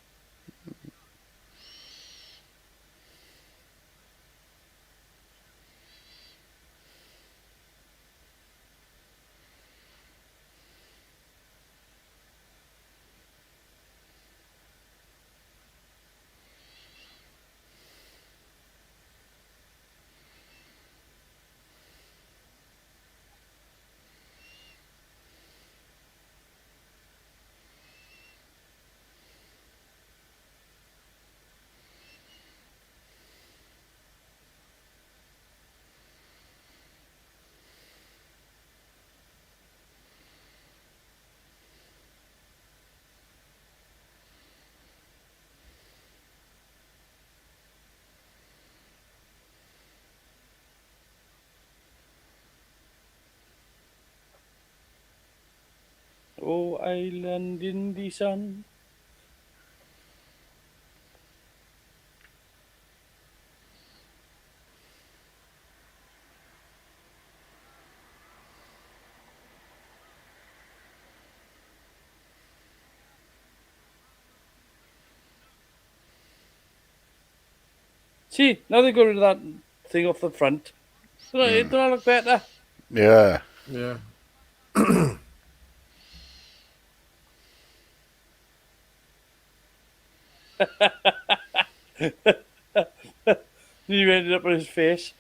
Oh, island in the sun. See, now they got rid of that thing off the front. Don't I look better? Yeah. Yeah. You ended up on his face.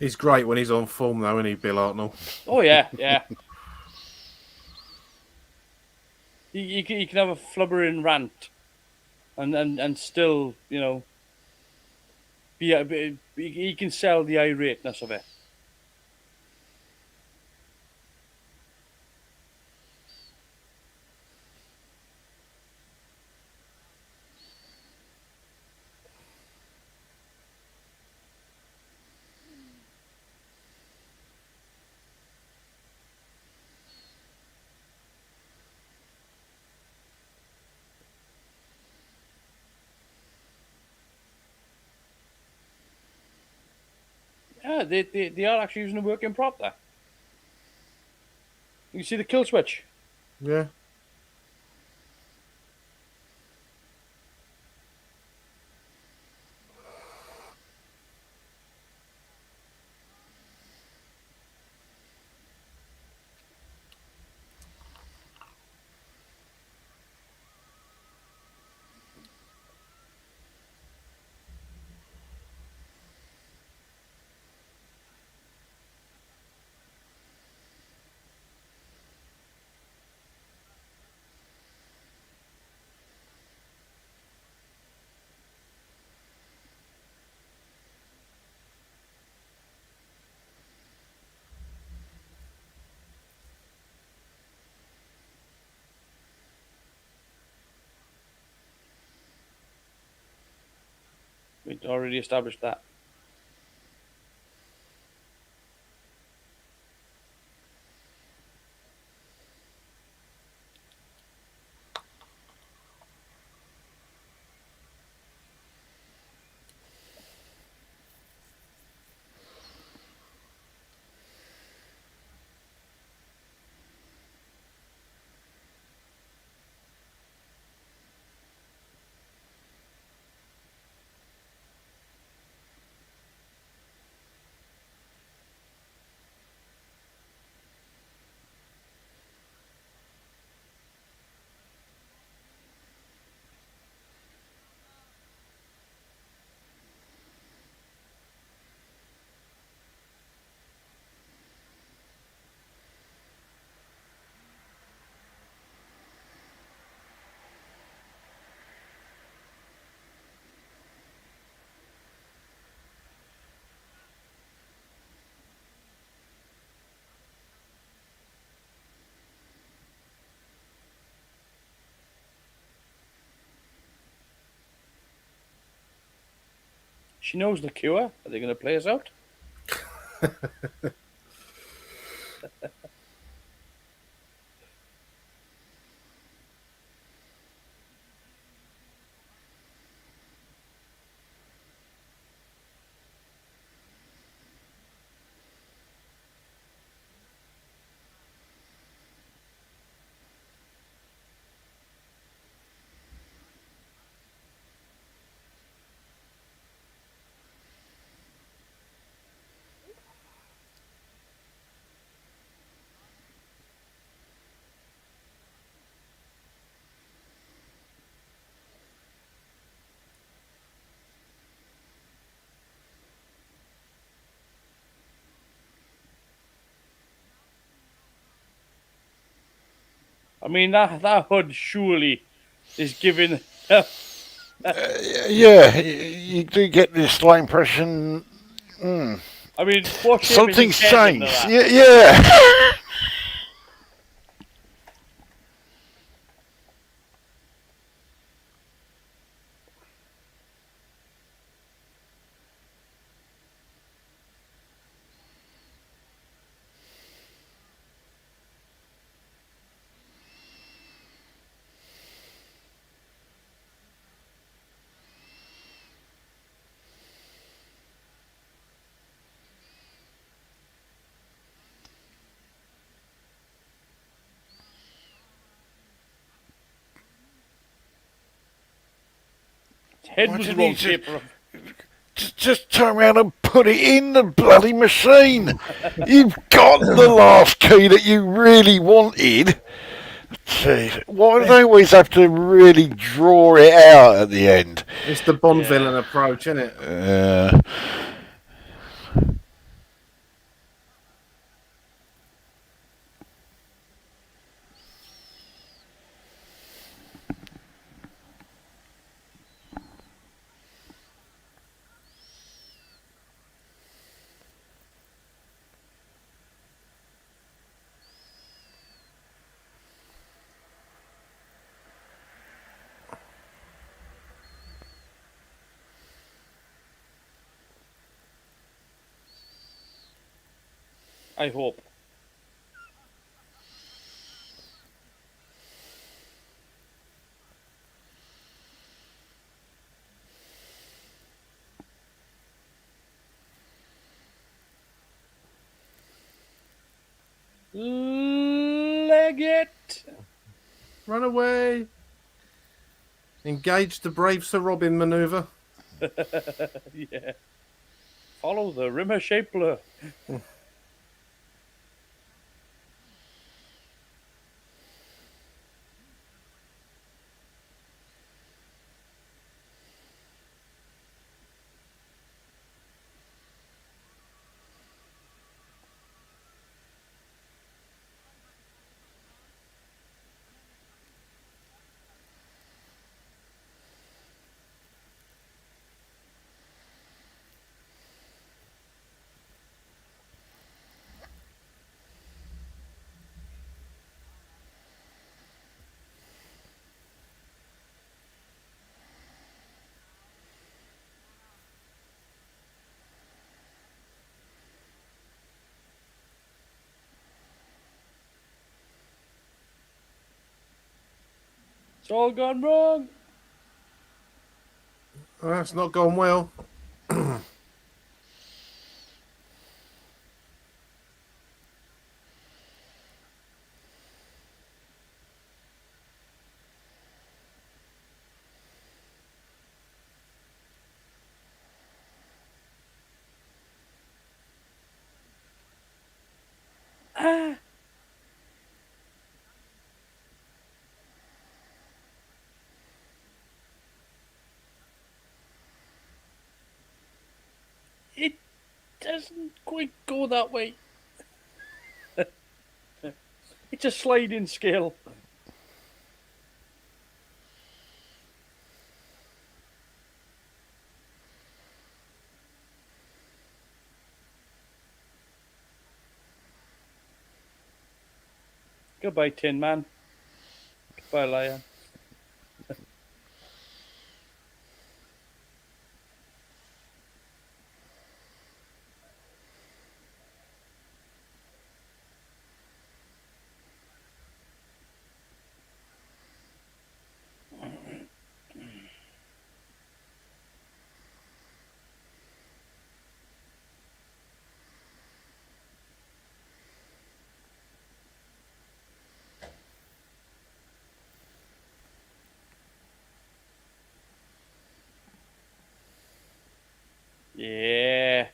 He's great when he's on form, though, isn't he, Bill Hartnell? Oh yeah, yeah. You can have a flubbering rant, and still, he can sell the irateness of it. Yeah, they are actually using a working prop there. You can see the kill switch. Yeah. We'd already established that. She knows the cure. Are they going to play us out? I mean, that hood surely is giving. Yeah, you do get this slight impression. I mean, what shape is his Something's head into changed. that? Yeah. His head Why was the didn't he wrong shape. just turn around and put it in the bloody machine? You've got the last key that you really wanted. Jeez, why do they always have to really draw it out at the end? It's the Bond Yeah. villain approach, isn't it? I hope. Leg it. Run away. Engage the brave Sir Robin maneuver. Yeah. Follow the rimmer shapler. It's all gone wrong. That's not gone well. Ah. It doesn't quite go that way. It's a sliding scale. Goodbye, Tin Man. Goodbye, Lion. Yeah.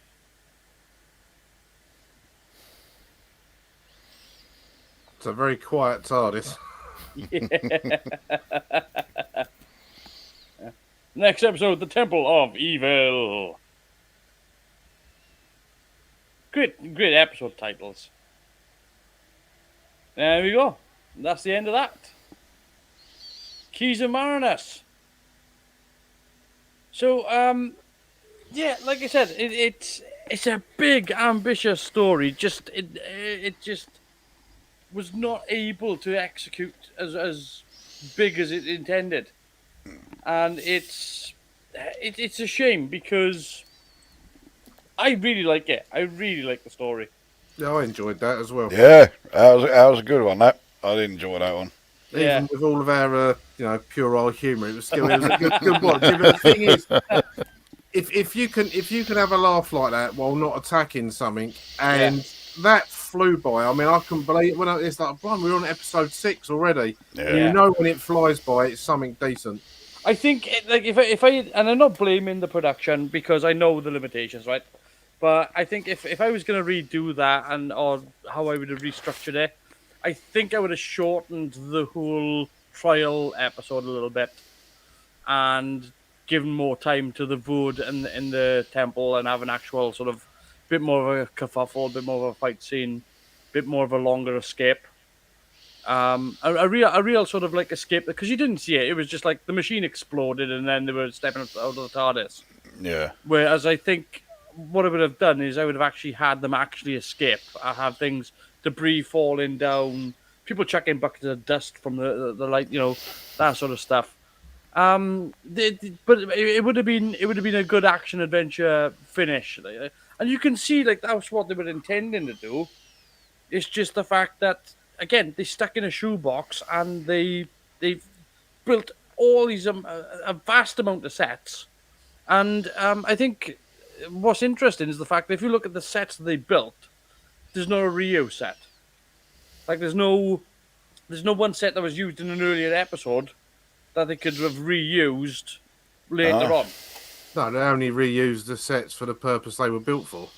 It's a very quiet TARDIS. Yeah. Next episode, The Temple of Evil. Great episode titles. There we go. That's the end of that. Keys of Marinus. So, yeah, like I said, it's a big, ambitious story. It just was not able to execute as big as it intended, and it's a shame because I really like it. I really like the story. Yeah, I enjoyed that as well. Yeah, that was a good one. That I did enjoy that one. Yeah. Even with all of our, puerile humour, it was a good watch. But the thing is, if you can have a laugh like that while not attacking something, and that flew by. I mean, I couldn't believe it when it's like, Brian, we're on episode 6 already. Yeah. And you know when it flies by, it's something decent. I think like if I and I'm not blaming the production because I know the limitations, right? But I think if I was gonna redo that or how I would have restructured it, I think I would have shortened the whole trial episode a little bit and given more time to the Vood and in the temple and have an actual sort of bit more of a kerfuffle, a bit more of a fight scene, bit more of a longer escape. A real sort of like escape because you didn't see it. It was just like the machine exploded and then they were stepping out of the TARDIS. Yeah. Whereas I think what I would have done is I would have actually had them actually escape. I have things, debris falling down, people chucking buckets of dust from the light, that sort of stuff. But it would have been a good action adventure finish, and you can see like that's what they were intending to do. It's just the fact that again they stuck in a shoebox and they've built all these a vast amount of sets, and I think what's interesting is the fact that if you look at the sets that they built, there's no Rio set. Like there's no one set that was used in an earlier episode that they could have reused later on. No, they only reused the sets for the purpose they were built for.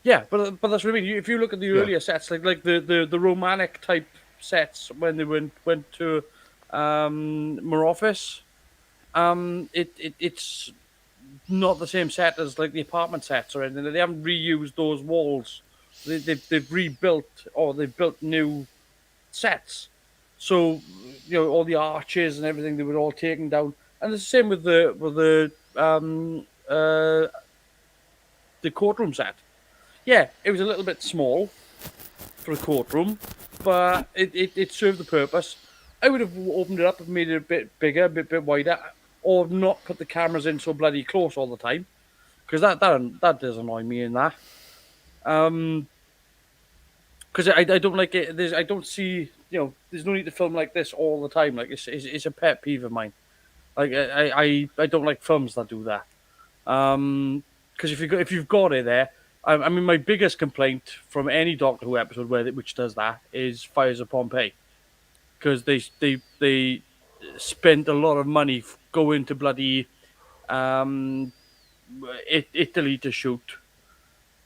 Yeah, but that's what I mean. If you look at the earlier sets, like the romantic type sets when they went to Morofis, it's not the same set as like the apartment sets or anything. They haven't reused those walls. They've rebuilt or they've built new sets. So all the arches and everything they were all taken down, and it's the same with the courtroom set. Yeah, it was a little bit small for a courtroom, but it served the purpose. I would have opened it up and made it a bit bigger, a bit wider, or not put the cameras in so bloody close all the time, because that does annoy me in that. Because I don't like it. I don't see there's no need to film like this all the time. Like it's a pet peeve of mine. Like I don't like films that do that. Because if you've got it there, I mean my biggest complaint from any Doctor Who episode which does that is Fires of Pompeii, because they spent a lot of money going to bloody Italy to shoot,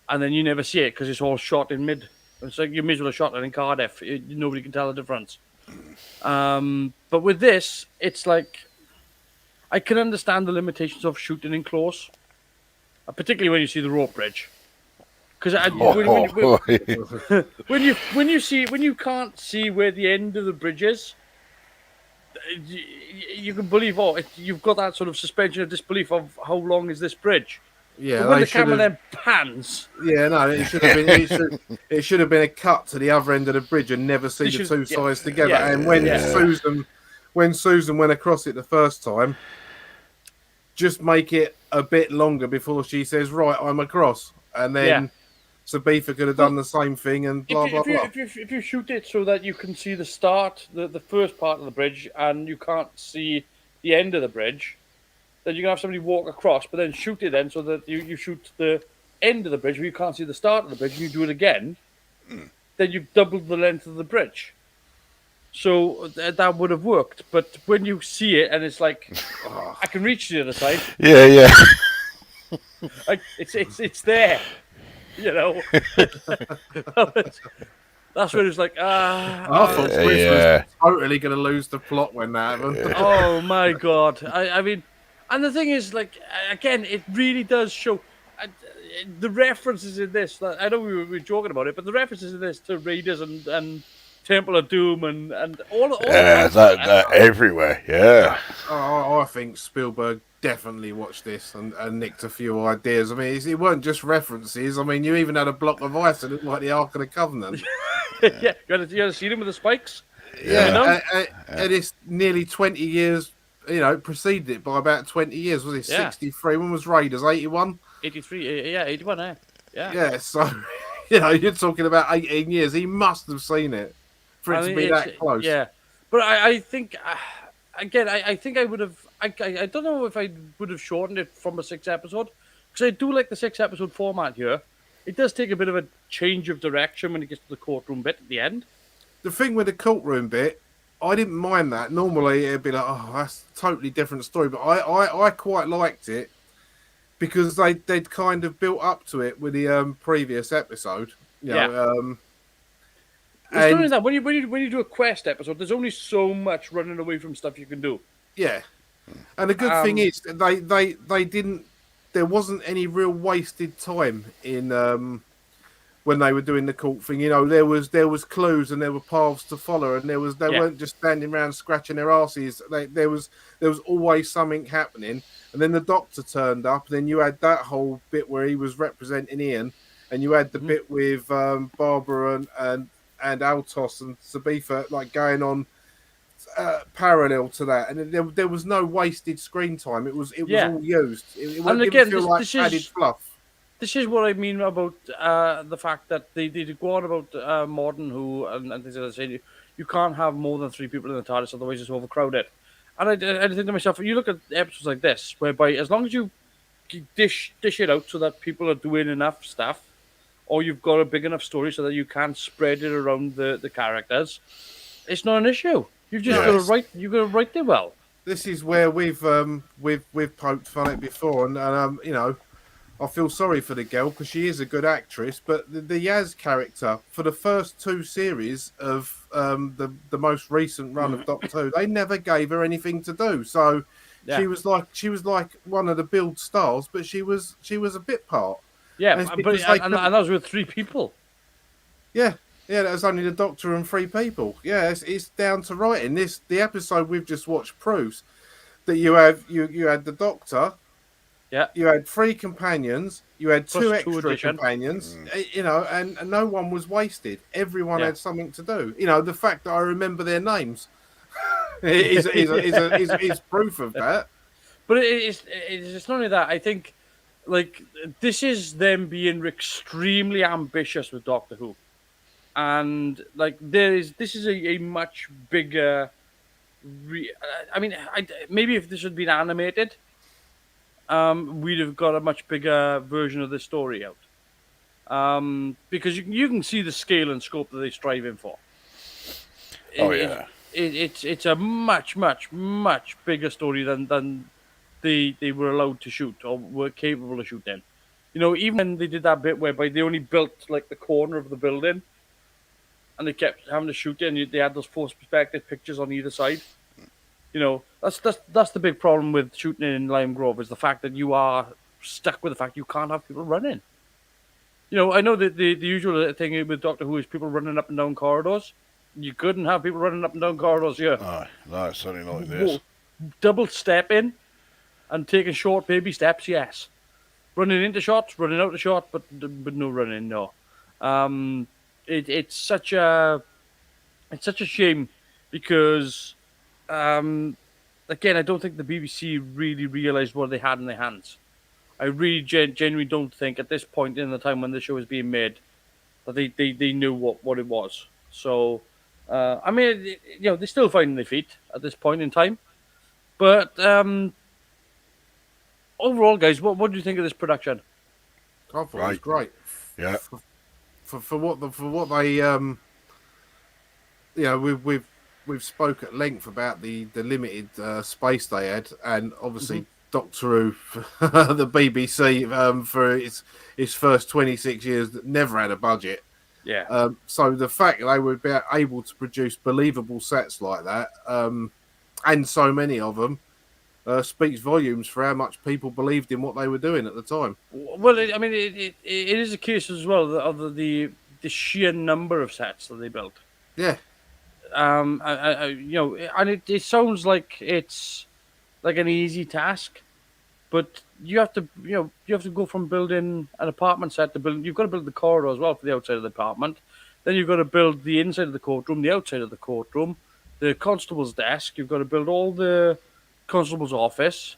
and then you never see it because it's all shot in mid. It's like you may as well have shot it in Cardiff. Nobody can tell the difference. But with this, it's like I can understand the limitations of shooting in close, particularly when you see the rope bridge. Because when you can't see where the end of the bridge is, you can believe you've got that sort of suspension of disbelief of how long is this bridge. Yeah, but when the camera then pans. Yeah, no, it should have been. It should have been a cut to the other end of the bridge and never see the two sides together. Yeah, and when Susan went across it the first time, just make it a bit longer before she says, "Right, I'm across," and then Sabitha could have done the same thing and blah blah blah. If you shoot it so that you can see the start, the first part of the bridge, and you can't see the end of the bridge, then you can have somebody walk across, but then shoot it then so that you shoot the end of the bridge where you can't see the start of the bridge, and you do it again, then you've doubled the length of the bridge. So that would have worked. But when you see it and it's like, I can reach the other side. Yeah. Like it's there, That's when it's like, I thought Chris was totally going to lose the plot when that happened. Oh my god! I mean, and the thing is, like, again, it really does show the references in this. I know we were joking about it, but the references in this to Raiders and Temple of Doom and all that everywhere. Yeah. I think Spielberg definitely watched this and nicked a few ideas. I mean, it weren't just references. I mean, you even had a block of ice that looked like the Ark of the Covenant. Yeah, you had to see him with the spikes. Yeah, and it's nearly 20 years. Preceded it by about 20 years. Was it 63? When was Raiders? 81? 83. Yeah, 81. Yeah. Yeah. So you're talking about 18 years. He must have seen it for it to be that close. Yeah, but I think. Again, I think I would have. I don't know if I would have shortened it from a 6-episode, because I do like the 6-episode format here. It does take a bit of a change of direction when it gets to the courtroom bit at the end. The thing with the courtroom bit, I didn't mind that. Normally, it'd be like, oh, that's a totally different story. But I quite liked it because they'd kind of built up to it with the previous episode. It's not only that, when you do a quest episode, there's only so much running away from stuff you can do. Yeah, and the good thing is they didn't. There wasn't any real wasted time in when they were doing the court thing. There was clues and there were paths to follow, and they weren't just standing around scratching their asses. There was always something happening, and then the Doctor turned up, and then you had that whole bit where he was representing Ian, and you had the bit with Barbara and Altos and Sabitha, like going on parallel to that, and there was no wasted screen time. It was all used. It didn't feel like added fluff. This is what I mean about the fact that they go on about Modern Who and things like that, saying you can't have more than 3 people in the TARDIS, otherwise it's overcrowded. And I think to myself, you look at episodes like this, whereby as long as you dish it out so that people are doing enough stuff, or you've got a big enough story so that you can spread it around the characters, it's not an issue. You've just got Yeah. to write. You've got to write it well. This is where we've poked fun at before, and you know, I feel sorry for the girl because she is a good actress, but the Yaz character for the first two series of the most recent run of Doctor Who, they never gave her anything to do. So Yeah, she was like one of the build stars, but she was a bit part. yeah, And it's but because they and that was with 3 people. yeah, yeah, that was only the Doctor and three people. Yeah, it's down to writing. The episode we've just watched proves that you had the Doctor, Yeah, you had three companions, you had plus two two extra addition. companions, you know, and no one was wasted. Everyone Yeah. had something to do. You know, the fact that I remember their names is proof of that. But it's not only that. I think like this is them being extremely ambitious with Doctor Who, and like this is a much bigger. I mean, maybe if this had been animated, we'd have got a much bigger version of the story out. Because you can see the scale and scope that they're striving for. Oh It, yeah. it's a much bigger story than they were allowed to shoot or were capable of shooting. You know, even when they did that bit whereby they only built like the corner of the building and they kept having to shoot it, and they had those forced perspective pictures on either side. You know, that's the big problem with shooting in Lime Grove is the fact that you are stuck with the fact you can't have people running. You know, I know that the usual thing with Doctor Who is people running up and down corridors. You couldn't have people running up and down corridors here. No, certainly not in this. Double stepping and taking short baby steps, yes. Running into shots, running out of shot, but no running, no. Um, it's such a shame because again, I don't think the BBC really realised what they had in their hands. I really genuinely don't think at this point in the time when the show was being made that they knew what it was. So, I mean, you know, they're still finding their feet at this point in time. But overall, guys, what do you think of this production? I thought it was great. Yeah. For what they you know, we've spoke at length about the limited space they had, and obviously Doctor Who, the BBC for its first 26 years that never had a budget. Yeah. So the fact that they would be able to produce believable sets like that, and so many of them, speaks volumes for how much people believed in what they were doing at the time. Well, I mean, it is a case as well of the sheer number of sets that they built. Yeah, You know, and it sounds like it's like an easy task, but you have to, you know, you have to go from building an apartment set to building. You've got to build the corridor as well for the outside of the apartment. Then you've got to build the inside of the courtroom, the outside of the courtroom, the constable's desk. You've got to build all the constable's office.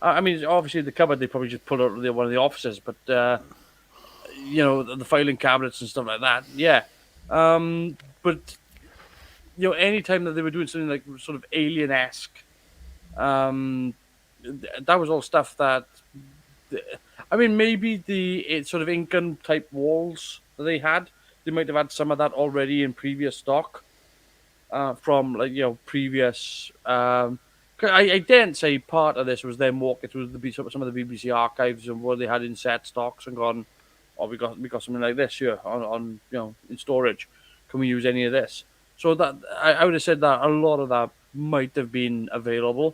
I mean, obviously the cupboard they probably just pulled out of one of the offices, but you know, the filing cabinets and stuff like that. Yeah, but you know, any time that they were doing something like sort of alien-esque, that was all stuff that. I mean, maybe the sort of Incan type walls that they had, they might have had some of that already in previous stock, from like you know previous. 'Cause I daren't say part of this was them walking through some of the BBC archives and what they had in set stocks and gone, oh, we got something like this here on you know in storage. Can we use any of this? So that I would have said that a lot of that might have been available.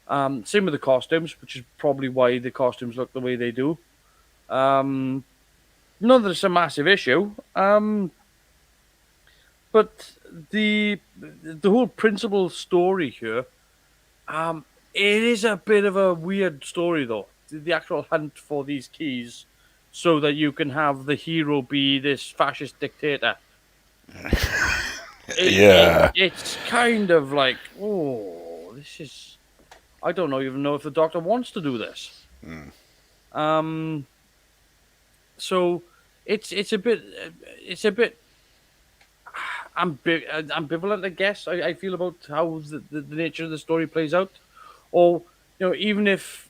Same with the costumes, which is probably why the costumes look the way they do. Um, Not that it's a massive issue, but the whole principal story here, it is a bit of a weird story though. The actual hunt for these keys, so that you can have the hero be this fascist dictator. Yeah. It's kind of like, oh, this is. I don't know even know if the Doctor wants to do this. Um, so it's a bit ambivalent, I guess. I feel about how the nature of the story plays out, or you know, even if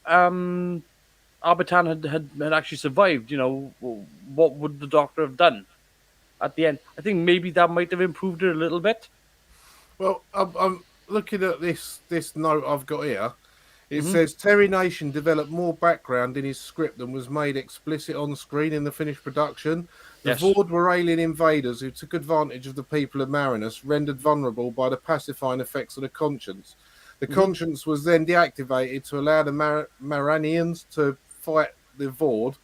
Arbitan had actually survived, what would the Doctor have done at the end? I think maybe that might have improved it a little bit. Well, I'm looking at this note I've got here. It Hmm. says Terry Nation developed more background in his script than was made explicit on screen in the finished production. The Yes. Vord were alien invaders who took advantage of the people of Marinus, rendered vulnerable by the pacifying effects of the conscience. The Hmm. conscience was then deactivated to allow the Maranians to fight the Vord,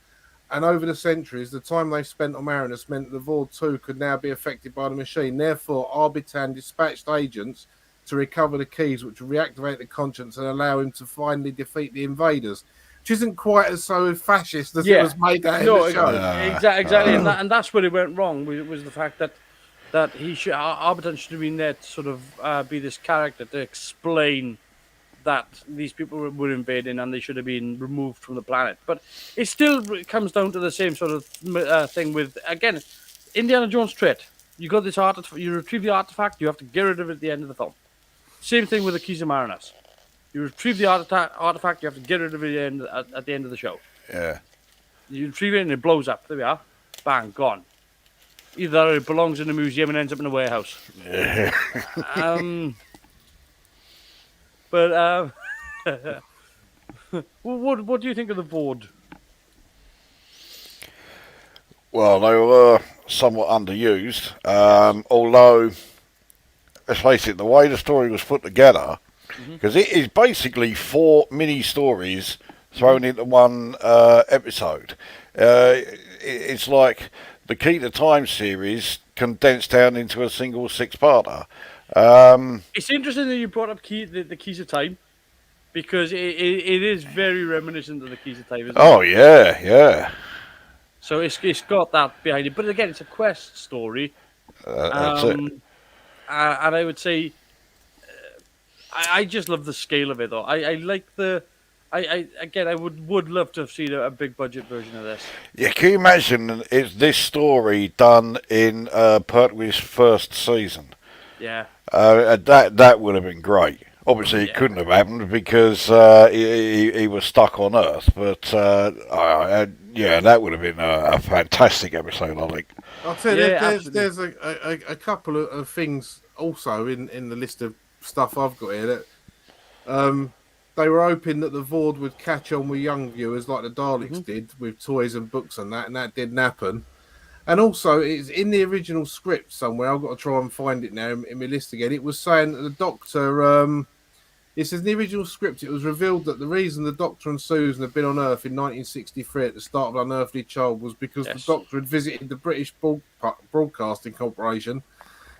and over the centuries, the time they spent on Marinus meant that the Vord too could now be affected by the machine. Therefore, Arbitan dispatched agents to recover the keys, which would reactivate the conscience and allow him to finally defeat the invaders. Which isn't quite as so fascist as it Yeah. was made out in the No, show. exactly, and that's where it went wrong. Was the fact that Arbiton should have been there to sort of be this character to explain that these people were invading and they should have been removed from the planet. But it still comes down to the same sort of thing with, again, Indiana Jones trait. You got this artifact, you retrieve the artifact, you have to get rid of it at the end of the film. Same thing with the Keys of Marinus. You retrieve the artifact, you have to get rid of it at the end of the show. Yeah. You retrieve it and it blows up. There we are. Bang, gone. Either it belongs in a museum and ends up in a warehouse. Um, but what do you think of the board? Well, they were somewhat underused. Yes. Although, let's face it, the way the story was put together, Hmm. because it is basically 4 mini stories thrown into one episode. It's like the Key to Time series condensed down into a single 6-parter. It's interesting that you brought up the Keys of Time because it is very reminiscent of the Keys of Time, isn't it? Oh yeah, yeah. So it's got that behind it. But again, it's a quest story. That's it. And I would say I just love the scale of it though. I like I again I would love to have seen a big budget version of this. Yeah, can you imagine is this story done in Pertwee's first season? Yeah. That would have been great. Obviously, it Yeah. couldn't have happened because he was stuck on Earth. But yeah, that would have been a fantastic episode, I think. I'll tell you, Yeah, absolutely. there's a couple of things also in the list of stuff I've got here that they were hoping that the Vord would catch on with young viewers like the Daleks Hmm. did with toys and books and that didn't happen. And also, it's in the original script somewhere. I've got to try and find it now in my list again. It was saying that the Doctor. It says in the original script, it was revealed that the reason the Doctor and Susan had been on Earth in 1963 at the start of Unearthly Child was because the Yes. Doctor had visited the British Broadcasting Corporation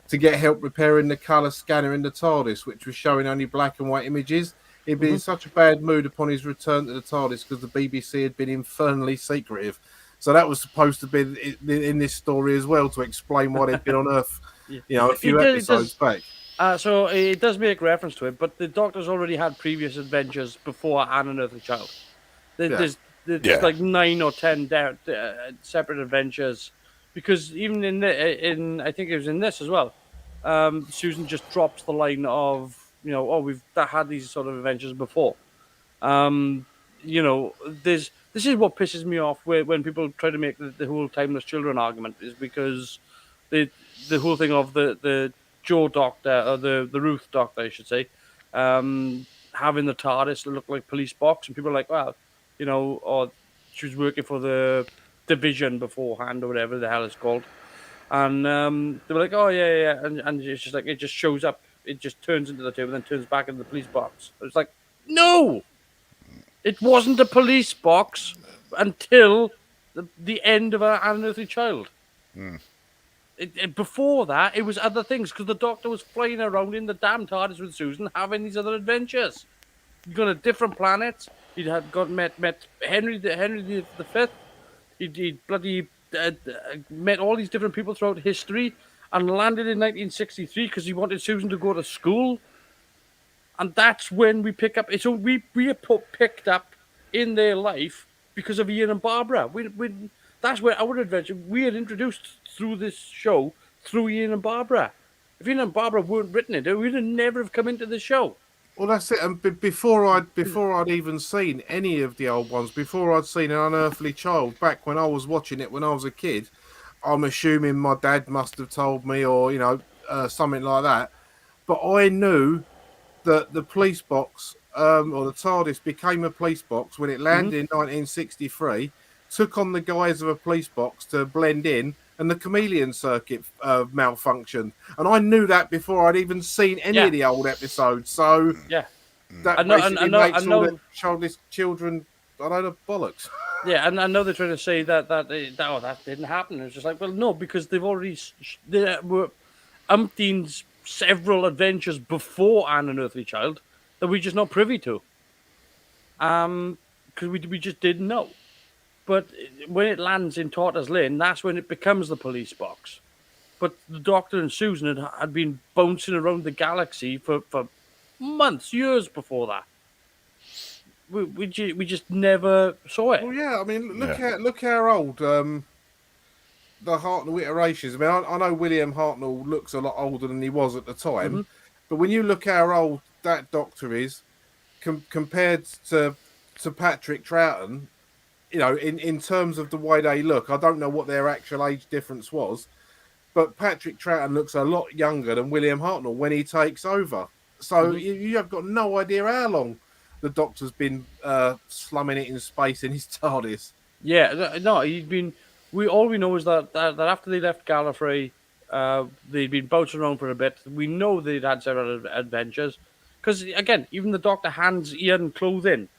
to get help repairing the colour scanner in the TARDIS, which was showing only black and white images. He'd been in Hmm. such a bad mood upon his return to the TARDIS because the BBC had been infernally secretive. So that was supposed to be in this story as well to explain why they'd been on Earth, Yeah. a few It episodes does. back. So it does make reference to it, but the Doctor's already had previous adventures before Anne and Earthly Child. Yeah. There's Yeah. like 9 or 10 separate adventures, because even in I think it was in this as well. Susan just drops the line of oh, we've had these sort of adventures before. Um, this is what pisses me off when people try to make the whole timeless children argument, is because the the whole thing of the Joe Doctor, or the Ruth Doctor, I should say, having the TARDIS look like police box, and people are like, well, or she was working for the division beforehand or whatever the hell it's called, and they were like, oh yeah, and it's just like it just shows up, it just turns into the tube and then turns back into the police box. It's like, no, it wasn't a police box until the end of An Unearthly Child. Mm. Before that, it was other things, because the Doctor was flying around in the damn TARDIS with Susan, having these other adventures. He'd gone to different planets. He'd had got met Henry the Fifth. He'd bloody met all these different people throughout history, and landed in 1963 because he wanted Susan to go to school. And that's when we pick up. So we are picked up in their life because of Ian and Barbara. That's where our adventure, we had introduced through this show through Ian and Barbara. If Ian and Barbara weren't written it, we'd have never have come into the show. Well, that's it. And before I'd even seen any of the old ones, before I'd seen An Unearthly Child, back when I was watching it when I was a kid, I'm assuming my dad must have told me, or something like that. But I knew that the police box, or the TARDIS, became a police box when it Hmm. landed in 1963. Took on the guise of a police box to blend in, and the chameleon circuit malfunctioned. And I knew that before I'd even seen any Yeah, of the old episodes. So yeah. I that know, basically I makes all the know. childish children a load of bollocks. Yeah, and I know they're trying to say that didn't happen. It's just like, well, no, because they've already there were umpteens several adventures before An Unearthly Child that we're just not privy to. Because we just didn't know. But when it lands in Tortoise Lane, that's when it becomes the police box. But the Doctor and Susan had been bouncing around the galaxy for months, years before that. We just never saw it. Well, yeah, I mean, Yeah. look how old the Hartnell iterations. I mean, I know William Hartnell looks a lot older than he was at the Hmm. time, but when you look how old that Doctor is compared to Patrick Troughton, in terms of the way they look, I don't know what their actual age difference was, but Patrick Troughton looks a lot younger than William Hartnell when he takes over. So Hmm. you have got no idea how long the Doctor's been slumming it in space in his TARDIS. Yeah, no, he'd been. We all we know is that after they left Gallifrey, they'd been bouncing around for a bit. We know they'd had several adventures, because again, even the Doctor hands Ian clothing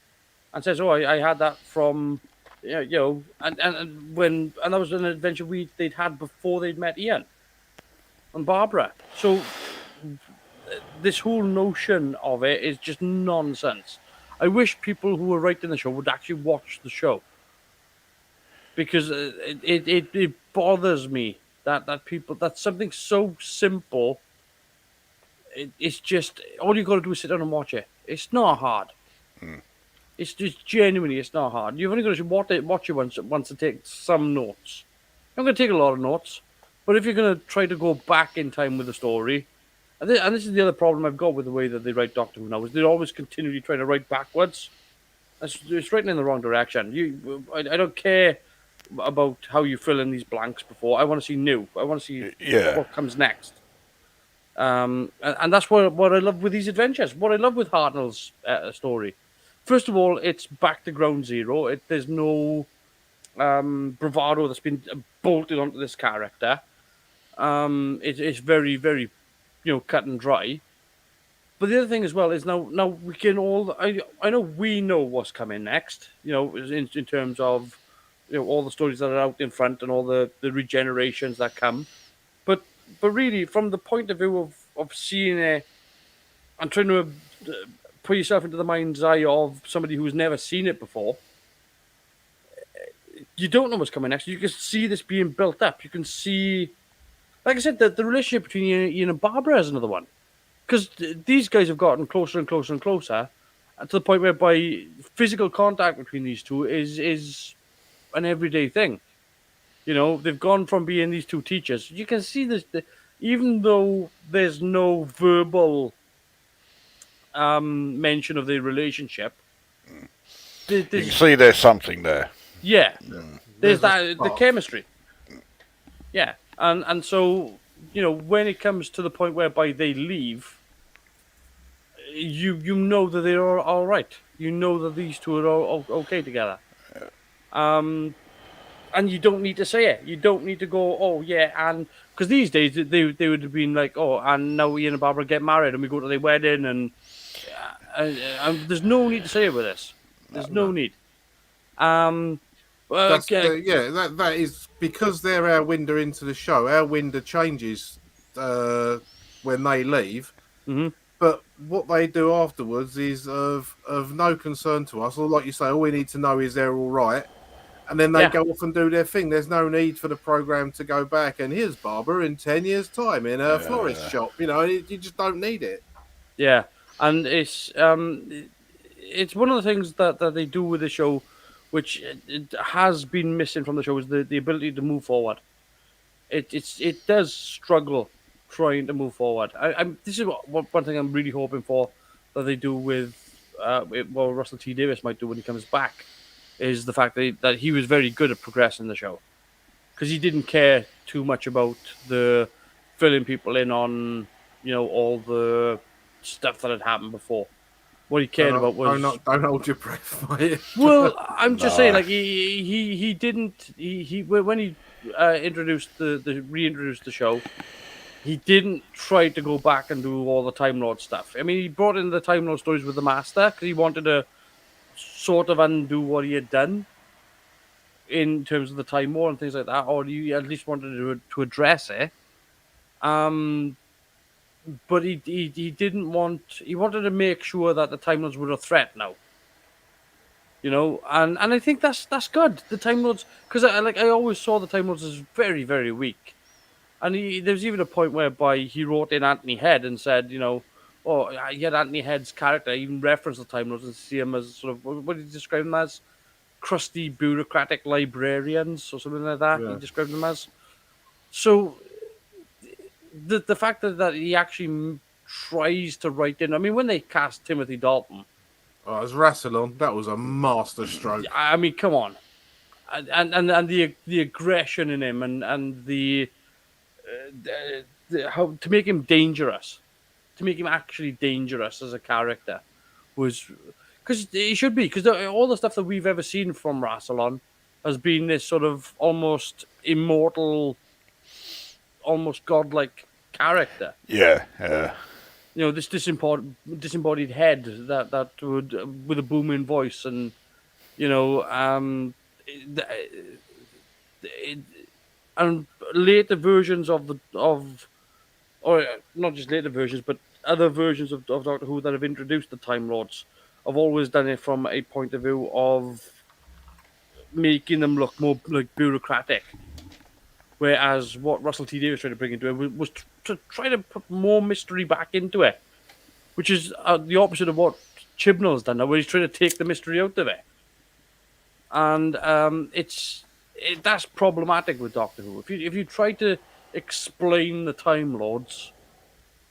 and says, "Oh, I had that from, and that was an adventure they'd had before they'd met Ian and Barbara." So this whole notion of it is just nonsense. I wish people who were writing the show would actually watch the show, because it bothers me that people, that's something so simple. It's just all you got to do is sit down and watch it. It's not hard. It's just genuinely, it's not hard. You've only got to watch it once to take some notes. You're not going to take a lot of notes, but if you're going to try to go back in time with the story, and this is the other problem I've got with the way that they write Doctor Who now, is they're always continually trying to write backwards. It's written in the wrong direction. I don't care about how you fill in these blanks before. I want to see new. I want to see Yeah. what comes next. And that's what I love with these adventures. What I love with Hartnell's story. First of all, it's back to ground zero. There's no bravado that's been bolted onto this character. It's very, very, cut and dry. But the other thing as well is now we can all. I know we know what's coming next. In terms of all the stories that are out in front and all the regenerations that come. But really, from the point of view of seeing it and trying to put yourself into the mind's eye of somebody who's never seen it before, you don't know what's coming next. You can see this being built up. You can see, like I said, the relationship between Ian and Barbara is another one, because these guys have gotten closer and closer and closer, to the point whereby physical contact between these two is an everyday thing. They've gone from being these two teachers. You can see this, even though there's no verbal mention of their relationship. You can There's, see there's something there. yeah, there's There's a that the spark. chemistry. Yeah, and so when it comes to the point whereby they leave, you know that they're all right. You know that these two are all okay together. Um, and you don't need to say it. You don't need to go, oh yeah, and because these days they would have been like, oh, and now Ian and Barbara get married and we go to their wedding, and there's no need to say it with this. There's no No. need. Um, That's okay. that is because they're our window into the show. Our window changes when they leave, Hmm. but what they do afterwards is of no concern to us. Or like you say, all we need to know is they're all right, and then they Yeah, go off and do their thing. There's no need for the program to go back and here's Barbara in 10 years' time in a florist shop. You just don't need it. yeah, and it's one of the things that they do with the show, which it has been missing from the show, is the ability to move forward. It does struggle trying to move forward. This is one thing I'm really hoping for that they do with what Russell T Davies might do when he comes back is the fact that he was very good at progressing the show because he didn't care too much about the filling people in on all the stuff that had happened before. What he cared about was don't hold your breath, mate. well, I'm just saying, No. like he didn't he when he introduced the reintroduced the show, he didn't try to go back and do all the Time Lord stuff. I mean, he brought in the Time Lord stories with the Master because he wanted to sort of undo what he had done in terms of the Time War and things like that, or he at least wanted to address it. Um, but he didn't want. He wanted to make sure that the Time Lords were a threat now. And I think that's good. The Time Lords, because I always saw the Time Lords as very, very weak. And there's even a point whereby he wrote in Anthony Head and said, he had Anthony Head's character even reference the Time Lords and see him as sort of, what did he describe them as? Crusty bureaucratic librarians or something like that. Yeah. He described them as. So the fact that he actually tries to write in, I mean, when they cast Timothy Dalton, Oh, as Rassilon, that was a master stroke. I mean, come on. And the aggression in him and the how to make him dangerous, to make him actually dangerous as a character, was because he should be, because all the stuff that we've ever seen from Rassilon has been this sort of almost immortal, almost godlike character. Yeah, yeah. This disembodied head that would with a booming voice and and later versions or not just later versions, but other versions of Doctor Who that have introduced the Time Lords have always done it from a point of view of making them look more like bureaucratic. Whereas what Russell T Davies tried to bring into it was to try to put more mystery back into it, which is the opposite of what Chibnall's done now, where he's trying to take the mystery out of it. And that's problematic with Doctor Who. If you try to explain the Time Lords,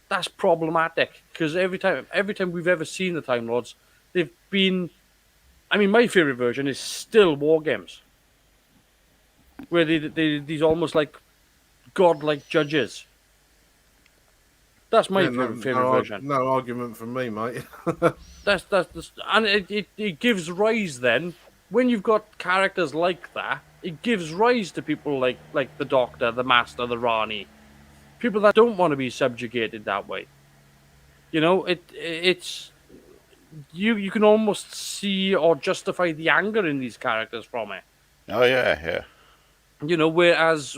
that's problematic because every time we've ever seen the Time Lords, they've been. I mean, my favorite version is still War Games, where these almost like godlike judges. That's my favorite version. No argument from me, mate. That's and it gives rise then when you've got characters like that. It gives rise to people like the Doctor, the Master, the Rani, people that don't want to be subjugated that way. It's you can almost see or justify the anger in these characters from it. Oh yeah, yeah. Whereas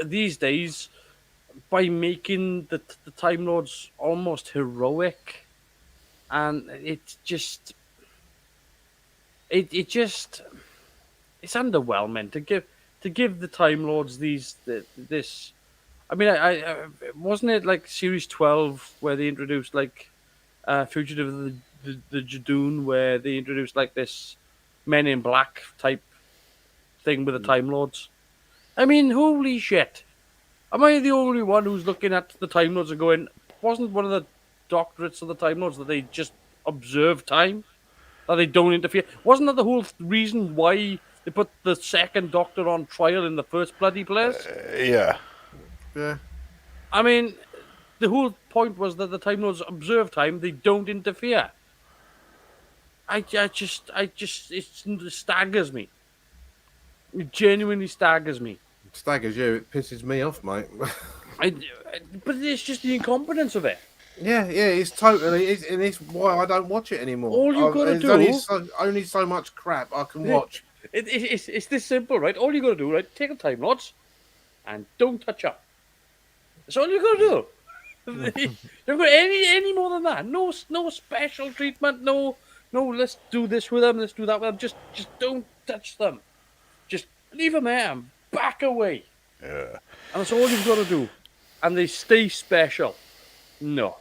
these days, by making the Time Lords almost heroic, and it's just it's underwhelming to give the Time Lords this. I mean, I wasn't it like series 12 where they introduced like Fugitive of the Jadoon, where they introduced like this Men in Black type thing with the Time Lords. I mean, holy shit! Am I the only one who's looking at the Time Lords and going, wasn't one of the doctorates of the Time Lords that they just observe time? That they don't interfere? Wasn't that the whole reason why they put the second Doctor on trial in the first bloody place? Yeah. Yeah. I mean, the whole point was that the Time Lords observe time, they don't interfere. It staggers me. It genuinely staggers me. Staggers you. It pisses me off, mate. But it's just the incompetence of it. Yeah, it's totally. And it's why I don't watch it anymore. All you've got to There's do. only so much crap I can watch. It's this simple, right? All you got to do, right? Take the Time Lords and don't touch up. That's all you got to do. You don't got any more than that. No special treatment. No. Let's do this with them. Let's do that with them. Just don't touch them. Just leave them there and back away. Yeah. And that's all you've got to do. And they stay special. No,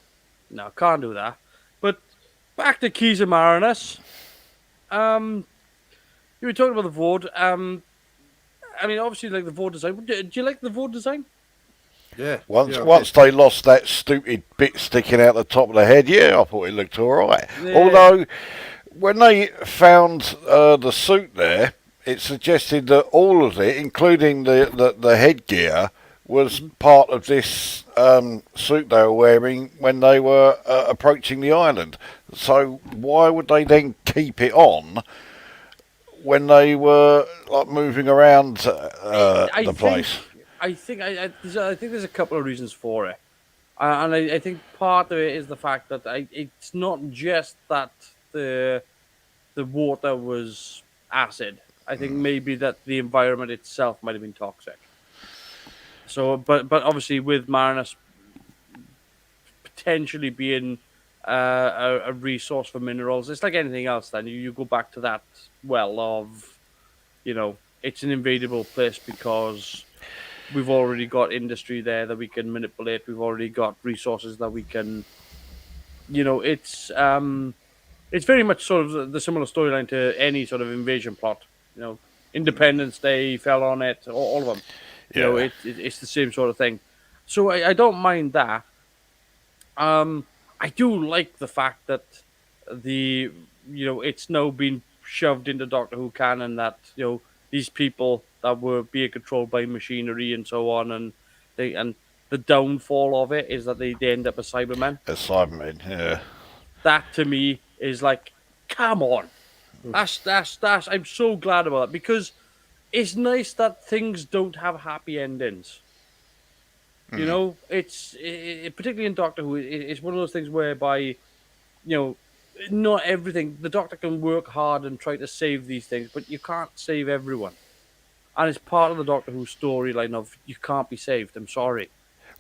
can't do that. But back to Keys of Marinus. You were talking about the Vord. I mean, obviously, like the Vord design. Do you like the Vord design? Yeah, Once yeah, once they lost that stupid bit sticking out the top of the head, yeah, I thought it looked all right. Yeah. Although when they found the suit there, it suggested that all of it, including the headgear, was Mhm. part of this suit they were wearing when they were approaching the island. So why would they then keep it on when they were like moving around I the think place? I think there's a couple of reasons for it, and I think part of it is the fact that it's not just that the water was acid. I think maybe that the environment itself might have been toxic. So, but obviously with Marinus potentially being a resource for minerals, it's like anything else. Then you go back to that well of it's an invadable place because we've already got industry there that we can manipulate. We've already got resources that we can. It's very much sort of the similar storyline to any sort of invasion plot. You know, Independence Day fell on it, all of them. Yeah. It's the same sort of thing. So I don't mind that. I do like the fact that the it's now been shoved into Doctor Who canon that these people that were being controlled by machinery and so on, and the downfall of it is that they end up as Cybermen. A Cyberman, yeah. That to me is like, come on, that's. I'm so glad about it because it's nice that things don't have happy endings. Particularly in Doctor Who, it's one of those things whereby not everything. The Doctor can work hard and try to save these things, but you can't save everyone, and it's part of the Doctor Who storyline of you can't be saved. I'm sorry.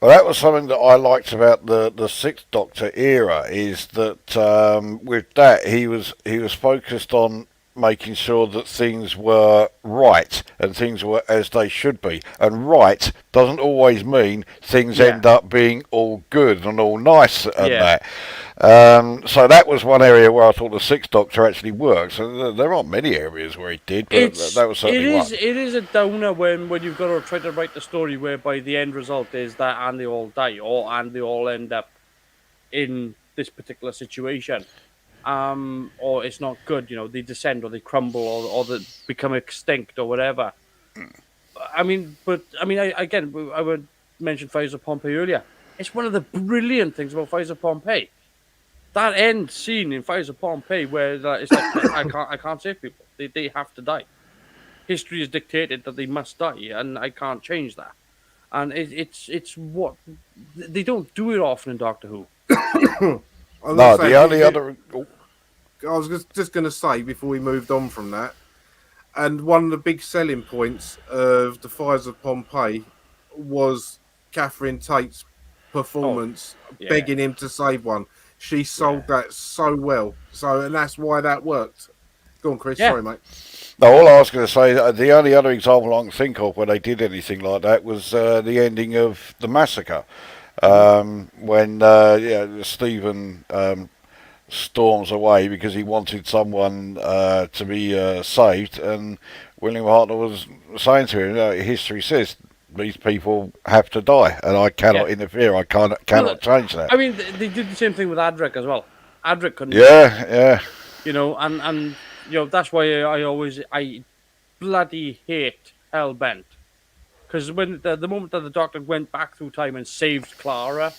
Well, that was something that I liked about the Sixth Doctor era is that with that he was focused on making sure that things were right and things were as they should be. And right doesn't always mean things Yeah, end up being all good and all nice and yeah. that. So that was one area where I thought the Sixth Doctor actually works. And there aren't many areas where he did, but that was It certainly is one. it is a downer when you've got to try to write the story whereby the end result is that and they all die and they all end up in this particular situation. Or it's not good, they descend or they crumble or they become extinct or whatever. I would mention Fires of Pompeii earlier. It's one of the brilliant things about Fires of Pompeii. That end scene in Fires of Pompeii where it's like I can't save people. They have to die. History has dictated that they must die, and I can't change that. And it's what they don't do it often in Doctor Who. I was going to No, say, the only other. Oh, I was just going to say before we moved on from that, and one of the big selling points of the Fires of Pompeii was Catherine Tate's Oh, performance, yeah, begging him to save one. She yeah, sold that so well. So, and that's why that worked. Go on, Chris. yeah. Sorry, mate. no, all I was going to say, the only other example I can think of where they did anything like that was the ending of the massacre, Mhm. when Stephen storms away because he wanted someone to be saved, and William Hartnell was saying to him, history says these people have to die, and I Yeah. cannot interfere. I Well, cannot change that. I mean, they did the same thing with Adric as well. Adric couldn't die, Yeah, yeah. and that's why I bloody hate Hellbent because when the moment that the Doctor went back through time and saved Clara,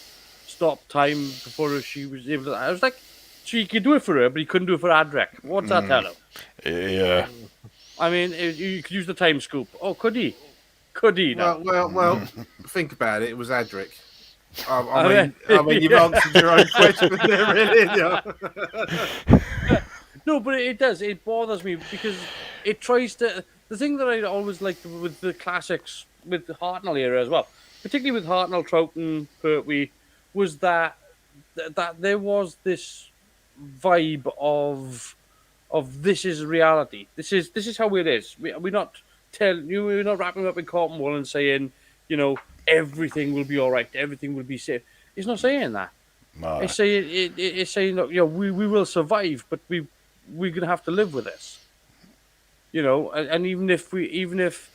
stopped time before she was able to, I was like, so he could do it for her, but he couldn't do it for Adric. What's that tell him? Yeah. I mean, you could use the time scoop. Oh, could he? Could he now? Well. Think about it. It was Adric. I I mean, you've yeah. answered your own question there, really. Yeah. No, but it does. It bothers me because it tries to. The thing that I always liked with the classics, with the Hartnell era as well, particularly with Hartnell, Troughton, Pertwee, was that there was this vibe of this is reality. This is how it is. We're not telling you. We're not wrapping up in cotton wool and saying everything will be all right. Everything will be safe. It's not saying that. No. It's saying look, we will survive, but we're gonna have to live with this. And even if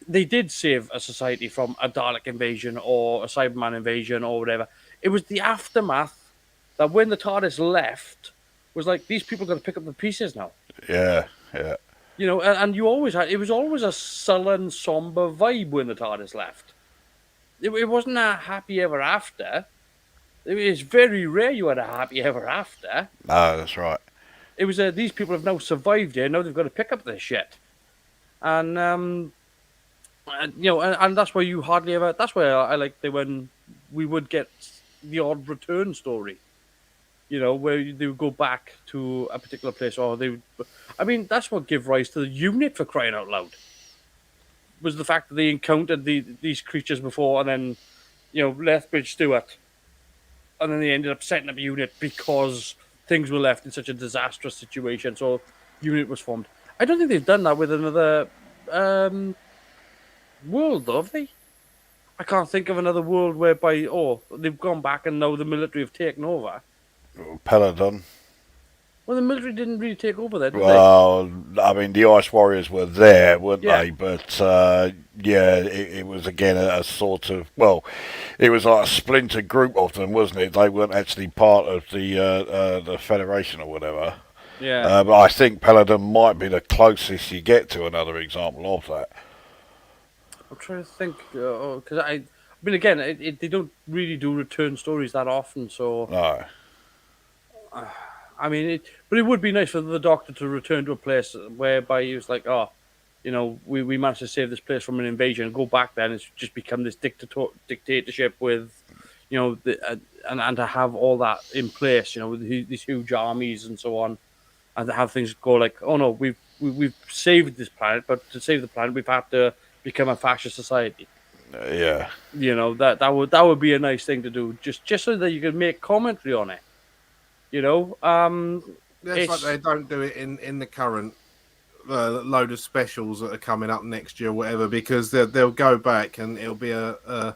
they did save a society from a Dalek invasion or a Cyberman invasion or whatever. It was the aftermath that when the TARDIS left was like these people got to pick up the pieces now. Yeah, yeah. And you always had it was always a sullen, somber vibe when the TARDIS left. It wasn't a happy ever after. It was very rare you had a happy ever after. No, that's right. It was these people have now survived here. Now they've got to pick up their shit, and that's why you hardly ever. That's why I like when we would get the odd return story. Where they would go back to a particular place, or they would. I mean, that's what gave rise to the unit, for crying out loud. Was the fact that they encountered these creatures before, and then Lethbridge Stewart, and then they ended up setting up a unit because things were left in such a disastrous situation. So unit was formed. I don't think they've done that with another world, though, have they? I can't think of another world whereby they've gone back and now the military have taken over. Peladon. Well, the military didn't really take over there, did Well, I mean, the Ice Warriors were there, weren't Yeah. they? But it was again a sort of it was like a splinter group of them, wasn't it? They weren't actually part of the Federation or whatever. they? Yeah. But I think Peladon might be the closest you get to another example of that. I'm trying to think because I mean, again, they don't really do return stories that often, so. No. I mean, but it would be nice for the Doctor to return to a place whereby he was like, we managed to save this place from an invasion, and go back there, and it's just become this dictatorship with, and to have all that in place, with these huge armies and so on, and to have things go like, oh no, we've saved this planet, but to save the planet, we've had to become a fascist society. Yeah. That would be a nice thing to do, just so that you can make commentary on it. It's like they don't do it in the current load of specials that are coming up next year or whatever, because they'll go back and it'll be a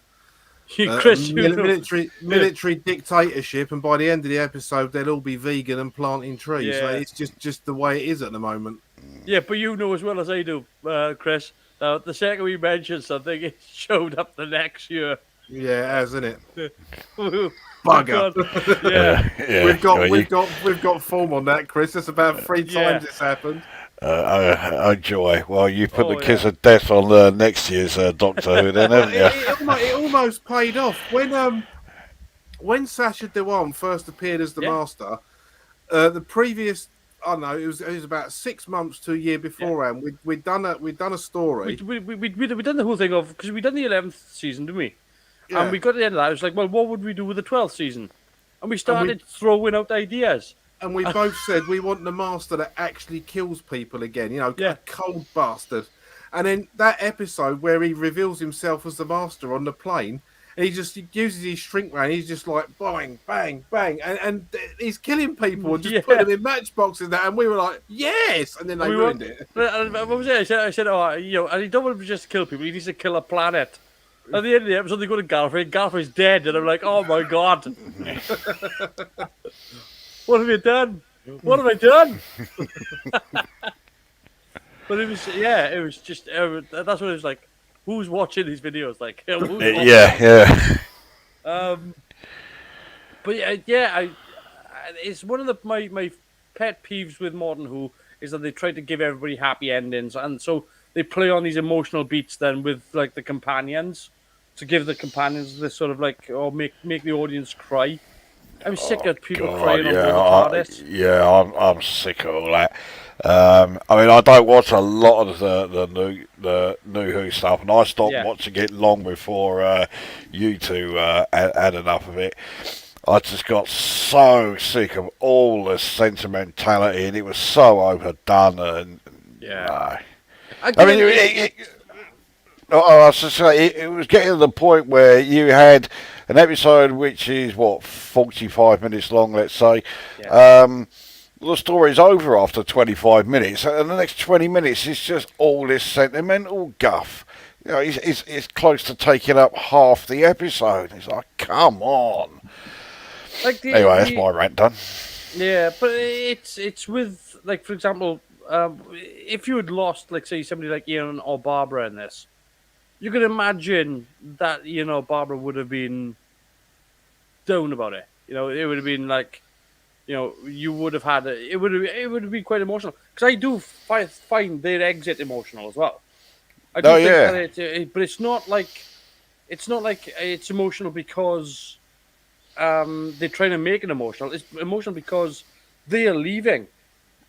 military dictatorship, and by the end of the episode they'll all be vegan and planting trees. Yeah. So it's just the way it is at the moment. Yeah, but you know as well as I do, Chris, the second we mentioned something, it showed up the next year. Yeah, it has, isn't it? Bugger. Yeah. Yeah. We've got form on that, Chris. That's about 3 times it's happened. Oh joy! Well, you put the kiss of death on next year's Doctor Who, then, haven't you? It almost paid off when Sacha Dhawan first appeared as the Master. The previous, I don't know, it was about 6 months to a year beforehand. We'd done a story. We'd done the whole thing of because we'd done the 11th season, didn't we? Yeah. And we got to the end of that. It was like, well, what would we do with the 12th season? And we started throwing out ideas. And we both said we want the Master that actually kills people again. A cold bastard. And then that episode where he reveals himself as the Master on the plane, and he uses his shrink ray, and he's just like bang, bang, bang, and he's killing people and just putting them in matchboxes and that. And we were like, yes, and then they ruined it. What was it? I said, and he don't want to just kill people; he needs to kill a planet. At the end of the episode, they go to Gallifrey, and Gallifrey's dead, and I'm like, oh my god. What have you done? What have I done? But it was just, that's what it was like. Who's watching these videos? Like, Yeah. But it's one of my pet peeves with Modern Who is that they try to give everybody happy endings, and so they play on these emotional beats then with like the companions to give the companions this sort of like make the audience cry. I'm sick of people crying on the TARDIS. I'm sick of all that. I mean, I don't watch a lot of the new Who stuff, and I stopped watching it long before you two had enough of it. I just got so sick of all the sentimentality, and it was so overdone. And I mean, I was just saying, it was getting to the point where you had an episode which is 45 minutes long, let's say. The story's over after 25 minutes, and the next 20 minutes is just all this sentimental guff. It's close to taking up half the episode. It's like, come on. Anyway, that's my rant done. Yeah, but it's with, like, for example, if you had lost, like, say, somebody like Ian or Barbara in this, you can imagine that Barbara would have been down about it. It would have been like you would have had it would have been quite emotional because I do find their exit emotional as well. I Oh do think that yeah, but it's not like it's emotional because they're trying to make it emotional. It's emotional because they are leaving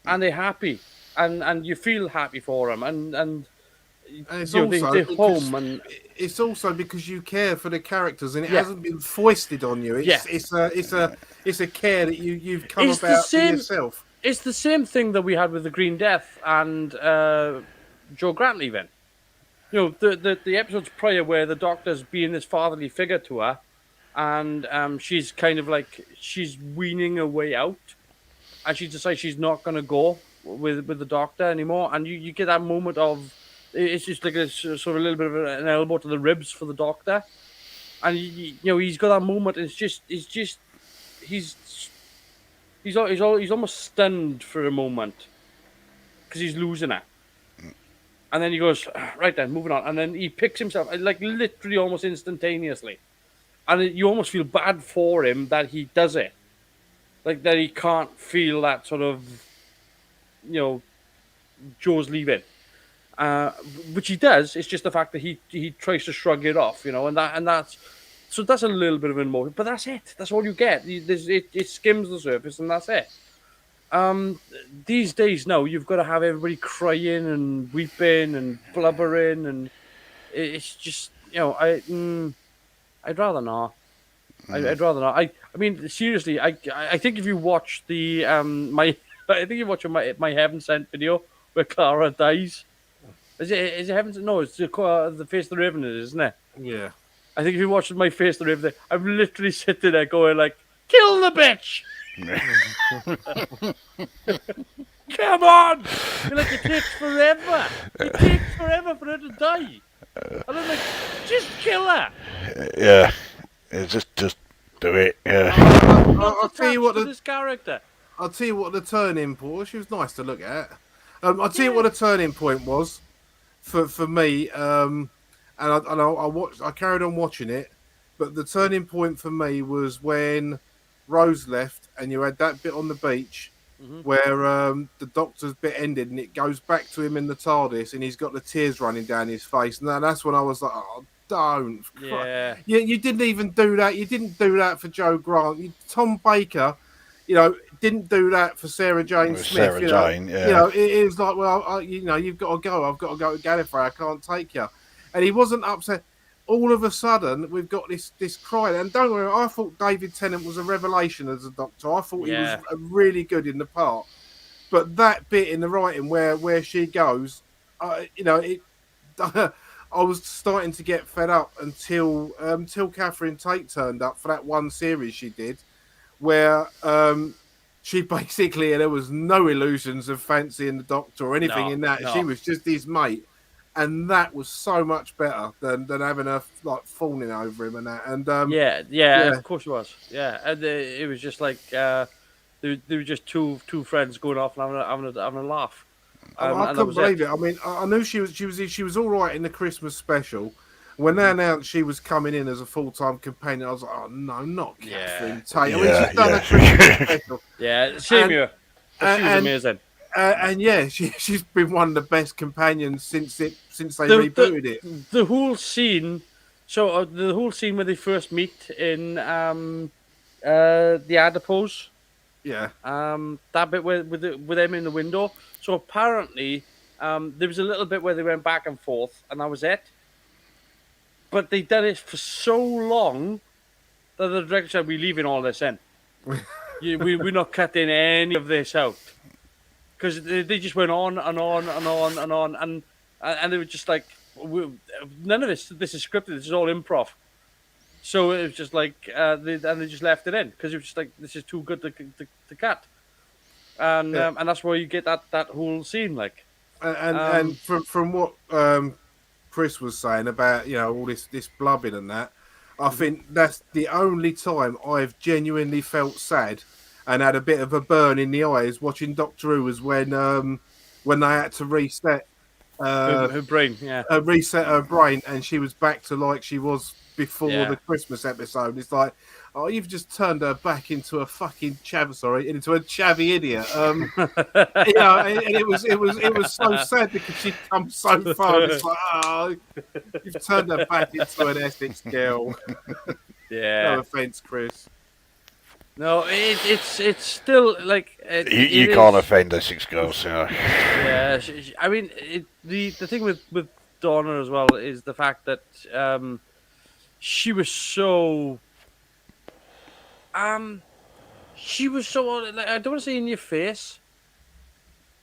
and they're happy and you feel happy for them and And it's they're also home because and you care for the characters, and it yeah, hasn't been foisted on you. yeah. It's a care that you've come It's the about for same. yourself. It's the same thing that we had with the Green Death and Joe Grant leaving. The episodes prior where the Doctor's being this fatherly figure to her, and she's kind of like she's weaning her way out, and she decides she's not going to go with the Doctor anymore, and you get that moment of it's just like a sort of a little bit of an elbow to the ribs for the Doctor, and he's got that moment. And he's he's almost stunned for a moment because he's losing it. And then he goes, right then, moving on. And then he picks himself, like literally almost instantaneously. And you almost feel bad for him that he does it. Like that he can't feel that sort of, you know, Joe's leaving. Uh, which he does. It's just the fact that he tries to shrug it off, and that's so that's a little bit of an emotion. But that's it. That's all you get. It skims the surface, and that's it. These days now, you've got to have everybody crying and weeping and blubbering, and it's just I'd rather not. I'd rather not. I mean, seriously, I think if you watch the my I think you watch my Heaven Sent video where Clara dies. Is it Heaven Sent? No, it's the Face of the Raven, isn't it? Yeah. I think if you watch my Face of the Raven, I'm literally sitting there going like, "Kill the bitch! Come on!" You're like, it takes forever. It takes forever for her to die. And I'm like, just kill her. yeah. Just do it. Yeah. I'm not I'll tell you attached what to the this character. I'll tell you what the turning point was. She was nice to look at. I'll tell you Yeah. what the turning point was for me. I watched. I carried on watching it, but the turning point for me was when Rose left, and you had that bit on the beach where the Doctor's bit ended, and it goes back to him in the TARDIS, and he's got the tears running down his face, and that's when I was like, "Oh, don't!" Yeah. You didn't even do that. You didn't do that for Joe Grant. Tom Baker, didn't do that for Sarah Jane With Smith. Sarah Jane, yeah. It was like, well, you've got to go. I've got to go to Gallifrey. I can't take you. And he wasn't upset. All of a sudden, we've got this cry. And don't worry, I thought David Tennant was a revelation as a Doctor. I thought he was really good in the part. But that bit in the writing where she goes, it. I was starting to get fed up until Catherine Tate turned up for that one series she did, where she basically there was no illusions of fancying the Doctor or anything in that. No. She was just his mate, and that was so much better than having her like fawning over him and that. And yeah, of course it was. Yeah, and it was just like they were just two friends going off and having a laugh. I And that couldn't was believe it. it. I mean, I knew she was all right in the Christmas special. When they announced she was coming in as a full-time companion, I was like, "Oh no, not Catherine Tate." I mean, she's done a Christmas special. Yeah, same here. But she was amazing. And yeah, she's been one of the best companions since they rebooted it. The whole scene. So the whole scene where they first meet in the adipose. Yeah. That bit with them in the window. So apparently, there was a little bit where they went back and forth, and that was it. But they did it for so long that the director said, "We're leaving all this in. We're not cutting any of this out." Because they just went on and on and on and on, and they were just like, none of this is scripted. This is all improv. So it was just like, they just left it in because it was just like, this is too good to cut, and that's why you get that whole scene like. And from what Chris was saying about all this blubbing and that, I think that's the only time I've genuinely felt sad and had a bit of a burn in the eyes watching Doctor Who was when they had to reset Her brain, yeah. reset her brain, and she was back to like she was before Yeah. the Christmas episode. It's like, oh, you've just turned her back into a fucking into a chavvy idiot. And it was so sad because she'd come so far. And it's like, oh, you've turned her back into an Essex girl. No Yeah. offense, Chris. No, it's still like You can't offend Essex girls, you know. Yeah, I mean, the thing with Donna as well is the fact that she was so um she was so like, I don't want to say in your face,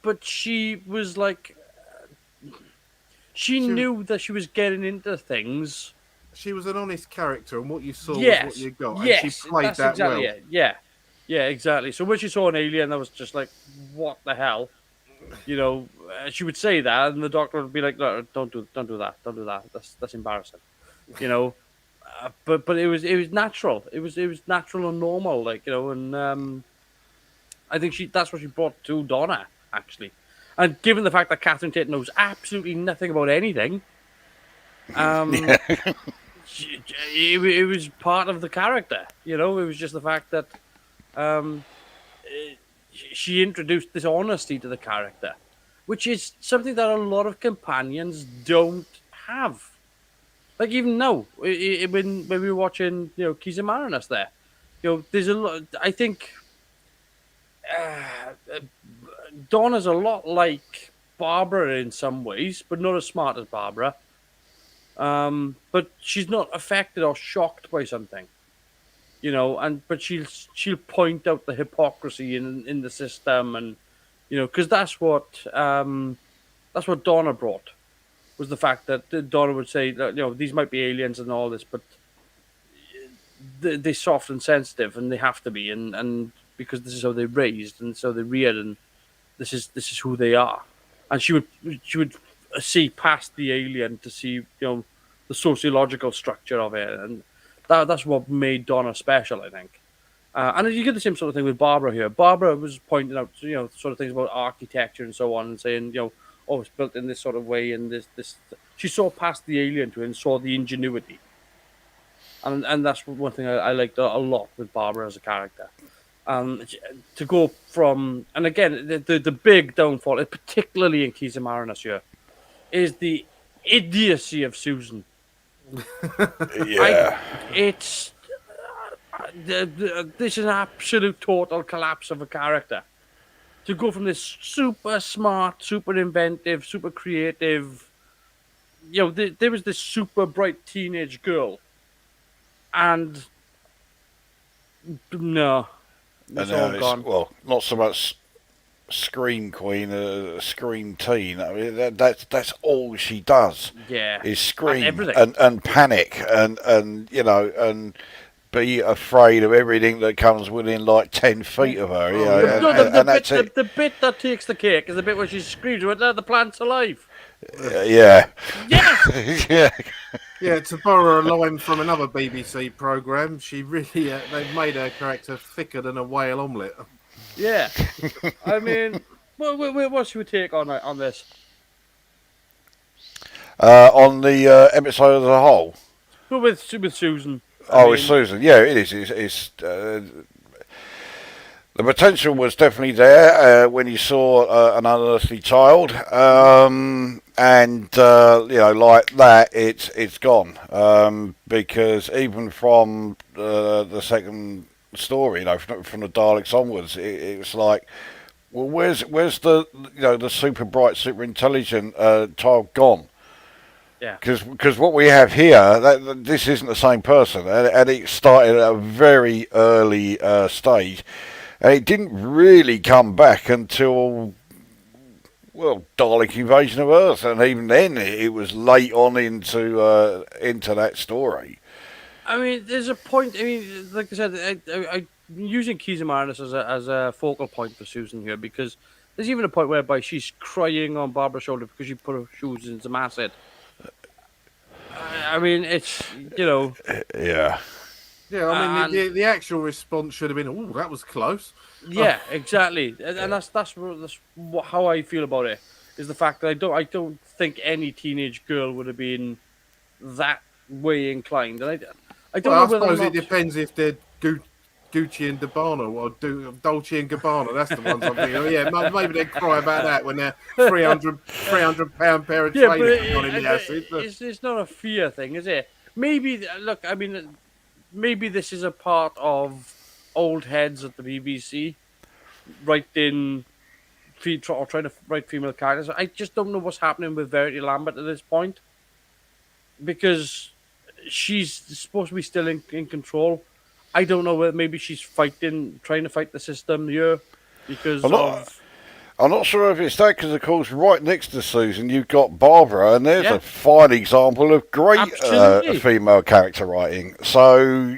but she was like she She was, knew that she was getting into things. she was an honest character, and what you saw was what Yes, you got, and she yes, played that's that exactly well. it. Yeah, yeah, exactly. So when she saw an alien, that was just like, what the hell? She would say that, and the doctor would be like, "No, don't do that, don't do that. That's embarrassing." You know, but it was natural. It was natural and normal, like and I think that's what she brought to Donna actually, and given the fact that Catherine Tate knows absolutely nothing about anything, um, it was part of the character. It was just the fact that um, eh, she introduced this honesty to the character, which is something that a lot of companions don't have. Like even now, when we were watching, Keys and Marinus there, there's a lot. I think uh, Donna's a lot like Barbara in some ways, but not as smart as Barbara. But she's not affected or shocked by something, but she'll point out the hypocrisy in the system, and because that's what Donna brought, was the fact that Donna would say that these might be aliens and all this, but they're soft and sensitive, and they have to be, and because this is how they're raised and so they're reared, and this is who they are, and she would see past the alien to see the sociological structure of it, and that's what made Donna special, I think. And you get the same sort of thing with Barbara here. Barbara was pointing out, sort of things about architecture and so on, and saying, oh, it's built in this sort of way, and this. She saw past the alien to it and saw the ingenuity, and that's one thing I liked a lot with Barbara as a character. To go from, and again, the big downfall, particularly in Keys of Marinus here, is the idiocy of Susan. Yeah. It's this is an absolute total collapse of a character. To go from this super smart, super inventive, super creative, there was this super bright teenage girl, and no, it's And all gone. well, not so much scream queen, scream teen. I mean, that's all she does Yeah, is and scream everything. and panic and and be afraid of everything that comes within like 10 feet of her. No, And that's it. the bit that takes the cake is the bit where she screams, "The plant's alive!" Yeah. Yes, Yeah. Yeah, to borrow a line from another BBC program, she really they've made her character thicker than a whale omelette. yeah. I mean, what's your take on this? On the episode as a whole. But with Susan, It's Susan. Yeah, it is. It's the potential was definitely there when you saw an unearthly child, and like that, it's gone because even from the second story, from the Daleks onwards, it was like, well, where's the the super bright, super intelligent child gone? yeah, Because what we have here, this isn't the same person, and it started at a very early stage, and it didn't really come back until, well, Dalek Invasion of Earth, and even then it was late on into that story. I mean, there's a point. I mean, like I said, I'm using Keys and Marinus as a focal point for Susan here, because there's even a point whereby she's crying on Barbara's shoulder because she put her shoes in some acid. I mean, it's Yeah. Yeah, I mean the actual response should have been, "Oh, that was close." yeah, exactly, and that's how I feel about it. is the fact that I don't think any teenage girl would have been that way inclined, and I don't Well, know I whether or suppose it not. depends if they're Gucci and Gabbana or Dolce and Gabbana. That's the ones I'm thinking. Oh, yeah, maybe they'd cry about that when they're 300 pound pair of Yeah, but, trainers gone in the acid. But it's not a fear thing, is it? Maybe look, I mean, maybe this is a part of old heads at the BBC writing or trying to write female characters. I just don't know what's happening with Verity Lambert at this point because she's supposed to be still in control. I don't know whether maybe she's trying to fight the system here because I'm not, of. I'm not sure if it's that, because of course right next to Susan you've got Barbara, and there's Yeah. a fine example of great Absolutely. female character writing. So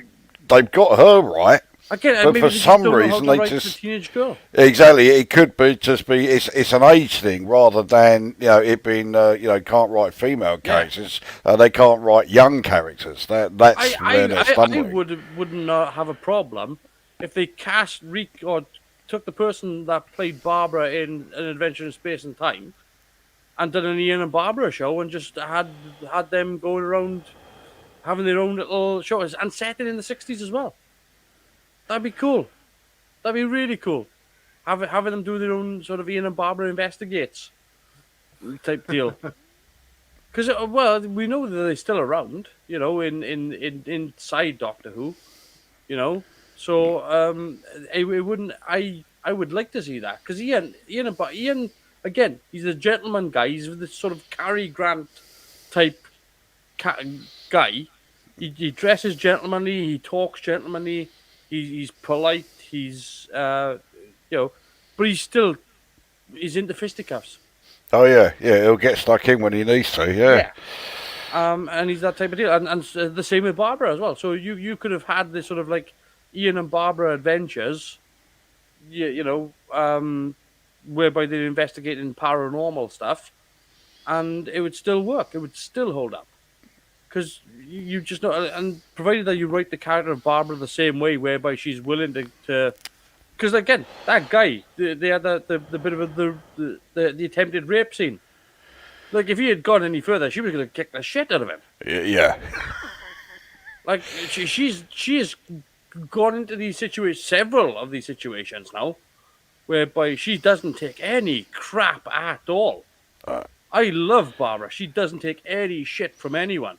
they've got her right. Again, But maybe for they just some don't know how reason to they write just- the teenage girl. Exactly, it could be it's an age thing rather than it being can't write female characters. They can't write young characters. That's where they're I stumbling. would not have a problem if they cast or took the person that played Barbara in An Adventure in Space and Time and done an Ian and Barbara show and just had them going around having their own little shows and set it in the 60s as well. That'd be cool. That'd be really cool. Having them do their own sort of Ian and Barbara investigates type deal. Because we know that they're still around, inside Doctor Who, So it wouldn't. I would like to see that because Ian again, he's a gentleman guy. He's this sort of Cary Grant type guy. He dresses gentlemanly. He talks gentlemanly. He's polite. He's but he's into fisticuffs. Oh yeah, he'll get stuck in when he needs to. Yeah. And he's that type of deal, and the same with Barbara as well. So you could have had this sort of like Ian and Barbara adventures, whereby they're investigating paranormal stuff, and it would still work. It would still hold up, because you just know, and provided that you write the character of Barbara the same way, whereby she's willing to because again, that guy, they had the bit of the attempted rape scene. Like, if he had gone any further, she was going to kick the shit out of him. Yeah. Like, she has gone into these situations, several of these situations now, whereby she doesn't take any crap at all. I love Barbara. She doesn't take any shit from anyone.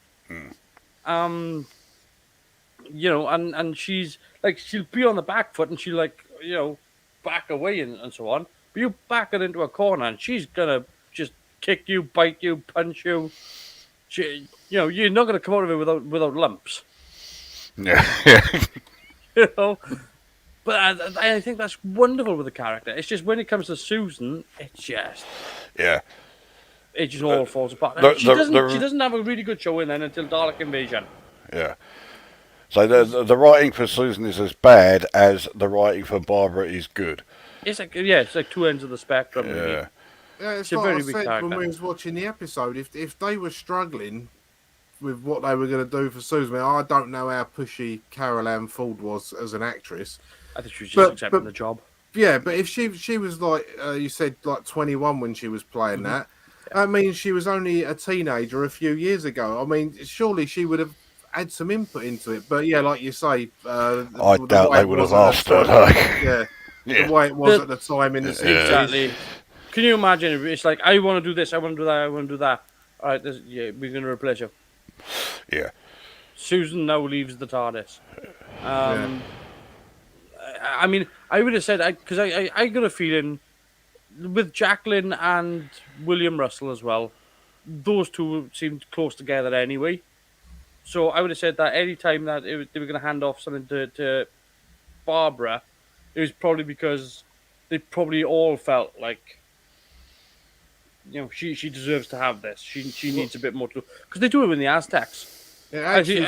And she's like, she'll be on the back foot and she'll back away and so on. But you back her into a corner and she's gonna just kick you, bite you, punch you. You're not gonna come out of it without lumps. Yeah. But I think that's wonderful with the character. It's just when it comes to Susan, it just all falls apart. She doesn't have a really good show in then until Dalek Invasion. Yeah. So the writing for Susan is as bad as the writing for Barbara is good. It's like two ends of the spectrum. Yeah. Really. yeah, it's a like very I big said when character. we was watching the episode. If they were struggling with what they were going to do for Susan, I don't know how pushy Carol Ann Ford was as an actress. I think she was just accepting the job. Yeah, but if she was like you said, like 21 when she was playing that, I mean, she was only a teenager a few years ago. I mean, surely she would have had some input into it. But yeah, like you say, I doubt they would have asked her. The way it was at the time in the 60s. Exactly. Can you imagine? It's like, I want to do this, I want to do that, I want to do that. All right, we're going to replace you. Yeah. Susan now leaves the TARDIS. I mean, I would have said, because I got a feeling with Jacqueline and William Russell as well, those two seemed close together anyway. So I would have said that any time that they were going to hand off something to Barbara, it was probably because they probably all felt like, she deserves to have this. She needs a bit more to, because they do it with the Aztecs. It actually,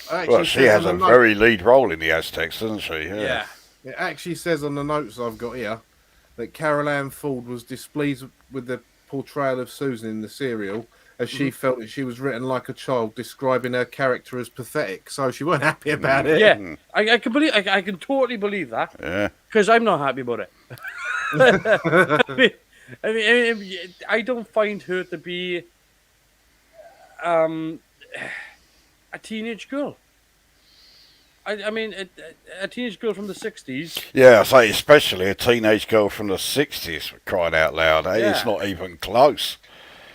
Well, she has a very lead role in the Aztecs, doesn't she? Yeah. It actually says on the notes I've got here that Carol Ann Ford was displeased with the portrayal of Susan in the serial, as she felt that she was written like a child, describing her character as pathetic. So she wasn't happy about it. Yeah, I can totally believe that. Yeah. Because I'm not happy about it. I don't find her to be um, a teenage girl. I mean, a teenage girl from the '60s. Yeah, I say especially a teenage girl from the '60s, for crying out loud. It's Yeah, not even close.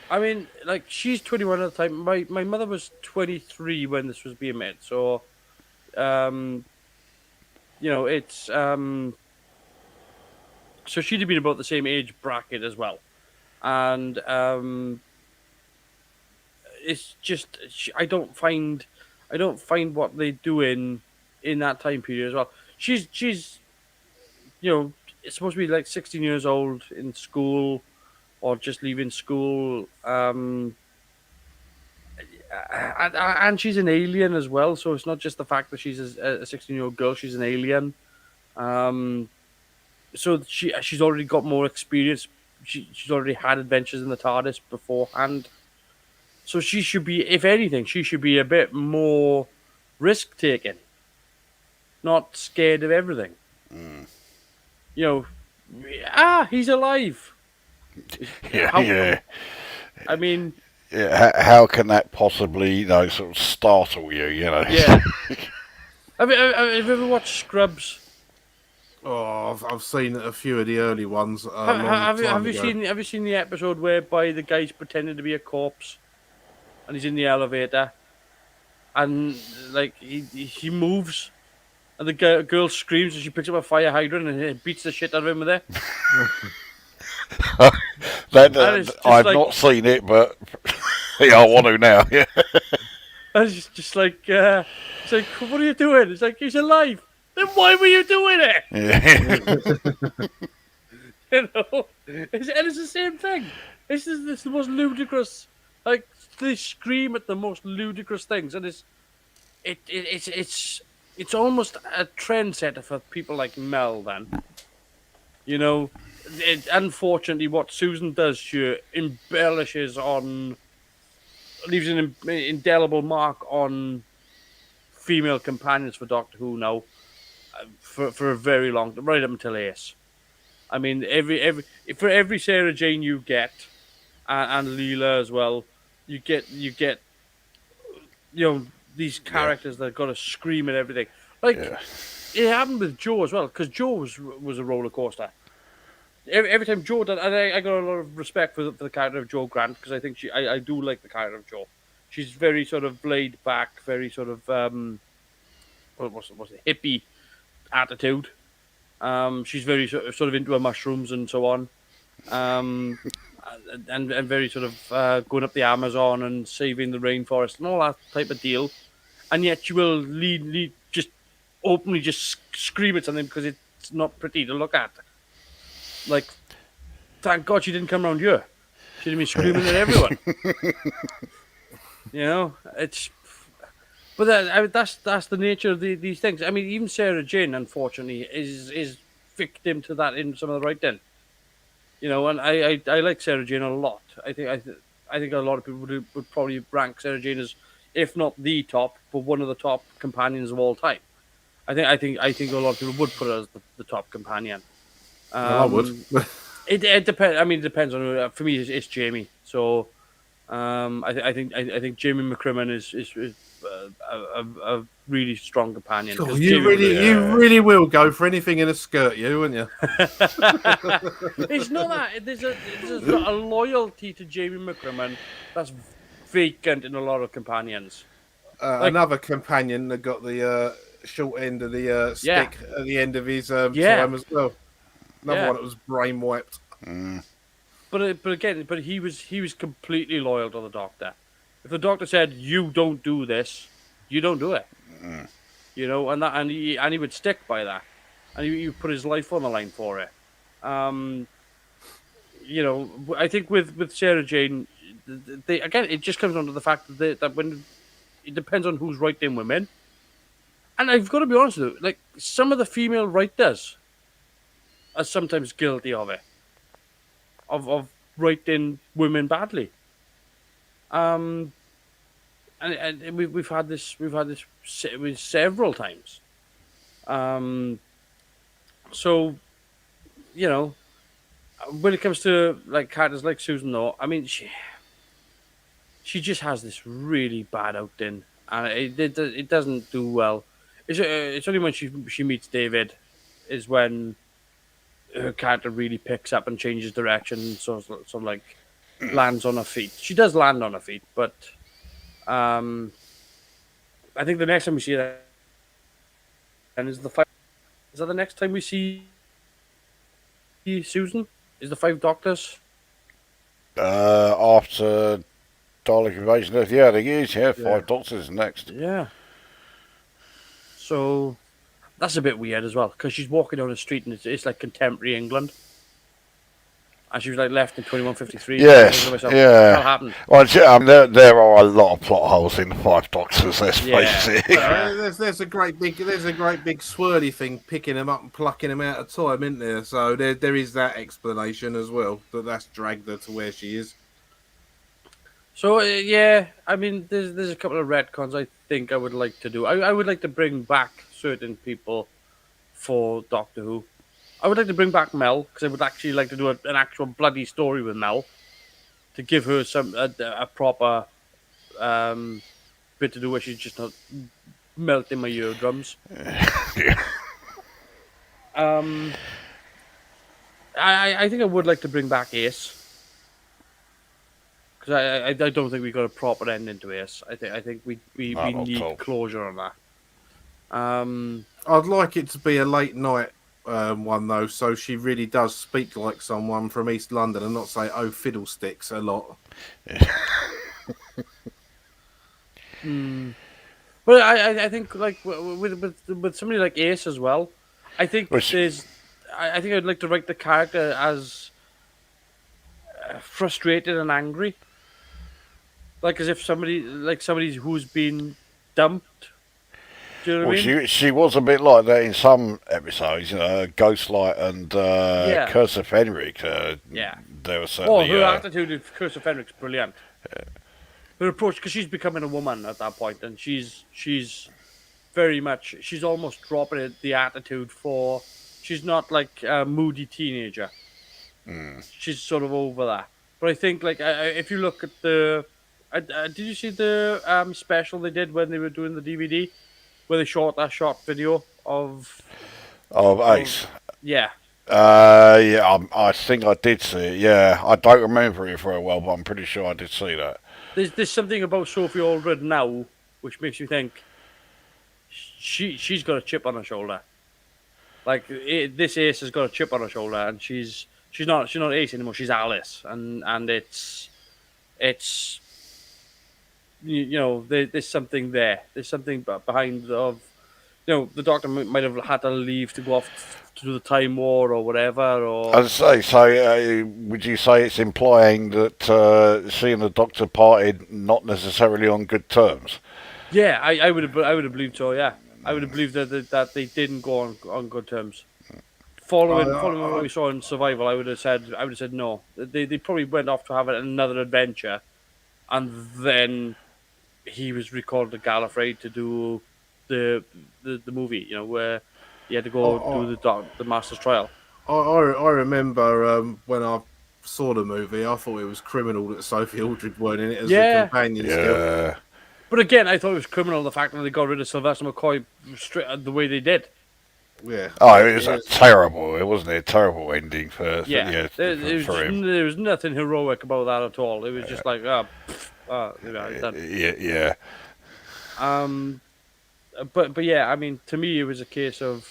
I mean, like she's 21 at the time. My mother was 23 when this was being made. So, um, it's so she'd have been about the same age bracket as well, and it's just I don't find what they do in that time period as well. She's it's supposed to be like 16 years old in school or just leaving school. And she's an alien as well, so it's not just the fact that she's a 16-year-old girl. She's an alien. Um, so she's already got more experience. She's already had adventures in the TARDIS beforehand. So she should be, if anything, she should be a bit more risk taking, not scared of everything. Mm. You know, he's alive. Yeah, How? yeah. I mean, Yeah, how can that possibly, sort of startle you? yeah. Have you ever watched Scrubs? Oh, I've seen a few of the early ones a long time ago. Have you seen the episode whereby the guy's pretending to be a corpse and he's in the elevator and like he moves and the girl screams and she picks up a fire hydrant and beats the shit out of him with it. that And it's just I've like not seen it, but yeah, I want to now. Yeah, and it's just like it's like what are you doing? It's like he's alive. Then why were you doing it? yeah. It's the same thing. It's the most ludicrous. Like they scream at the most ludicrous things, and it's almost a trendsetter for people like Mel. Then unfortunately, what Susan does, she embellishes on, leaves an indelible mark on female companions for Doctor Who now, for a very long, right up until Ace. I mean, for every Sarah Jane you get, and Leela as well, you get these Yeah, characters that got to scream at everything. Like yeah, it happened with Joe as well, because Joe was a roller coaster. Every time Joe did, and I got a lot of respect for the character of Joe Grant, because I think I do like the character of Joe. She's very sort of laid back, very sort of what's it, hippie attitude. She's very sort of into her mushrooms and so on. Um, and very sort of going up the Amazon and saving the rainforest and all that type of deal. And yet she will lead just openly just scream at something because it's not pretty to look at. Like, thank God she didn't come around here. She'd have been screaming at everyone. It's. But that's the nature of these things. I mean, even Sarah Jane, unfortunately, is victim to that in some of the writing. And I like Sarah Jane a lot. I think a lot of people would probably rank Sarah Jane as, if not the top, but one of the top companions of all time. I think a lot of people would put her as the top companion. I would. It depends. I mean, it depends on who. For me, it's Jamie. So, I think Jamie McCrimmon is a really strong companion. Oh, 'Cause you Jamie really, you yeah. really will go for anything in a skirt, wouldn't you? It's not that there's a loyalty to Jamie McCrimmon that's vacant in a lot of companions. Like, Another companion that got the short end of the yeah, stick at the end of his yeah, time as well. Another yeah. one that was brain wiped. Mm. But again, he was completely loyal to the Doctor. If the Doctor said you don't do this, you don't do it. Mm. And he would stick by that, and he put his life on the line for it. I think with Sarah Jane, they again it just comes down to the fact that when it depends on who's writing women, and I've got to be honest with you, like some of the female writers are sometimes guilty of it, of writing women badly. Um, and we've had this several times. Um, so you know when it comes to like characters like Susan, though, I mean, she just has this really bad outing, and it doesn't do well. It's only when she meets David is when her character really picks up and changes direction, sort of like lands on her feet. She does land on her feet, but um, I think the next time we see that and is the five. Is that the next time we see Susan? Is the Five Doctors? After Dalek Invasion Earth, yeah, they is, yeah, Yeah. Five Doctors next. Yeah. So that's a bit weird as well because she's walking down the street and it's like contemporary England. And she was like left in 2153. So I'm thinking to Yes, myself, what the hell yeah. happened? Well, there are a lot of plot holes in the Five Doctors. Let's face it. Yeah. There's a great big swirly thing picking them up and plucking them out of time, isn't there? So there is that explanation as well that's dragged her to where she is. So yeah, I mean, there's a couple of retcons I think I would like to do. I would like to bring back certain people for Doctor Who. I would like to bring back Mel because I would actually like to do an actual bloody story with Mel to give her a proper bit to do where she's just not melting my eardrums. Yeah. Um, I think I would like to bring back Ace because I don't think we got a proper ending to Ace. I think we No, not at need all. closure on that. I'd like it to be a late night one though, so she really does speak like someone from East London and not say "oh fiddlesticks" a lot. But I think like with somebody like Ace as well, I think Which, I think I'd like to write the character as frustrated and angry, like as if somebody who's been dumped. Do you know what I mean? she was a bit like that in some episodes, Ghostlight and Yeah. Curse of Fenric. Yeah. There was Oh, certainly. her attitude in Curse of Fenric's brilliant. Her approach, because she's becoming a woman at that point, and she's very much she's almost dropping the attitude for. She's not like a moody teenager. She's sort of over that. But I think like if you look at did you see the special they did when they were doing the DVD where they shot that short video Of of Ace. yeah. Yeah, I think I did see it. Yeah, I don't remember it very well, but I'm pretty sure I did see that. There's something about Sophie Aldred now which makes you think she's got a chip on her shoulder. Like this Ace has got a chip on her shoulder, and she's not Ace anymore. She's Alice, and it's there's something there. There's something behind of the Doctor might have had to leave to go off to do the Time War or whatever. Or As I say, so would you say it's implying that she and the Doctor parted not necessarily on good terms? yeah, I would have believed so. Yeah, I would have believed that they didn't go on good terms. Following what we saw in Survival, I would have said no. They probably went off to have another adventure, and then he was recalled to Gallifrey to do the movie. Where he had to go do the Master's Trial. I remember when I saw the movie, I thought it was criminal that Sophie Aldred weren't in it as Yeah. a companion still. Yeah. But again, I thought it was criminal the fact that they got rid of Sylvester McCoy the way they did. Yeah. Oh, it was terrible. It wasn't a terrible ending for Yeah, for him. there was nothing heroic about that at all. It was just like, done. Yeah. But yeah, I mean, to me, it was a case of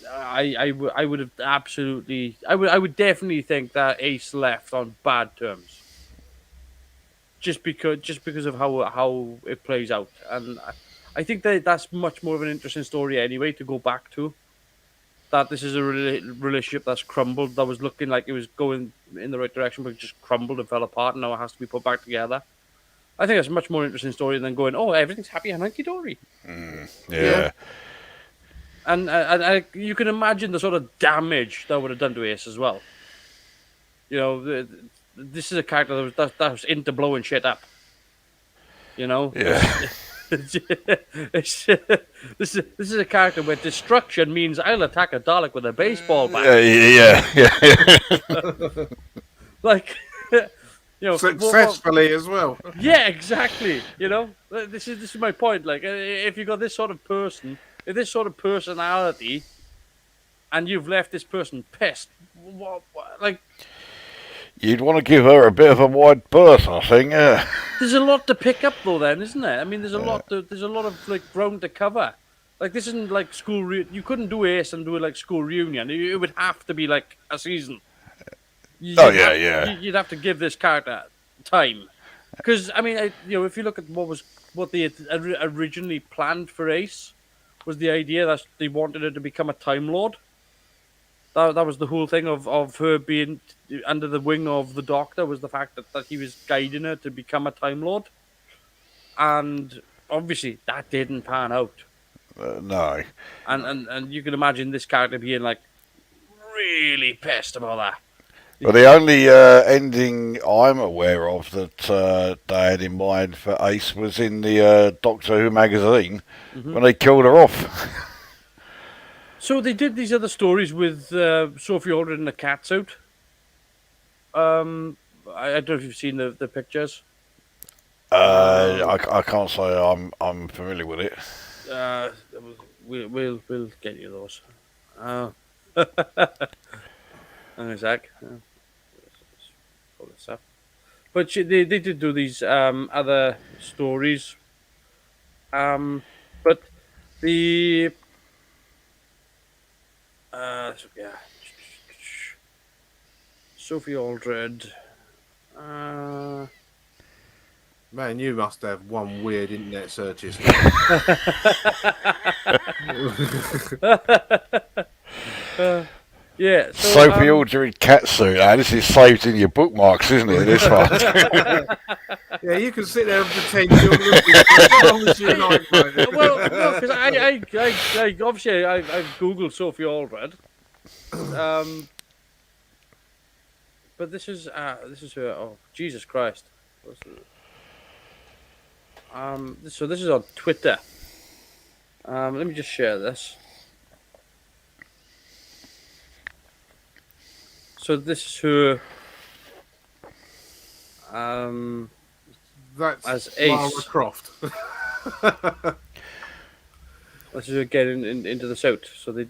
I would have absolutely I would definitely think that Ace left on bad terms. Just because of how it plays out, and I think that's much more of an interesting story anyway to go back to. That this is a relationship that's crumbled, that was looking like it was going in the right direction, but just crumbled and fell apart, and now it has to be put back together. I think that's a much more interesting story than going, oh, everything's happy and hunky dory. Yeah. And you can imagine the sort of damage that would have done to Ace as well. This is a character that was into blowing shit up. Yeah. This is a character where destruction means I'll attack a Dalek with a baseball bat. Yeah. Like, Successfully as well. yeah, exactly. This is my point. Like, if you got this sort of person, if this sort of personality, and you've left this person pissed, like, You'd want to give her a bit of a wide berth, I think. Yeah. there's a lot to pick up though, then, isn't there? I mean, there's a lot of like ground to cover. Like, this isn't like school. You couldn't do Ace and do it like school reunion. It would have to be like a season. You'd have to give this character time, because I mean, if you look at what they had originally planned for Ace, was the idea that they wanted her to become a Time Lord. That was the whole thing of her being under the wing of the Doctor, was the fact that he was guiding her to become a Time Lord, and obviously that didn't pan out. No. And you can imagine this character being like really pissed about that. Well, the only ending I'm aware of that they had in mind for Ace was in the Doctor Who magazine when they killed her off. So they did these other stories with Sophie Aldred in a cat suit. I don't know if you've seen the pictures. I can't say I'm familiar with it. We'll get you those. Hang on a sec. Pull this up. But they did do these other stories. But the yeah, Sophie Aldred. Man, you must have one weird internet search history. Yeah. Sophie Aldred catsuit. This is saved in your bookmarks, isn't it? This one. Yeah, you can sit there and pretend you're looking as long as you like, mate. Well, no, because I obviously I've googled Sophie Aldred. But this is her. Oh, Jesus Christ. So this is on Twitter. Let me just share this. So this is her. That's as Lara Ace. Croft. This is her getting into the suit. So they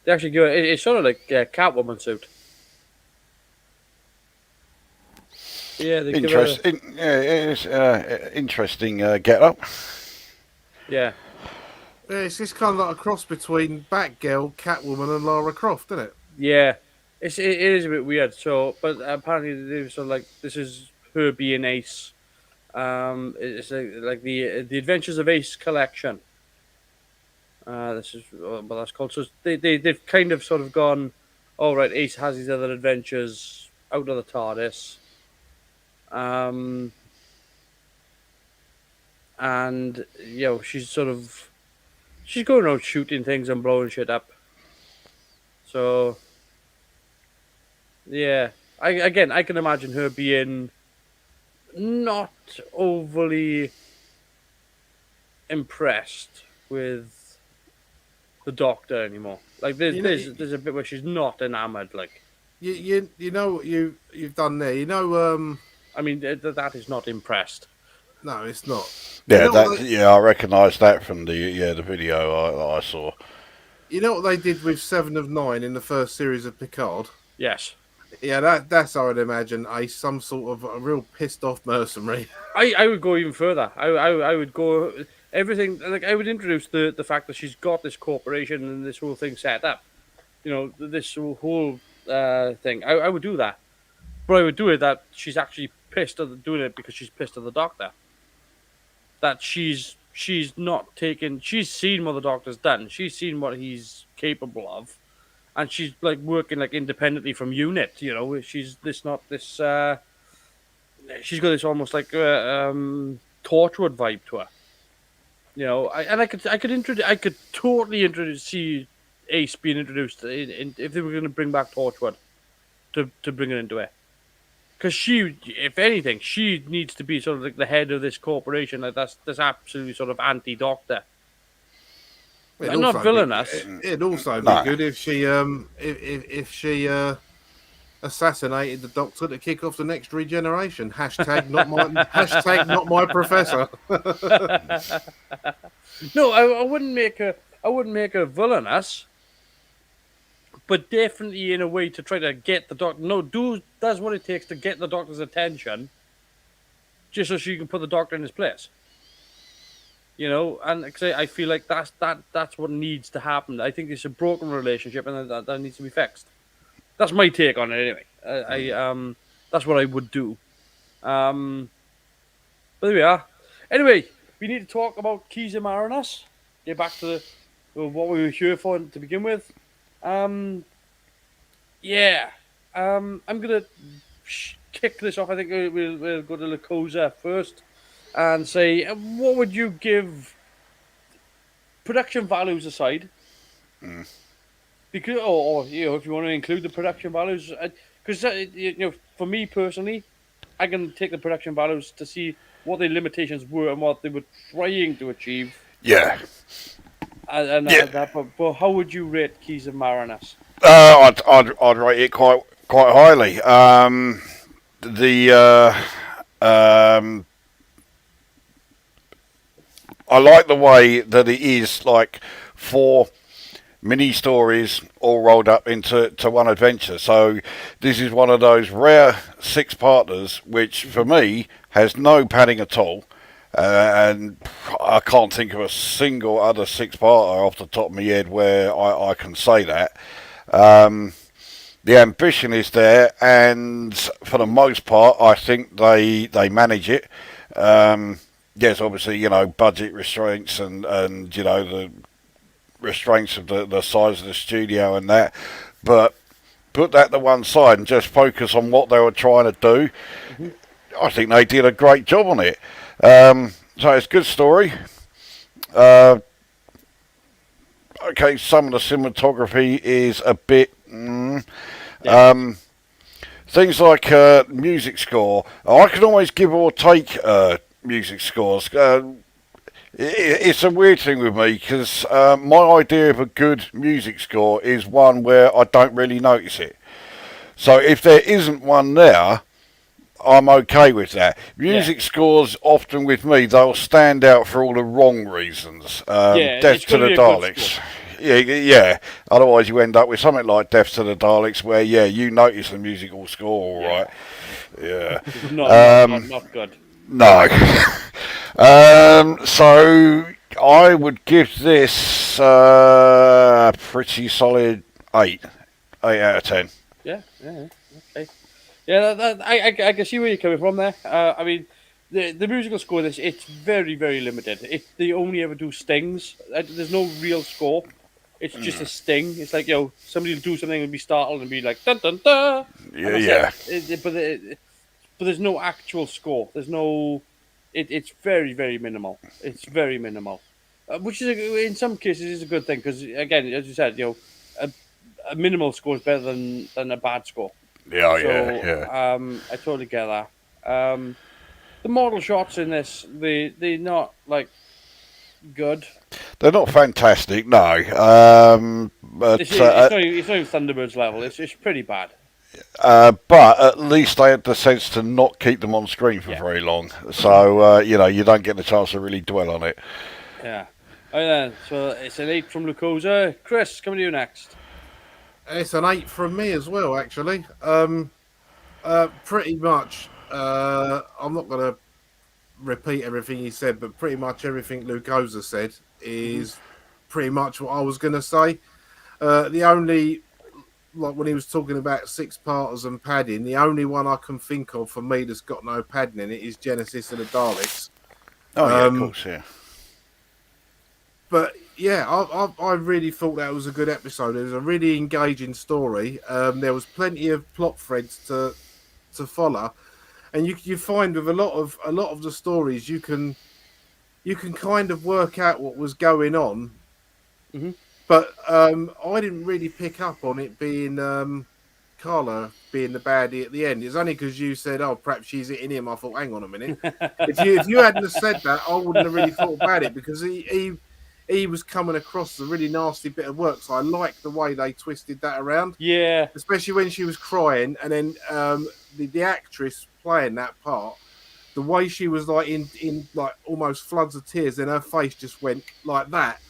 actually go. It's sort of like a Catwoman suit. Yeah, they Interesting. It's interesting get up. Yeah. Yeah, it's just kind of like a cross between Batgirl, Catwoman, and Lara Croft, isn't it? Yeah, it is a bit weird. So, but apparently they were sort of like, this is her being Ace. It's like the Adventures of Ace collection. This is what that's called. So they've kind of sort of gone, all right, Ace has these other adventures out of the TARDIS. And she's going around shooting things and blowing shit up. So yeah, I can imagine her being not overly impressed with the Doctor anymore. Like there's a bit where she's not enamored. Like You know what you've done there. I mean that is not impressed. No, it's not. Yeah, I recognise that from the video I saw. You know what they did with 7 of 9 in the first series of Picard? Yes. Yeah, that's I would imagine some sort of a real pissed off mercenary. I would go even further. I would go everything, like I would introduce the fact that she's got this corporation and this whole thing set up. This whole thing. I would do that, but I would do it that she's actually pissed at doing it because she's pissed at the Doctor. That she's not taken. She's seen what the Doctor's done. She's seen what he's capable of. And she's like working like independently from UNIT, She's she's got this almost like Torchwood vibe to her, I could totally see Ace being introduced if they were going to bring back Torchwood to bring it into it. because she, if anything, she needs to be sort of like the head of this corporation. Like that's absolutely sort of anti-doctor. Not villainous. It'd also be No. good if she if she assassinated the Doctor to kick off the next regeneration. Hashtag not my professor. No, I wouldn't make her. I wouldn't make her villainous, but definitely in a way to try to get the Doctor. No, does what it takes to get the Doctor's attention, just so she can put the Doctor in his place. And cause I feel like that's what needs to happen. I think it's a broken relationship, and that needs to be fixed. That's my take on it, anyway. That's what I would do. But there we are. Anyway, we need to talk about Keys of Marinus. Get back to what we were here for to begin with. Yeah. I'm gonna kick this off. I think we'll go to Lacosa first and say, what would you give, production values aside? Because, or if you want to include the production values, because for me personally, I can take the production values to see what the limitations were and what they were trying to achieve. Yeah. But how would you rate Keys of Marinus? I'd rate it quite highly. I like the way that it is like 4 mini stories all rolled up into one adventure. So this is one of those rare 6-parters which for me has no padding at all. And I can't think of a single other 6-parter off the top of my head where I can say that. The ambition is there, and for the most part, I think they manage it. Yes, obviously, budget restraints and the restraints of the size of the studio and that, but put that to one side and just focus on what they were trying to do. Mm-hmm. I think they did a great job on it. So it's a good story. Okay, some of the cinematography is a bit... things like music score, I can always give or take music scores. It's a weird thing with me because my idea of a good music score is one where I don't really notice it. So if there isn't one there, I'm okay with that. Music scores often with me, they'll stand out for all the wrong reasons. Death to the Daleks. Yeah. Otherwise, you end up with something like Death to the Daleks, where you notice the musical score, all right. Yeah. Not good. No. So I would give this pretty solid 8 out of 10. Yeah. Okay. Yeah, I can see where you're coming from there. I mean, the musical score, it's very, very limited. They only ever do stings. There's no real score. It's just a sting. It's like, somebody will do something and be startled and be like, dun dun dun. Yeah. But there's no actual score. There's no. It's very, very minimal. It's very minimal, which is in some cases is a good thing because again, as you said, a minimal score is better than a bad score. Yeah. I totally get that. The model shots in this, they're not like good. They're not fantastic, no. But it's not even Thunderbird's level. It's pretty bad. But at least they had the sense to not keep them on screen for very long. So, you don't get the chance to really dwell on it. Yeah. So it's an 8 from Lucosa. Chris, coming to you next. It's an 8 from me as well, actually. Pretty much, I'm not going to repeat everything he said, but pretty much everything Lucosa said is pretty much what I was going to say. The only... Like when he was talking about 6-parters and padding, the only one I can think of for me that's got no padding in it is Genesis of the Daleks. Of course, yeah. But yeah, I really thought that was a good episode. It was a really engaging story. There was plenty of plot threads to follow, and you find with a lot of the stories you can kind of work out what was going on. Mm-hmm. But I didn't really pick up on it being Carla being the baddie at the end. It's only because you said, "Oh, perhaps she's hitting him." I thought, "Hang on a minute." If you hadn't have said that, I wouldn't have really thought about it because he was coming across as a really nasty bit of work. So I like the way they twisted that around. Yeah, Especially when she was crying, and then the actress playing that part, the way she was like in like almost floods of tears, and her face just went like that.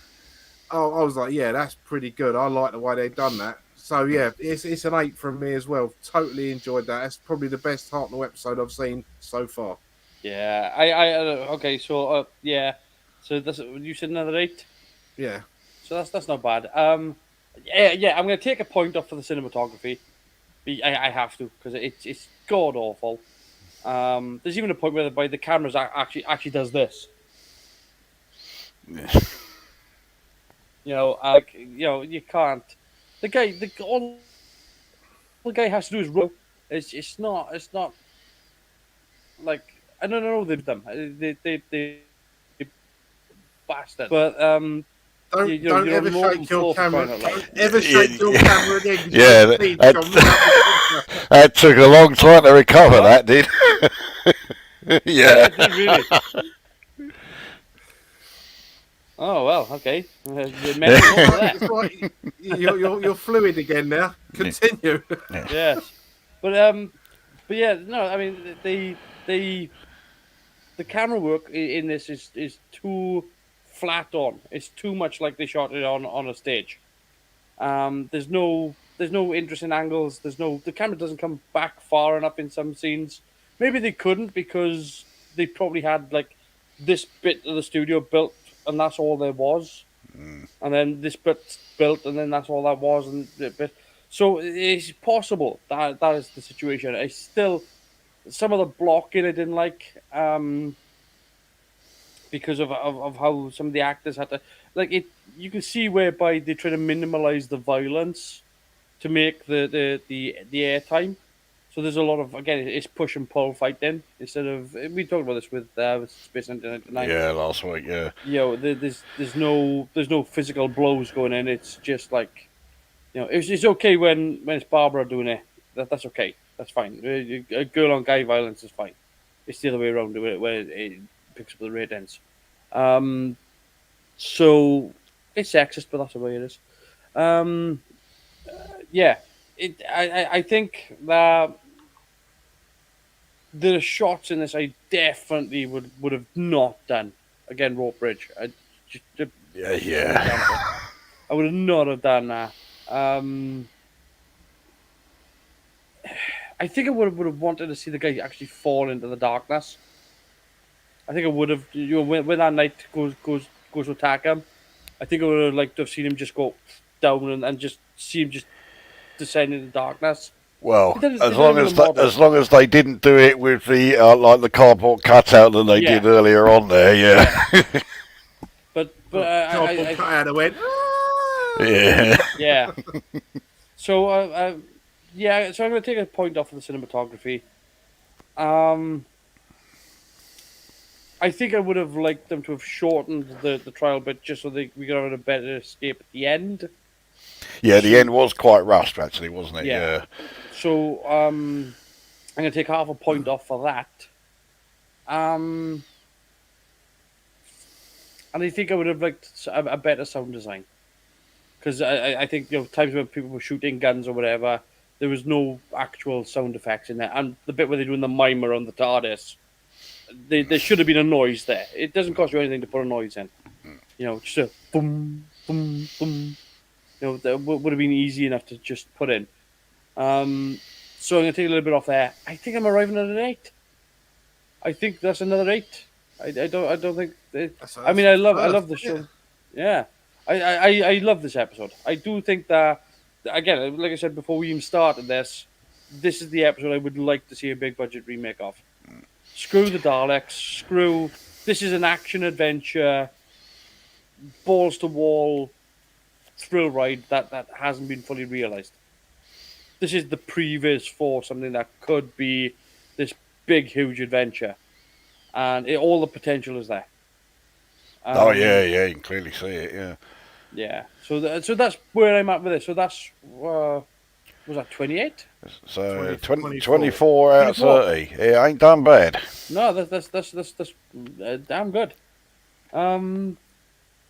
Oh, I was like, yeah, that's pretty good. I like the way they've done that. So yeah, it's an 8 from me as well. Totally enjoyed that. That's probably the best Hartnell episode I've seen so far. yeah. Okay. So yeah. So that's you said another 8. Yeah. So that's not bad. Yeah. I'm gonna take a point off for the cinematography. I have to because it's god awful. There's even a point where the cameras actually does this. You can't. All the guy has to do is row. It's not like I don't know they did them. They bastard. But Don't you're on ever an open shake your floor for camera. crying out loud. Don't ever shake your camera again. 'Cause Yeah, you'll see it's gone right out the picture. that took a long time to recover. That did. Yeah. It did really. Oh well, okay. It's right. You're fluid again now. Continue. Yes, but yeah, no. I mean, the camera work in this is too flat on. It's too much like they shot it on a stage. There's no interesting angles. The camera doesn't come back far enough in some scenes. Maybe they couldn't because they probably had like this bit of the studio built and that's all there was, and then this bit built and then that's all that was, so it's possible that is the situation. I still some of the blocking I didn't like. Because of how some of the actors had to like it. You can see whereby they try to minimize the violence to make the airtime. So there's a lot of again it's push and pull fighting instead of we talked about this with Space 1999. Yeah, last week. Yeah. There's no physical blows going in. It's just like it's okay when it's Barbara doing it. That's okay. That's fine. A girl on guy violence is fine. It's the other way around where it picks up the ratings. So it's sexist, but that's the way it is. Yeah, I think that the shots in this I definitely would have not done. Again, rope bridge. Yeah. I would have not have done that. I think I would have wanted to see the guy actually fall into the darkness. I think I would have. When that knight goes to attack him, I think I would have liked to have seen him just go down and just see him just descend into darkness. Well, It as does long as they didn't do it with the like the cardboard cutout that they did earlier on there, yeah. But I went. Yeah. So So I'm going to take a point off of the cinematography. I think I would have liked them to have shortened the trial bit just so we could have a better escape at the end. Yeah, the end was quite rushed, actually, wasn't it? Yeah. So I'm going to take half a point off for that. And I think I would have liked a better sound design. Because I think times when people were shooting guns or whatever, there was no actual sound effects in there. And the bit where they're doing the mime around the TARDIS, there should have been a noise there. It doesn't cost you anything to put a noise in. Just a boom, boom, boom. That would have been easy enough to just put in. So I'm going to take a little bit off there. I think I'm arriving at an 8. I think that's another 8. I don't think. I love the show. Yeah. I love this episode. I do think that, again, like I said before we even started this is the episode I would like to see a big budget remake of. Screw the Daleks. This is an action adventure, balls to wall thrill ride that hasn't been fully realized. This is the previs for something that could be this big, huge adventure, and all the potential is there. Yeah, you can clearly see it. Yeah. Yeah. So that's where I'm at with it. So that's Was that 28? So 24. 24 out of 24. 30. Yeah, ain't done bad. No, that's damn good.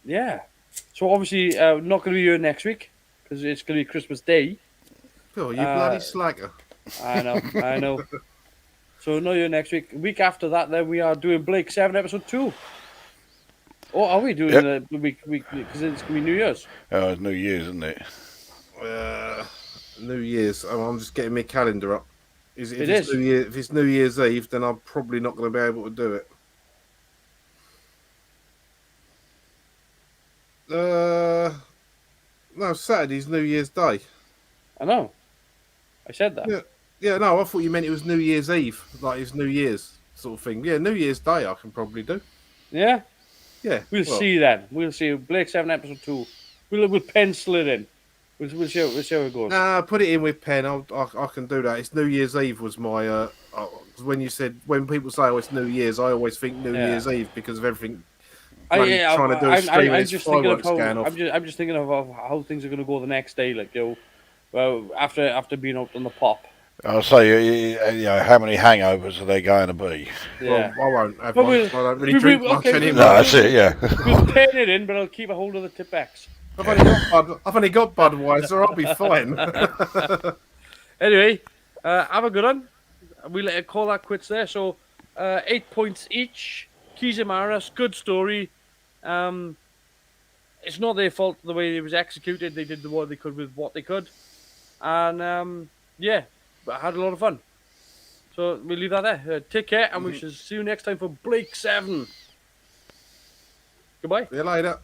Yeah. So obviously not going to be here next week because it's going to be Christmas Day. Oh, you bloody slagger. I know. So no here next week. Week after that, then we are doing Blake 7 episode 2. Or are we doing Yep. the week because it's going to be New Year's? Oh, it's New Year's, isn't it? New Year's. I'm just getting my calendar up. If It it's is. If it's New Year's Eve, then I'm probably not going to be able to do it. No, Saturday's New Year's Day. I know. I said that. Yeah, no, I thought you meant it was New Year's Eve, like it's New Year's sort of thing. Yeah, New Year's Day I can probably do. Yeah? Yeah, We'll see then. We'll see. Blake 7 episode 2. We'll pencil it in. We'll see how it goes. Nah, put it in with pen. I can do that. It's New Year's Eve was my when people say it's New Year's, I always think New Year's Eve because of everything. Trying to do a stream I'm of just thinking of fireworks going off. I'm just thinking of how things are going to go the next day. Like well, after being out on the pop. I'll say, you know, how many hangovers are there going to be? Yeah. Well, I won't have But one. I don't really drink much anymore. No, that's it, yeah. We'll pen it in, but I'll keep a hold of the Tipex. I've only got Budweiser. I'll be fine. Anyway, have a good one. We'll call that quits there. So, 8 points each. Keys and Marinus, good story. It's not their fault the way it was executed. They did the what they could with what they could. And, yeah, but I had a lot of fun. So, we'll leave that there. Take care, and we shall see you next time for Blake 7. Goodbye. See you later.